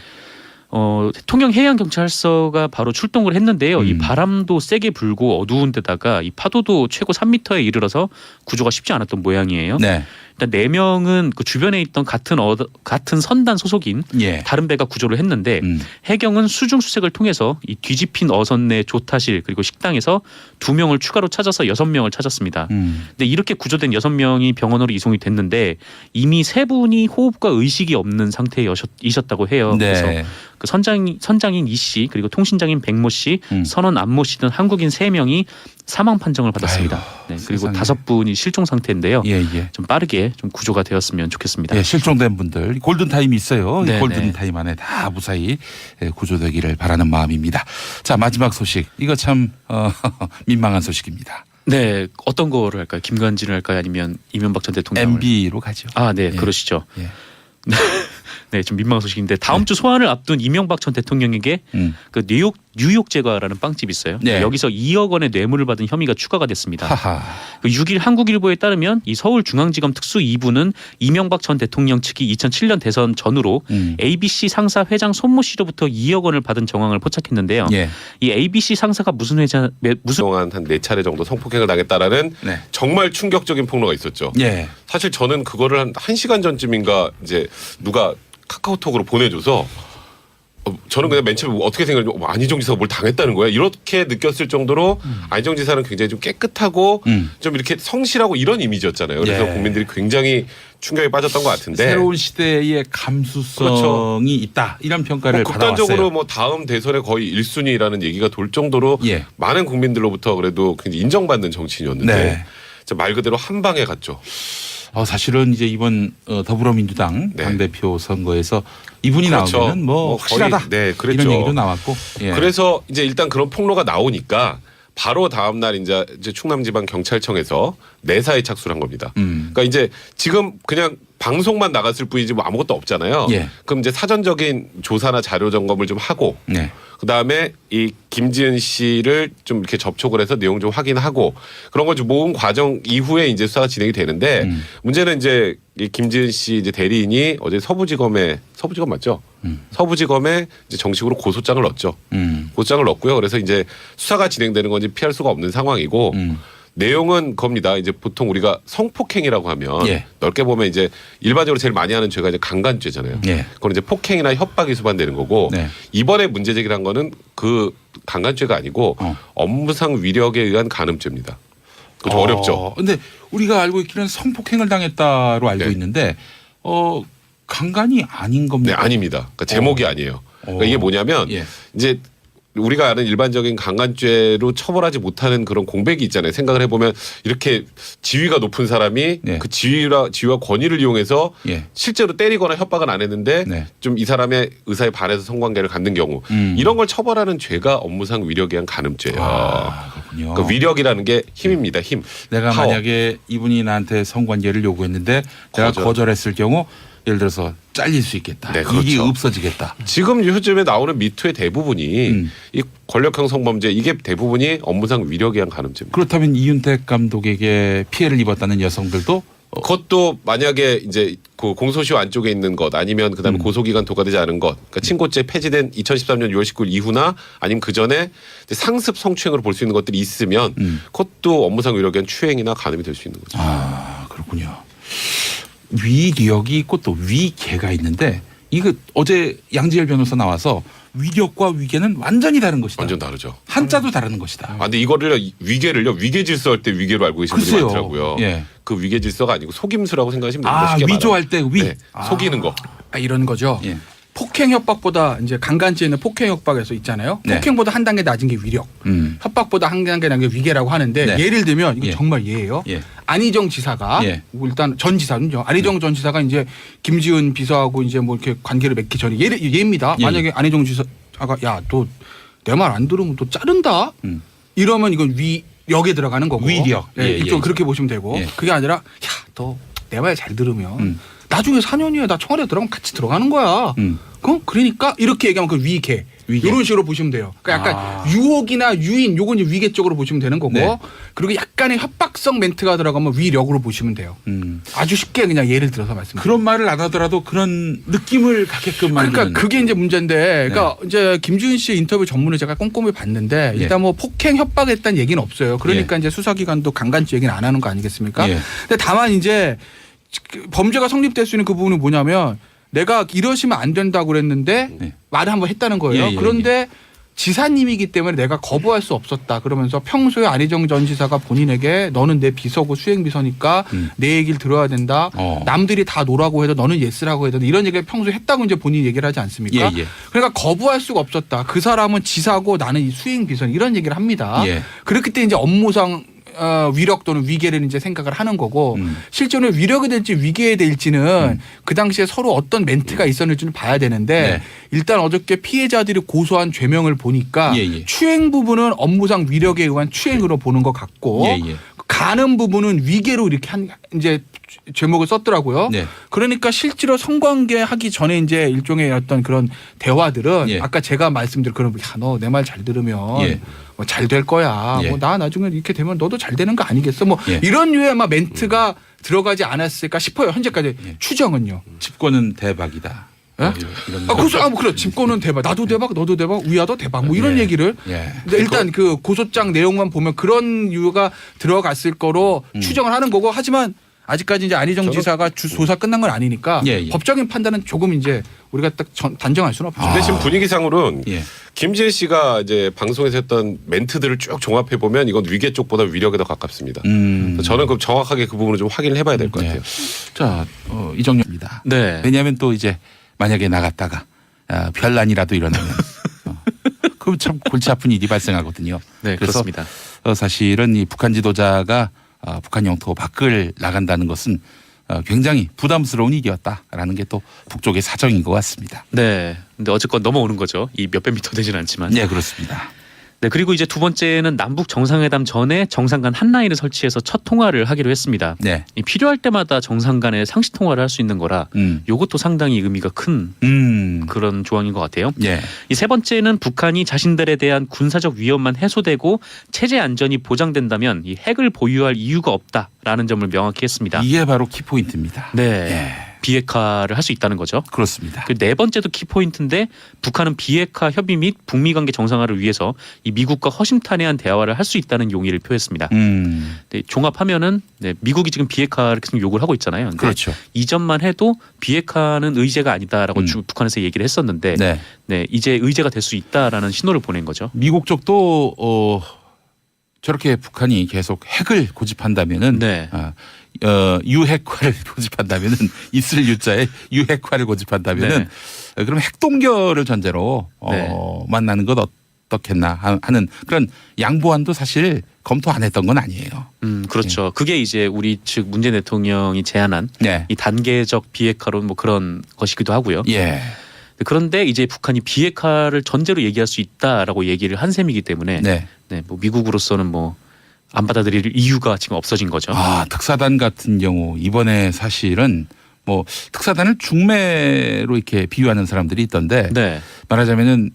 S2: 통영 해양경찰서가 바로 출동을 했는데요. 이 바람도 세게 불고 어두운 데다가 이 파도도 최고 3m에 이르러서 구조가 쉽지 않았던 모양이에요.
S1: 네.
S2: 일단 4명은 그 주변에 있던 같은 선단 소속인
S1: 예.
S2: 다른 배가 구조를 했는데 해경은 수중 수색을 통해서 이 뒤집힌 어선 내 조타실 그리고 식당에서 2명을 추가로 찾아서 6명을 찾았습니다. 근데 이렇게 구조된 6명이 병원으로 이송이 됐는데 이미 3분이 호흡과 의식이 없는 상태이셨다고 해요.
S1: 네.
S2: 그래서 그 선장인 이 씨 그리고 통신장인 백모 씨, 선원 안모 씨 등 한국인 3명이 사망 판정을 받았습니다. 네, 그리고
S1: 세상에.
S2: 5분이 실종 상태인데요.
S1: 예, 예.
S2: 좀 빠르게 좀 구조가 되었으면 좋겠습니다.
S1: 예, 실종된 분들 골든 타임이 있어요. 이
S2: 네,
S1: 골든
S2: 네.
S1: 타임 안에 다 무사히 구조되기를 바라는 마음입니다. 자, 마지막 소식. 이거 참 민망한 소식입니다.
S2: 네, 어떤 거를 할까요? 김관진을 할까요? 아니면 이명박 전 대통령을?
S1: MB로 가죠.
S2: 아, 네,
S1: 예.
S2: 그러시죠.
S1: 예.
S2: 네, 좀 민망한 소식인데 다음 주 소환을 앞둔 이명박 전 대통령에게 그 뉴욕 제과라는 빵집이 있어요.
S1: 네.
S2: 여기서 2억 원의 뇌물을 받은 혐의가 추가가 됐습니다.
S1: 하하.
S2: 그 6일 한국일보에 따르면 이 서울중앙지검 특수 2부는 이명박 전 대통령 측이 2007년 대선 전후로 ABC 상사 회장 손모 씨로부터 2억 원을 받은 정황을 포착했는데요.
S1: 예.
S2: 이 ABC 상사가 무슨
S4: 그동안 한 4차례 정도 성폭행을 당했다라는
S1: 네.
S4: 정말 충격적인 폭로가 있었죠.
S1: 예.
S4: 사실 저는 그거를 한 1시간 전쯤인가 이제 누가 카카오톡으로 보내줘서 저는 그냥 맨 처음에 어떻게 생각했냐면 안희정 지사가 뭘 당했다는 거야 이렇게 느꼈을 정도로 안희정 지사는 굉장히 좀 깨끗하고 좀 이렇게 성실하고 이런 이미지였잖아요. 그래서
S1: 예.
S4: 국민들이 굉장히 충격에 빠졌던 것 같은데
S1: 새로운 시대의 감수성이
S4: 그렇죠.
S1: 있다 이런 평가를
S4: 극단적으로
S1: 받아왔어요.
S4: 뭐 다음 대선에 거의 1순위라는 얘기가 돌 정도로
S1: 예.
S4: 많은 국민들로부터 그래도 굉장히 인정받는 정치인이었는데
S1: 네.
S4: 진짜 말 그대로 한 방에 갔죠.
S1: 사실은 이제 이번 더불어민주당
S4: 네.
S1: 당대표 선거에서 이분이
S4: 그렇죠.
S1: 나오면 뭐 확실하다
S4: 거의, 네, 그랬죠.
S1: 이런 얘기도 나왔고. 예.
S4: 그래서 이제 일단 그런 폭로가 나오니까 바로 다음 날 이제 충남지방경찰청에서 내사에 착수를 한 겁니다. 그러니까 이제 지금 그냥 방송만 나갔을 뿐이지 뭐 아무것도 없잖아요.
S1: 예.
S4: 그럼 이제 사전적인 조사나 자료 점검을 좀 하고
S1: 네.
S4: 그다음에 이 김지은 씨를 좀 이렇게 접촉을 해서 내용 좀 확인하고 그런 걸 좀 모은 과정 이후에 이제 수사가 진행이 되는데 문제는 이제 이 김지은 씨 이제 대리인이 어제 서부지검 맞죠? 서부지검에 이제 정식으로 고소장을 넣었죠. 고소장을 넣었고요. 그래서 이제 수사가 진행되는 건지 피할 수가 없는 상황이고 내용은 겁니다. 이제 보통 우리가 성폭행이라고 하면
S1: 예.
S4: 넓게 보면 이제 일반적으로 제일 많이 하는 죄가 이제 강간죄잖아요.
S1: 예.
S4: 그건 이제 폭행이나 협박이 수반되는 거고
S1: 네.
S4: 이번에 문제 제기를 한 거는 그 강간죄가 아니고 업무상 위력에 의한 간음죄입니다. 좀 어렵죠.
S1: 근데 우리가 알고 있기는 성폭행을 당했다로 알고
S4: 네.
S1: 있는데 강간이 아닌
S4: 네,
S1: 겁니까?
S4: 아닙니다. 그러니까 제목이 아니에요. 그러니까 이게 뭐냐면
S1: 예.
S4: 이제 우리가 아는 일반적인 강간죄로 처벌하지 못하는 그런 공백이 있잖아요. 생각을 해보면 이렇게 지위가 높은 사람이
S1: 네.
S4: 그 지위와 권위를 이용해서
S1: 예.
S4: 실제로 때리거나 협박은 안 했는데
S1: 네.
S4: 좀 이 사람의 의사에 반해서 성관계를 갖는 경우 이런 걸 처벌하는 죄가 업무상 위력에 의한 간음죄예요.
S1: 그렇군요.
S4: 그러니까 위력이라는 게 힘입니다. 힘.
S1: 내가
S4: 파워.
S1: 만약에 이분이 나한테 성관계를 요구했는데 내가 거절했을 경우 예를 들어서 잘릴 수 있겠다.
S4: 네, 그렇죠.
S1: 이익이 없어지겠다.
S4: 지금 요즘에 나오는 미투의 대부분이 이 권력형 성범죄 이게 대부분이 업무상 위력에 의한 간음죄입니다.
S1: 그렇다면 이윤택 감독에게 피해를 입었다는 여성들도
S4: 그것도 만약에 이제 그 공소시효 안쪽에 있는 것 아니면 그다음에 고소기간 도과되지 않은 것, 그러니까 친고죄 폐지된 2013년 6월 19일 이후나 아니면 그 전에 상습 성추행으로 볼 수 있는 것들이 있으면 그것도 업무상 위력에 의한 추행이나 간음이 될 수 있는 거죠.
S1: 그렇군요. 위력이 있고 또 위계가 있는데 이거 어제 양지열 변호사 나와서 위력과 위계는 완전히 다른 것이다.
S4: 완전 다르죠.
S1: 한자도 다르는 것이다.
S4: 근데 이거를 위계 질서할 때 위계로 알고 계신 분이
S1: 글쎄요.
S4: 많더라고요.
S1: 예.
S4: 그 위계 질서가 아니고 속임수라고 생각하시면 됩니다. 쉽게
S1: 위조할
S4: 말하면.
S1: 때 위.
S4: 네, 속이는 거.
S3: 이런 거죠.
S1: 예.
S3: 폭행 협박보다 이제 강간죄는 폭행 협박에서 있잖아요.
S1: 네.
S3: 폭행보다 한 단계 낮은 게 위력, 협박보다 한 단계 낮은 게 위계라고 하는데
S1: 네.
S3: 예를 들면 이거
S1: 예.
S3: 정말 예예요.
S1: 예.
S3: 안희정 지사가
S1: 예.
S3: 일단 전 지사는요. 안희정 전 지사가 이제 김지은 비서하고 이제 뭐 이렇게 관계를 맺기 전에 예입니다.
S1: 예.
S3: 만약에 안희정 지사가 야, 너 내 말 안 들으면 너 자른다. 이러면 이건 위력에 들어가는 거고.
S1: 위력.
S3: 예,
S1: 예,
S3: 이쪽
S1: 예.
S3: 그렇게 보시면 되고.
S1: 예.
S3: 그게 아니라 야, 너 내 말 잘 들으면 나중에 4년 후에 나 청와대 들어가면 같이 들어가는 거야. 그러니까 이렇게 얘기하면 그 위계. 이런 식으로 보시면 돼요. 그러니까 약간 유혹이나 유인 요건 이제 위계 쪽으로 보시면 되는 거고.
S1: 네.
S3: 그리고 약간의 협박성 멘트가 들어가면 위력으로 보시면 돼요. 아주 쉽게 그냥 예를 들어서 말씀드립니다.
S1: 그런 말을 안 하더라도 그런 느낌을 갖게끔 만드는.
S3: 그러니까 그게 이제 문제인데, 그러니까 이제 김지은 씨 인터뷰 전문을 제가 꼼꼼히 봤는데
S1: 예.
S3: 일단 뭐 폭행 협박했다는 얘기는 없어요. 그러니까 이제 수사기관도 강간죄 얘기는 안 하는 거 아니겠습니까?
S1: 예.
S3: 근데 다만 이제 범죄가 성립될 수 있는 그 부분은 뭐냐면 내가 이러시면 안 된다고 그랬는데
S1: 예.
S3: 말을 한번 했다는 거예요.
S1: 예, 예,
S3: 그런데 지사님이기 때문에 내가 거부할 수 없었다. 그러면서 평소에 안희정 전 지사가 본인에게 너는 내 비서고 수행비서니까 내 얘기를 들어야 된다. 남들이 다 노라고 해도 너는 예스라고 해도 이런 얘기를 평소에 했다고 이제 본인이 얘기를 하지 않습니까?
S1: 예, 예.
S3: 그러니까 거부할 수가 없었다. 그 사람은 지사고 나는 이 수행비서 이런 얘기를 합니다.
S1: 예.
S3: 그렇기 때문에 이제 업무상 위력 또는 위계를 이제 생각을 하는 거고 실제로 위력이 될지 위계에 될지는 그 당시에 서로 어떤 멘트가 있었는지는 봐야 되는데
S1: 네.
S3: 일단 어저께 피해자들이 고소한 죄명을 보니까
S1: 예, 예.
S3: 추행 부분은 업무상 위력에 의한 추행으로 보는 것 같고
S1: 예, 예.
S3: 가는 부분은 위계로 이렇게 이제 제목을 썼더라고요.
S1: 네.
S3: 그러니까 실제로 성관계 하기 전에 이제 일종의 어떤 그런 대화들은
S1: 예.
S3: 아까 제가 말씀드린 그런 너 내 말 잘 들으면
S1: 예.
S3: 뭐 잘 될 거야.
S1: 예.
S3: 뭐 나 나중에 이렇게 되면 너도 잘 되는 거 아니겠어? 뭐
S1: 예.
S3: 이런 류의 아마 멘트가 들어가지 않았을까 싶어요. 현재까지 추정은요.
S1: 집권은 대박이다.
S3: 예?
S1: 이런
S3: 그래서 그래 집권은 대박. 나도 대박, 너도 대박, 위아도 대박. 뭐 이런
S1: 예.
S3: 얘기를.
S1: 예.
S3: 근데 일단 그 고소장 내용만 보면 그런 이유가 들어갔을 거로 추정을 하는 거고 하지만 아직까지 이제 안희정 지사가 조사 끝난 건 아니니까
S1: 예, 예.
S3: 법적인 판단은 조금 이제 우리가 딱 단정할 수는 없죠.
S4: 근데 지금 분위기상으로는
S1: 예.
S4: 김지은 씨가 이제 방송에서 했던 멘트들을 쭉 종합해 보면 이건 위계 쪽보다 위력에 더 가깝습니다. 저는 그 정확하게 그 부분을 좀 확인을 해봐야 될 것 같아요.
S1: 자, 이정료입니다.
S2: 네.
S1: 왜냐하면 또 이제 만약에 나갔다가 별난이라도 일어나면 그럼 참 골치 아픈 일이 발생하거든요.
S2: 네,
S1: 그래서
S2: 그렇습니다.
S1: 사실은 이 북한 지도자가 북한 영토 밖을 나간다는 것은 굉장히 부담스러운 일이었다라는 게 또 북쪽의 사정인 것 같습니다.
S2: 네. 근데 어쨌건 넘어오는 거죠. 이 몇백 미터 되지는 않지만.
S1: 네, 그렇습니다.
S2: 네, 그리고 이제 두 번째는 남북 정상회담 전에 정상 간 한 라인을 설치해서 첫 통화를 하기로 했습니다.
S1: 네.
S2: 이 필요할 때마다 정상 간의 상시 통화를 할 수 있는 거라 이것도 상당히 의미가 큰 그런 조항인 것 같아요.
S1: 예.
S2: 이 세 번째는 북한이 자신들에 대한 군사적 위협만 해소되고 체제 안전이 보장된다면 이 핵을 보유할 이유가 없다라는 점을 명확히 했습니다.
S1: 이게 바로 키포인트입니다.
S2: 네.
S1: 예.
S2: 비핵화를 할 수 있다는 거죠.
S1: 그렇습니다.
S2: 그 네 번째도 키포인트인데 북한은 비핵화 협의 및 북미 관계 정상화를 위해서 이 미국과 허심탄회한 대화를 할 수 있다는 용의를 표했습니다. 네, 종합하면은 네, 미국이 지금 비핵화를 계속 요구를 하고 있잖아요. 근데
S1: 그렇죠.
S2: 이전만 해도 비핵화는 의제가 아니다라고 북한에서 얘기를 했었는데
S1: 네.
S2: 네, 이제 의제가 될 수 있다라는 신호를 보낸 거죠.
S1: 미국 쪽도 저렇게 북한이 계속 핵을 고집한다면은
S2: 네.
S1: 유핵화를 고집한다면은 있을 유자에 유핵화를 고집한다면은 그럼 핵동결을 전제로
S2: 네.
S1: 만나는 것 어떻겠나 하는 그런 양보안도 사실 검토 안 했던 건 아니에요.
S2: 그렇죠. 그게 이제 우리 측 문재인 대통령이 제안한
S1: 네.
S2: 이 단계적 비핵화론 뭐 그런 것이기도 하고요.
S1: 예.
S2: 그런데 이제 북한이 비핵화를 전제로 얘기할 수 있다라고 얘기를 한 셈이기 때문에
S1: 네.
S2: 네, 뭐 미국으로서는 뭐 안 받아들일 이유가 지금 없어진 거죠.
S1: 특사단 같은 경우 이번에 사실은 뭐 특사단을 중매로 이렇게 비유하는 사람들이 있던데
S2: 네.
S1: 말하자면은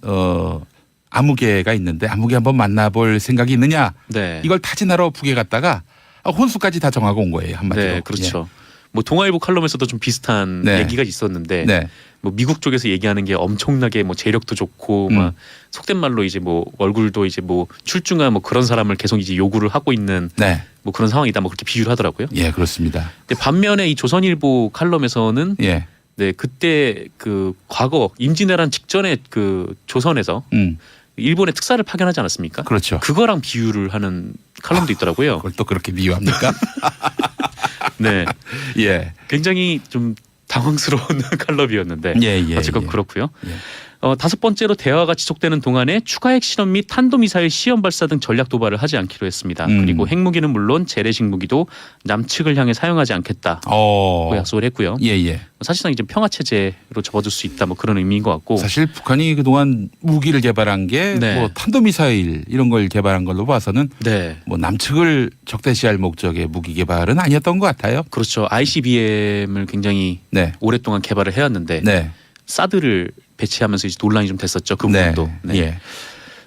S1: 아무개가 있는데 아무개 한번 만나볼 생각이 있느냐?
S2: 네.
S1: 이걸 타진하러 북에 갔다가 혼수까지 다 정하고 온 거예요 한마디로.
S2: 네, 그렇죠. 뭐 동아일보 칼럼에서도 좀 비슷한
S1: 네.
S2: 얘기가 있었는데
S1: 네.
S2: 뭐 미국 쪽에서 얘기하는 게 엄청나게 뭐 재력도 좋고 막 속된 말로 이제 뭐 얼굴도 이제 뭐 출중한 뭐 그런 사람을 계속 이제 요구를 하고 있는
S1: 네.
S2: 뭐 그런 상황이다 뭐 그렇게 비유를 하더라고요.
S1: 예, 그렇습니다.
S2: 근데 반면에 이 조선일보 칼럼에서는
S1: 예.
S2: 네 그때 그 과거 임진왜란 직전에 그 조선에서 일본의 특사를 파견하지 않았습니까?
S1: 그렇죠.
S2: 그거랑 비유를 하는 칼럼도 있더라고요.
S1: 그걸 또 그렇게 비유합니까?
S2: 네,
S1: 예.
S2: 굉장히 좀 당황스러운 칼럼이었는데
S1: 예, 예,
S2: 어쨌건
S1: 예.
S2: 그렇고요.
S1: 예.
S2: 다섯 번째로 대화가 지속되는 동안에 추가 핵실험 및 탄도미사일 시험 발사 등 전략 도발을 하지 않기로 했습니다. 그리고 핵무기는 물론 재래식 무기도 남측을 향해 사용하지 않겠다고 약속을 했고요.
S1: 예.
S2: 사실상 이제 평화 체제로 접어들 수 있다 뭐 그런 의미인 것 같고.
S1: 사실 북한이 그동안 무기를 개발한 게
S2: 네.
S1: 뭐 탄도미사일 이런 걸 개발한 걸로 봐서는
S2: 네.
S1: 뭐 남측을 적대시할 목적의 무기 개발은 아니었던 것 같아요.
S2: 그렇죠. ICBM을 굉장히
S1: 네.
S2: 오랫동안 개발을 해왔는데
S1: 네.
S2: 사드를 배치하면서 이제 논란이 좀 됐었죠. 그 부분도. 네.
S1: 예.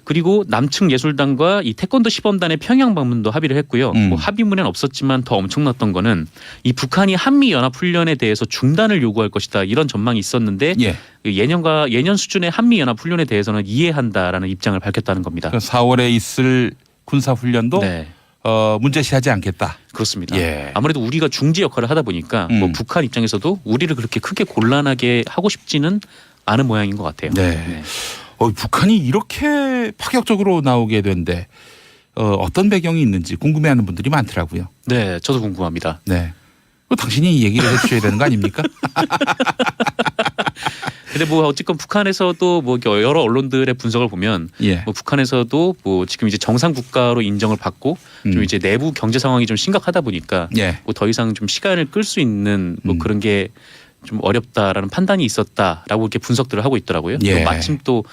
S2: 그리고 남측 예술단과 이 태권도 시범단의 평양 방문도 합의를 했고요. 뭐 합의문에는 없었지만 더 엄청났던 거는 이 북한이 한미 연합 훈련에 대해서 중단을 요구할 것이다 이런 전망이 있었는데
S1: 예.
S2: 예년 수준의 한미 연합 훈련에 대해서는 이해한다라는 입장을 밝혔다는 겁니다.
S1: 4월에 있을 군사 훈련도
S2: 네.
S1: 문제시하지 않겠다.
S2: 그렇습니다.
S1: 예.
S2: 아무래도 우리가 중재 역할을 하다 보니까 뭐 북한 입장에서도 우리를 그렇게 크게 곤란하게 하고 싶지는 않은 모양인 것 같아요.
S1: 네. 북한이 이렇게 파격적으로 나오게 된데 어떤 배경이 있는지 궁금해하는 분들이 많더라고요.
S2: 네, 저도 궁금합니다.
S1: 네. 당신이 얘기를 해주셔야 되는 거 아닙니까?
S2: 근데 뭐 어쨌건 북한에서도 뭐 여러 언론들의 분석을 보면
S1: 예.
S2: 뭐 북한에서도 뭐 지금 이제 정상 국가로 인정을 받고 좀 이제 내부 경제 상황이 좀 심각하다 보니까
S1: 예.
S2: 뭐 더 이상 좀 시간을 끌 수 있는 뭐 그런 게 좀 어렵다라는 판단이 있었다라고 이렇게 분석들을 하고 있더라고요.
S1: 예.
S2: 또 마침 또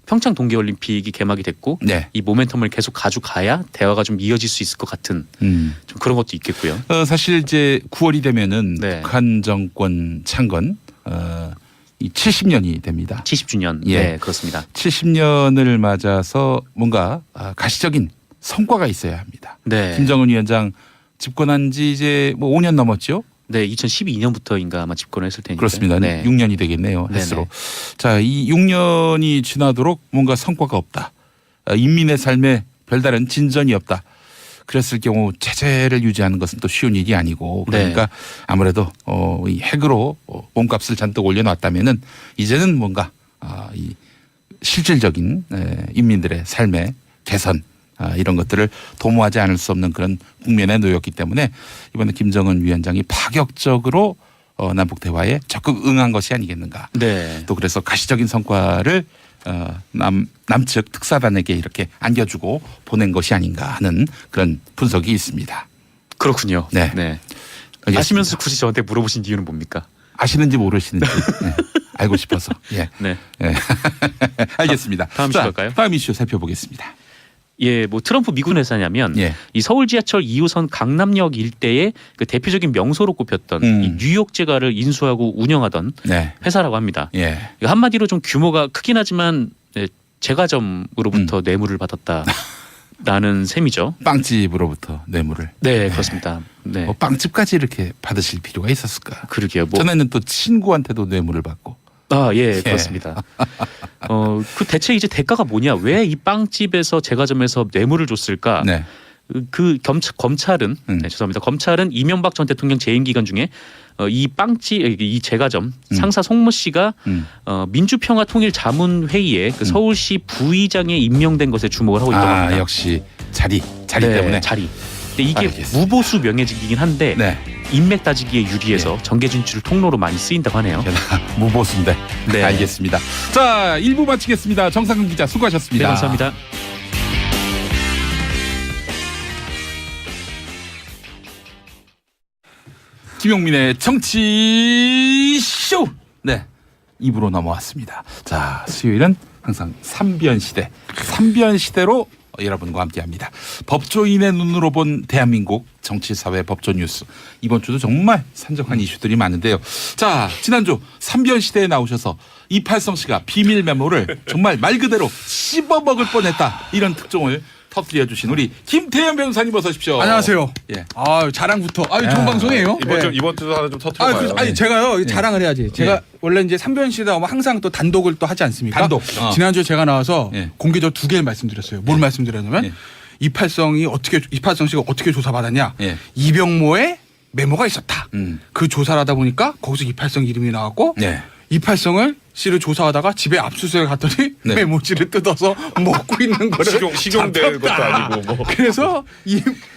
S2: 평창 동계올림픽이 개막이 됐고
S1: 네.
S2: 이 모멘텀을 계속 가져가야 대화가 좀 이어질 수 있을 것 같은 좀 그런 것도 있겠고요.
S1: 사실 이제 9월이 되면은
S2: 네.
S1: 북한 정권 창건 이 70년이 됩니다.
S2: 70주년.
S1: 예.
S2: 네, 그렇습니다.
S1: 70년을 맞아서 뭔가 가시적인 성과가 있어야 합니다.
S2: 네.
S1: 김정은 위원장 집권한 지 이제 뭐 5년 넘었죠.
S2: 네, 2012년부터인가 아마 집권을 했을 테니까.
S1: 그렇습니다.
S2: 네.
S1: 6년이 되겠네요.
S2: 네네.
S1: 횟수로. 자, 이 6년이 지나도록 뭔가 성과가 없다. 인민의 삶에 별다른 진전이 없다. 그랬을 경우 체제를 유지하는 것은 또 쉬운 일이 아니고 그러니까 아무래도 이 핵으로 몸값을 잔뜩 올려놨다면은 이제는 뭔가 이 실질적인 인민들의 삶의 개선 이런 것들을 도모하지 않을 수 없는 그런 국면에 놓였기 때문에 이번에 김정은 위원장이 파격적으로 남북 대화에 적극 응한 것이 아니겠는가.
S2: 네.
S1: 또 그래서 가시적인 성과를 남측 특사단에게 이렇게 안겨주고 보낸 것이 아닌가 하는 그런 분석이 있습니다.
S2: 그렇군요.
S1: 네. 알겠습니다.
S2: 아시면서 굳이 저한테 물어보신 이유는 뭡니까?
S1: 아시는지 모르시는지 네. 알고 싶어서. 예.
S2: 네.
S1: 네. 알겠습니다.
S2: 다음 이슈 갈까요?
S1: 다음 이슈 살펴보겠습니다.
S2: 예, 뭐 트럼프 미군 회사냐면
S1: 예.
S2: 이 서울 지하철 2호선 강남역 일대의 그 대표적인 명소로 꼽혔던 이 뉴욕 제과를 인수하고 운영하던
S1: 네.
S2: 회사라고 합니다.
S1: 예.
S2: 한마디로 좀 규모가 크긴 하지만 제과점으로부터 뇌물을 받았다라는 셈이죠.
S1: 빵집으로부터 뇌물을.
S2: 네, 그렇습니다. 네,
S1: 뭐 빵집까지 이렇게 받으실 필요가 있었을까?
S2: 그러게요. 뭐
S1: 전에는 또 친구한테도 뇌물을 받고.
S2: 예, 그렇습니다. 그 대체 이제 대가가 뭐냐? 왜 이 빵집에서 제과점에서 뇌물을 줬을까?
S1: 네.
S2: 그 검찰은 죄송합니다. 검찰은 이명박 전 대통령 재임 기간 중에 이 빵집 이 제과점 상사 송모 씨가 민주평화통일 자문회의에 그 서울시 부의장에 임명된 것에 주목을 하고 있다고 합니다.
S1: 역시 자리
S2: 네,
S1: 때문에.
S2: 자리. 근데 이게
S1: 알겠습니다.
S2: 무보수 명예직이긴 한데
S1: 네.
S2: 인맥 따지기에 유리해서 정계 진출 통로로 많이 쓰인다고 하네요.
S1: 게다가 무보수인데.
S2: 네.
S1: 알겠습니다. 자, 1부 마치겠습니다. 정상근 기자
S2: 네,
S1: 수고하셨습니다.
S2: 감사합니다.
S1: 김용민의 정치쇼. 네. 2부로 넘어왔습니다. 자, 수요일은 항상 삼변 시대로 여러분과 함께합니다. 법조인의 눈으로 본 대한민국 정치사회 법조 뉴스. 이번 주도 정말 산적한 이슈들이 많은데요. 자, 지난주 삼변 시대에 나오셔서 이팔성 씨가 비밀 메모를 정말 말 그대로 씹어먹을 뻔했다. 이런 특종을 터뜨려 주신 우리 김태현 변호사님 어서 오십시오.
S8: 안녕하세요.
S1: 예.
S8: 자랑부터. 좋은 방송이에요.
S4: 이번 주도 하나 좀 터트려봐요.
S8: 아니 제가요 자랑을 해야지. 제가 원래 이제 삼변시다 하면 항상 또 단독을 또 하지 않습니까?
S1: 단독.
S8: 지난주에 제가 나와서
S1: 예.
S8: 공개적으로 두 개를 말씀드렸어요. 뭘 말씀드렸냐면
S1: 예.
S8: 이팔성 씨가 어떻게 조사받았냐?
S1: 예.
S8: 이병모의 메모가 있었다. 그 조사를 하다 보니까 거기서 이팔성 이름이 나왔고
S1: 네.
S8: 이팔성을 씨를 조사하다가 집에 압수수색 갔더니
S1: 네.
S8: 메모지를 뜯어서 먹고 있는 거를
S4: 식용될 것도
S8: 잡혔다.
S4: 아니고 뭐.
S8: 그래서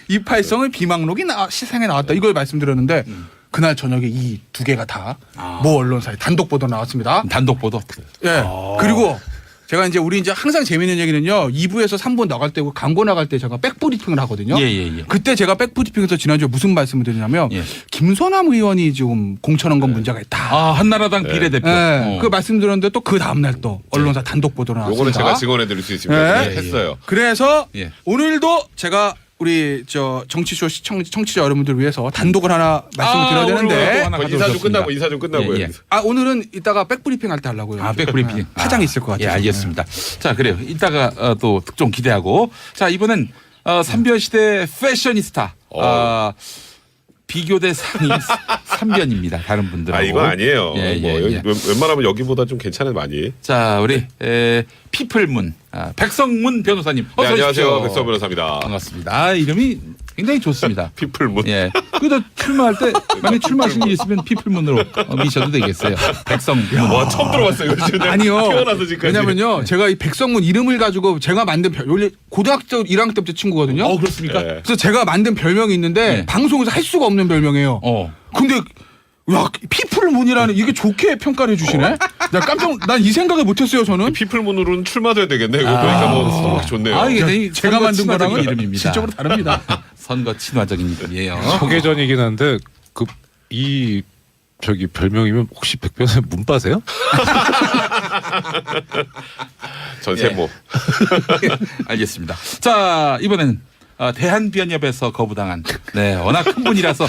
S8: 이팔성의 비망록이 시상에 나왔다. 이걸 말씀드렸는데
S3: 그날 저녁에 이 두 개가 다 모 언론사에 단독 보도 나왔습니다.
S1: 단독 보도.
S3: 예. 그리고 제가 이제 우리 이제 항상 재밌는 얘기는요. 2부에서 3부 나갈 때고 광고 나갈 때 제가 백브리핑을 하거든요.
S1: 예.
S3: 그때 제가 백브리핑에서 지난주에 무슨 말씀을 드리냐면
S1: 예.
S3: 김선남 의원이 지금 공천원건 문제가 있다.
S1: 아, 한나라당 비례대표.
S3: 예. 그 말씀드렸는데 또 그 다음날 또 언론사 단독 보도로 나왔습니다.
S4: 요거는 제가 증언해 드릴 수 있습니다.
S3: 예.
S4: 했어요.
S3: 그래서
S1: 예.
S3: 오늘도 제가 우리 저 정치쇼 청취자 여러분들 위해서 단독을 하나 말씀을 드려야
S1: 오늘 또
S3: 되는데
S1: 하나
S4: 인사 좀
S1: 가져오셨습니다.
S4: 끝나고 인사 좀 끝나고요.
S1: 예.
S3: 오늘은 이따가 백브리핑 할 때 하려고요.
S1: 아, 백브리핑.
S3: 파장이 있을 것 같아요.
S1: 예, 알겠습니다. 자, 그래요. 이따가 또 특종 기대하고. 자, 이번엔 삼변시대 패셔니스타. 비교 대상이 3변입니다. 다른 분들하고.
S4: 아 이거 아니에요.
S1: 예,
S4: 뭐
S1: 예.
S4: 웬만하면 여기보다 좀 괜찮은 많이.
S1: 자, 우리 피플문 백성문 변호사님.
S4: 네,
S1: 어서 오십시오.
S4: 안녕하세요, 백서 변호사입니다.
S1: 반갑습니다. 아, 이름이 굉장히 좋습니다.
S4: 피플문.
S1: 예. 그래도 출마할 때 만약 출마하실 일 있으면 피플문으로 미셔도 되겠어요. 백성문.
S4: 와 처음 들어봤어요. 이거 지금
S3: 아니요.
S4: 태어나서 지금까지.
S3: 왜냐면요. 제가 이 백성문 이름을 가지고 제가 만든 원래 고등학교 1학년 때부터 친구거든요.
S1: 그렇습니까?
S4: 네.
S3: 그래서 제가 만든 별명이 있는데
S1: 네.
S3: 방송에서 할 수가 없는 별명이에요. 근데 야 피플문이라는 이게 좋게 평가를 해주시네. 난 이 생각을 못했어요 저는.
S4: 피플문으로는 출마도 해야 되겠네. 이거 보니까 뭐 좋네요.
S1: 아, 이게
S3: 제가 만든 거랑은
S1: 이름입니다.
S3: 질적으로 다릅니다.
S1: 선거 친화적인 이름이에요.
S5: 소개전이긴 한데 저기 별명이면 혹시 백 변호사님 문빠세요?
S4: 전세모.
S1: 알겠습니다. 자, 이번엔 대한변협에서 거부당한 워낙 큰 분이라서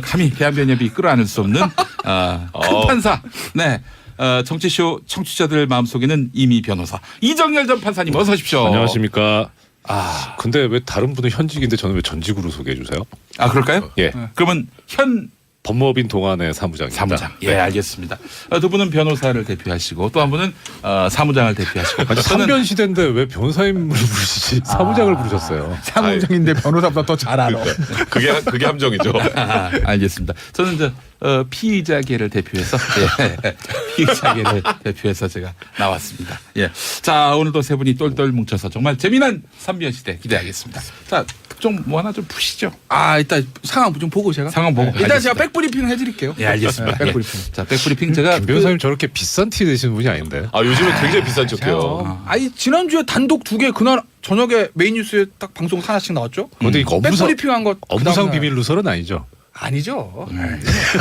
S1: 감히 대한변협이 끌어안을 수 없는 큰 판사. 정치쇼 청취자들 마음속에는 이미 변호사 이정열 전 판사님 어서 오십시오.
S5: 안녕하십니까. 근데 왜 다른 분은 현직인데 저는 왜 전직으로 소개해 주세요?
S1: 아, 그럴까요?
S5: 예.
S1: 그러면 현
S5: 법무법인 동안의 사무장입니다.
S1: 사무장. 예, 알겠습니다. 두 분은 변호사를 대표하시고 또 한 분은 사무장을 대표하시고.
S5: 아니, 삼변 시대인데 왜 변호사님을 부르시지? 사무장을 부르셨어요.
S3: 사무장인데 변호사보다 더 잘 알아.
S4: 그게 함정이죠.
S1: 알겠습니다. 저는 이제 피의자계를 대표해서 피의자계를 대표해서 제가 나왔습니다. 예. 자, 오늘도 세 분이 똘똘 뭉쳐서 정말 재미난 삼변 시대 기대하겠습니다. 자, 특종 뭐 하나 좀 푸시죠.
S3: 일단 상황 좀 보고 제가.
S1: 상황 보고.
S3: 일단
S1: 알겠습니다.
S3: 제가 백브리핑 해드릴게요.
S1: 예, 알겠습니다.
S3: 백브리핑.
S1: 자, 백브리핑 제가
S5: 김 변호사님 저렇게 비싼 티 내시는 분이 아닌데.
S4: 요즘은 굉장히 비싼 척해요.
S3: 지난주에 단독 2개 그날 저녁에 메인 뉴스에 딱 방송 하나씩 나왔죠.
S5: 근데 이거
S3: 백브리핑 한 거.
S5: 업무상 비밀 누설은 아니죠?
S3: 아니죠.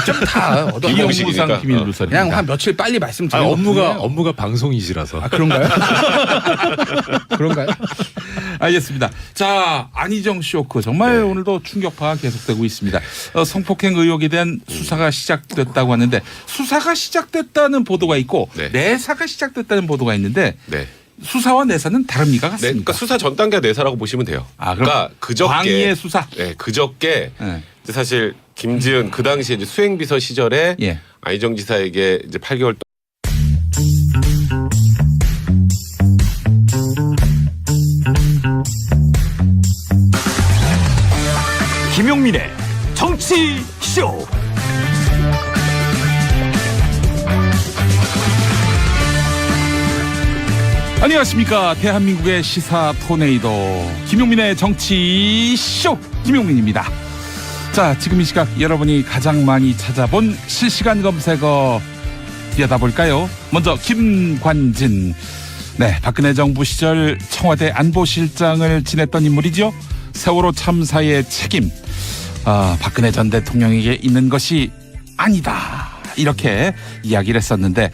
S3: 좀 다
S1: 비공식상 비밀 누설입니다.
S3: 그냥 한 며칠 빨리 말씀드리는
S5: 업무가 방송이시라서.
S3: 그런가요? 그런가요?
S1: 알겠습니다. 자, 안희정 쇼크 정말 오늘도 충격파가 계속되고 있습니다. 성폭행 의혹에 대한 수사가 시작됐다고 하는데 수사가 시작됐다는 보도가 있고 내사가 시작됐다는 보도가 있는데 수사와 내사는 다릅니까?
S4: 네,
S1: 같습니까?
S4: 그러니까 수사 전 단계 내사라고 보시면 돼요. 그러니까
S1: 광의의 수사.
S4: 그저께 이제 사실 김지은 그 당시에 이제 수행비서 시절에 안희정 지사에게 이제 8개월
S9: 김용민의 정치쇼.
S1: 안녕하십니까. 대한민국의 시사 토네이도 김용민의 정치쇼 김용민입니다. 자, 지금 이 시각 여러분이 가장 많이 찾아본 실시간 검색어 들여다볼까요? 먼저 김관진. 박근혜 정부 시절 청와대 안보실장을 지냈던 인물이죠. 세월호 참사의 책임 박근혜 전 대통령에게 있는 것이 아니다, 이렇게 이야기를 했었는데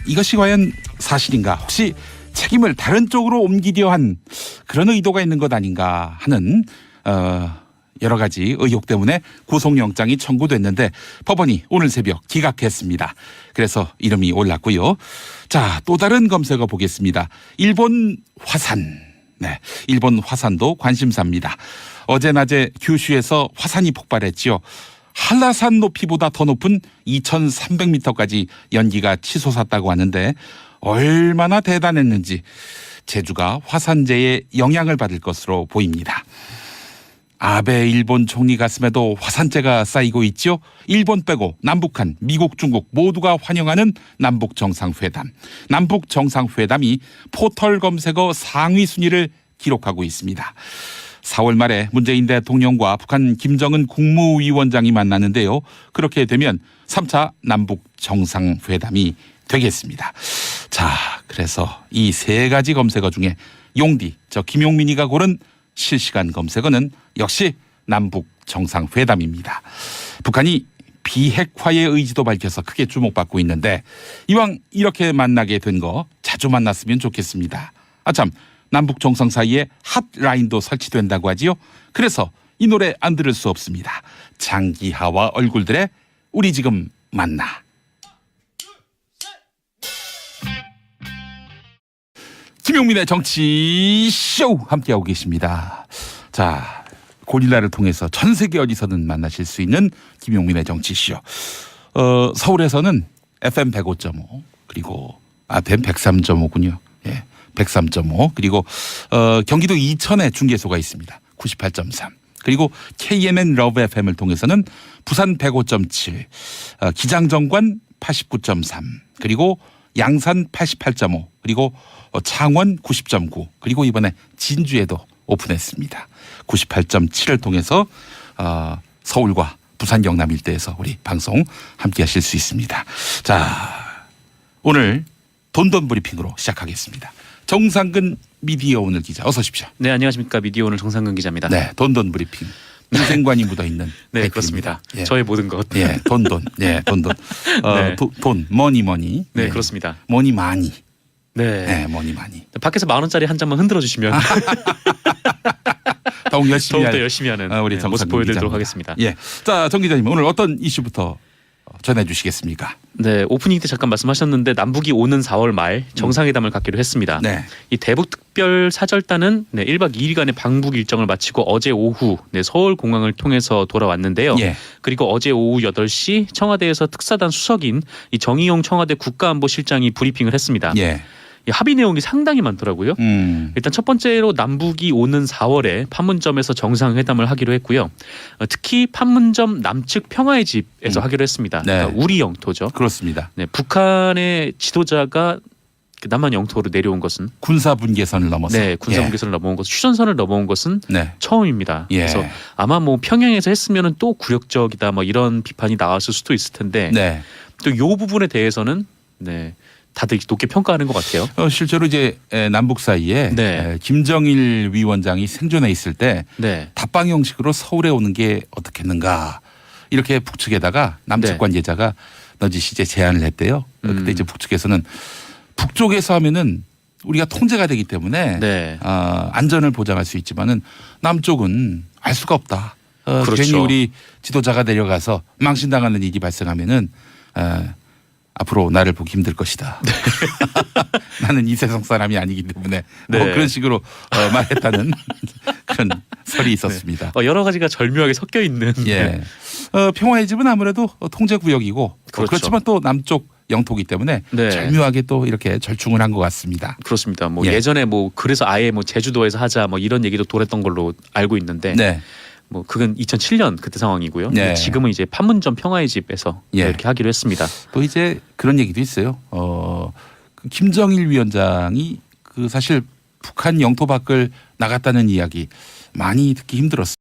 S1: 이것이 과연 사실인가, 혹시 책임을 다른 쪽으로 옮기려 한 그런 의도가 있는 것 아닌가 하는 여러 가지 의혹 때문에 구속영장이 청구됐는데 법원이 오늘 새벽 기각했습니다. 그래서 이름이 올랐고요. 자, 또 다른 검색어 보겠습니다. 일본 화산. 일본 화산도 관심사입니다. 어제 낮에 규슈에서 화산이 폭발했지요. 한라산 높이보다 더 높은 2,300m까지 연기가 치솟았다고 하는데 얼마나 대단했는지 제주가 화산재의 영향을 받을 것으로 보입니다. 아베 일본 총리 가슴에도 화산재가 쌓이고 있죠. 일본 빼고 남북한, 미국, 중국 모두가 환영하는 남북정상회담. 남북정상회담이 포털 검색어 상위 순위를 기록하고 있습니다. 4월 말에 문재인 대통령과 북한 김정은 국무위원장이 만나는데요. 그렇게 되면 3차 남북 정상회담이 되겠습니다. 자, 그래서 이 세 가지 검색어 중에 용디, 김용민이가 고른 실시간 검색어는 역시 남북 정상회담입니다. 북한이 비핵화의 의지도 밝혀서 크게 주목받고 있는데 이왕 이렇게 만나게 된 거 자주 만났으면 좋겠습니다. 아참, 남북 정상 사이에 핫라인도 설치된다고 하지요. 그래서 이 노래 안 들을 수 없습니다. 장기하와 얼굴들의 우리 지금 만나. 김용민의 정치쇼 함께하고 계십니다. 자, 고릴라를 통해서 전 세계 어디서든 만나실 수 있는 김용민의 정치쇼. 서울에서는 FM 105.5 그리고 FM 103.5군요. 예, 103.5 그리고 경기도 이천에 중계소가 있습니다. 98.3 그리고 KMN 러브 FM을 통해서는 부산 105.7 기장정관 89.3 그리고 양산 88.5 그리고 창원 90.9 그리고 이번에 진주에도 오픈했습니다. 98.7을 통해서 서울과 부산 경남 일대에서 우리 방송 함께 하실 수 있습니다. 자, 오늘 돈돈 브리핑으로 시작하겠습니다. 정상근 미디어 오늘 기자 어서 오십시오.
S2: 네, 안녕하십니까. 미디어 오늘 정상근 기자입니다.
S1: 네, 돈돈 브리핑. 인생관이 묻어있는
S2: 네,
S1: 댓글입니다.
S2: 그렇습니다.
S1: 예.
S2: 저의 모든 것.
S1: 예, 돈돈. 예, 돈돈.
S2: 네.
S1: 돈, 머니.
S2: 네,
S1: 예.
S2: 그렇습니다.
S1: 머니 많이.
S2: 네.
S1: 네, 머니 많이.
S2: 밖에서 10,000원짜리 한 장만 흔들어 주시면
S1: 더욱 열심히
S2: 더욱더
S1: 할
S2: 열심히 하는
S1: 우리
S2: 모습
S1: 정상근
S2: 보여드리도록
S1: 기자입니다.
S2: 하겠습니다.
S1: 예, 자, 정 기자님 오늘 어떤 이슈부터 전해주시겠습니까?
S2: 네, 오프닝 때 잠깐 말씀하셨는데 남북이 오는 4월 말 정상회담을 갖기로 했습니다.
S1: 네.
S2: 이 대북특별사절단은 1박 2일간의 방북 일정을 마치고 어제 오후 서울 공항을 통해서 돌아왔는데요.
S1: 예.
S2: 그리고 어제 오후 8시 청와대에서 특사단 수석인 이 정의용 청와대 국가안보실장이 브리핑을 했습니다.
S1: 예.
S2: 이 합의 내용이 상당히 많더라고요. 일단 첫 번째로 남북이 오는 4월에 판문점에서 정상회담을 하기로 했고요. 특히 판문점 남측 평화의 집에서 하기로 했습니다.
S1: 네.
S2: 그러니까 우리 영토죠.
S1: 그렇습니다.
S2: 네, 북한의 지도자가 남한 영토로 내려온 것은
S1: 군사 분계선을 넘어서.
S2: 네, 군사 분계선을 넘어온 것은 휴전선을 넘어온 것은
S1: 네.
S2: 처음입니다.
S1: 예.
S2: 그래서 아마 뭐 평양에서 했으면은 또 굴욕적이다 뭐 이런 비판이 나왔을 수도 있을 텐데
S1: 네.
S2: 또 요 부분에 대해서는 네. 다들 높게 평가하는 것 같아요.
S1: 실제로 이제 남북 사이에
S2: 네.
S1: 김정일 위원장이 생존해 있을 때
S2: 네.
S1: 답방 형식으로 서울에 오는 게 어떻겠는가 이렇게 북측에다가 남측
S2: 네.
S1: 관계자가 넌지시 이제 제안을 했대요. 그때 이제 북측에서는 북쪽에서 하면은 우리가 통제가 되기 때문에
S2: 네.
S1: 안전을 보장할 수 있지만은 남쪽은 알 수가 없다.
S2: 그렇죠.
S1: 괜히 우리 지도자가 내려가서 망신당하는 일이 발생하면은 앞으로 나를 보기 힘들 것이다. 나는 이 세상 사람이 아니기 때문에 뭐
S2: 네.
S1: 그런 식으로 말했다는 그런 설이 있었습니다.
S2: 여러 가지가 절묘하게 섞여 있는.
S1: 예. 평화의 집은 아무래도 통제 구역이고
S2: 그렇죠.
S1: 그렇지만 또 남쪽 영토기 때문에
S2: 네.
S1: 절묘하게 또 이렇게 절충을 한 것 같습니다.
S2: 그렇습니다. 뭐
S1: 예.
S2: 예전에 뭐 그래서 아예 뭐 제주도에서 하자 뭐 이런 얘기도 돌았던 걸로 알고 있는데
S1: 네.
S2: 뭐 그건 2007년 그때 상황이고요.
S1: 네.
S2: 지금은 이제 판문점 평화의 집에서
S1: 예.
S2: 이렇게 하기로 했습니다.
S1: 또 이제 그런 얘기도 있어요. 그 김정일 위원장이 그 사실 북한 영토 밖을 나갔다는 이야기 많이 듣기 힘들었어요.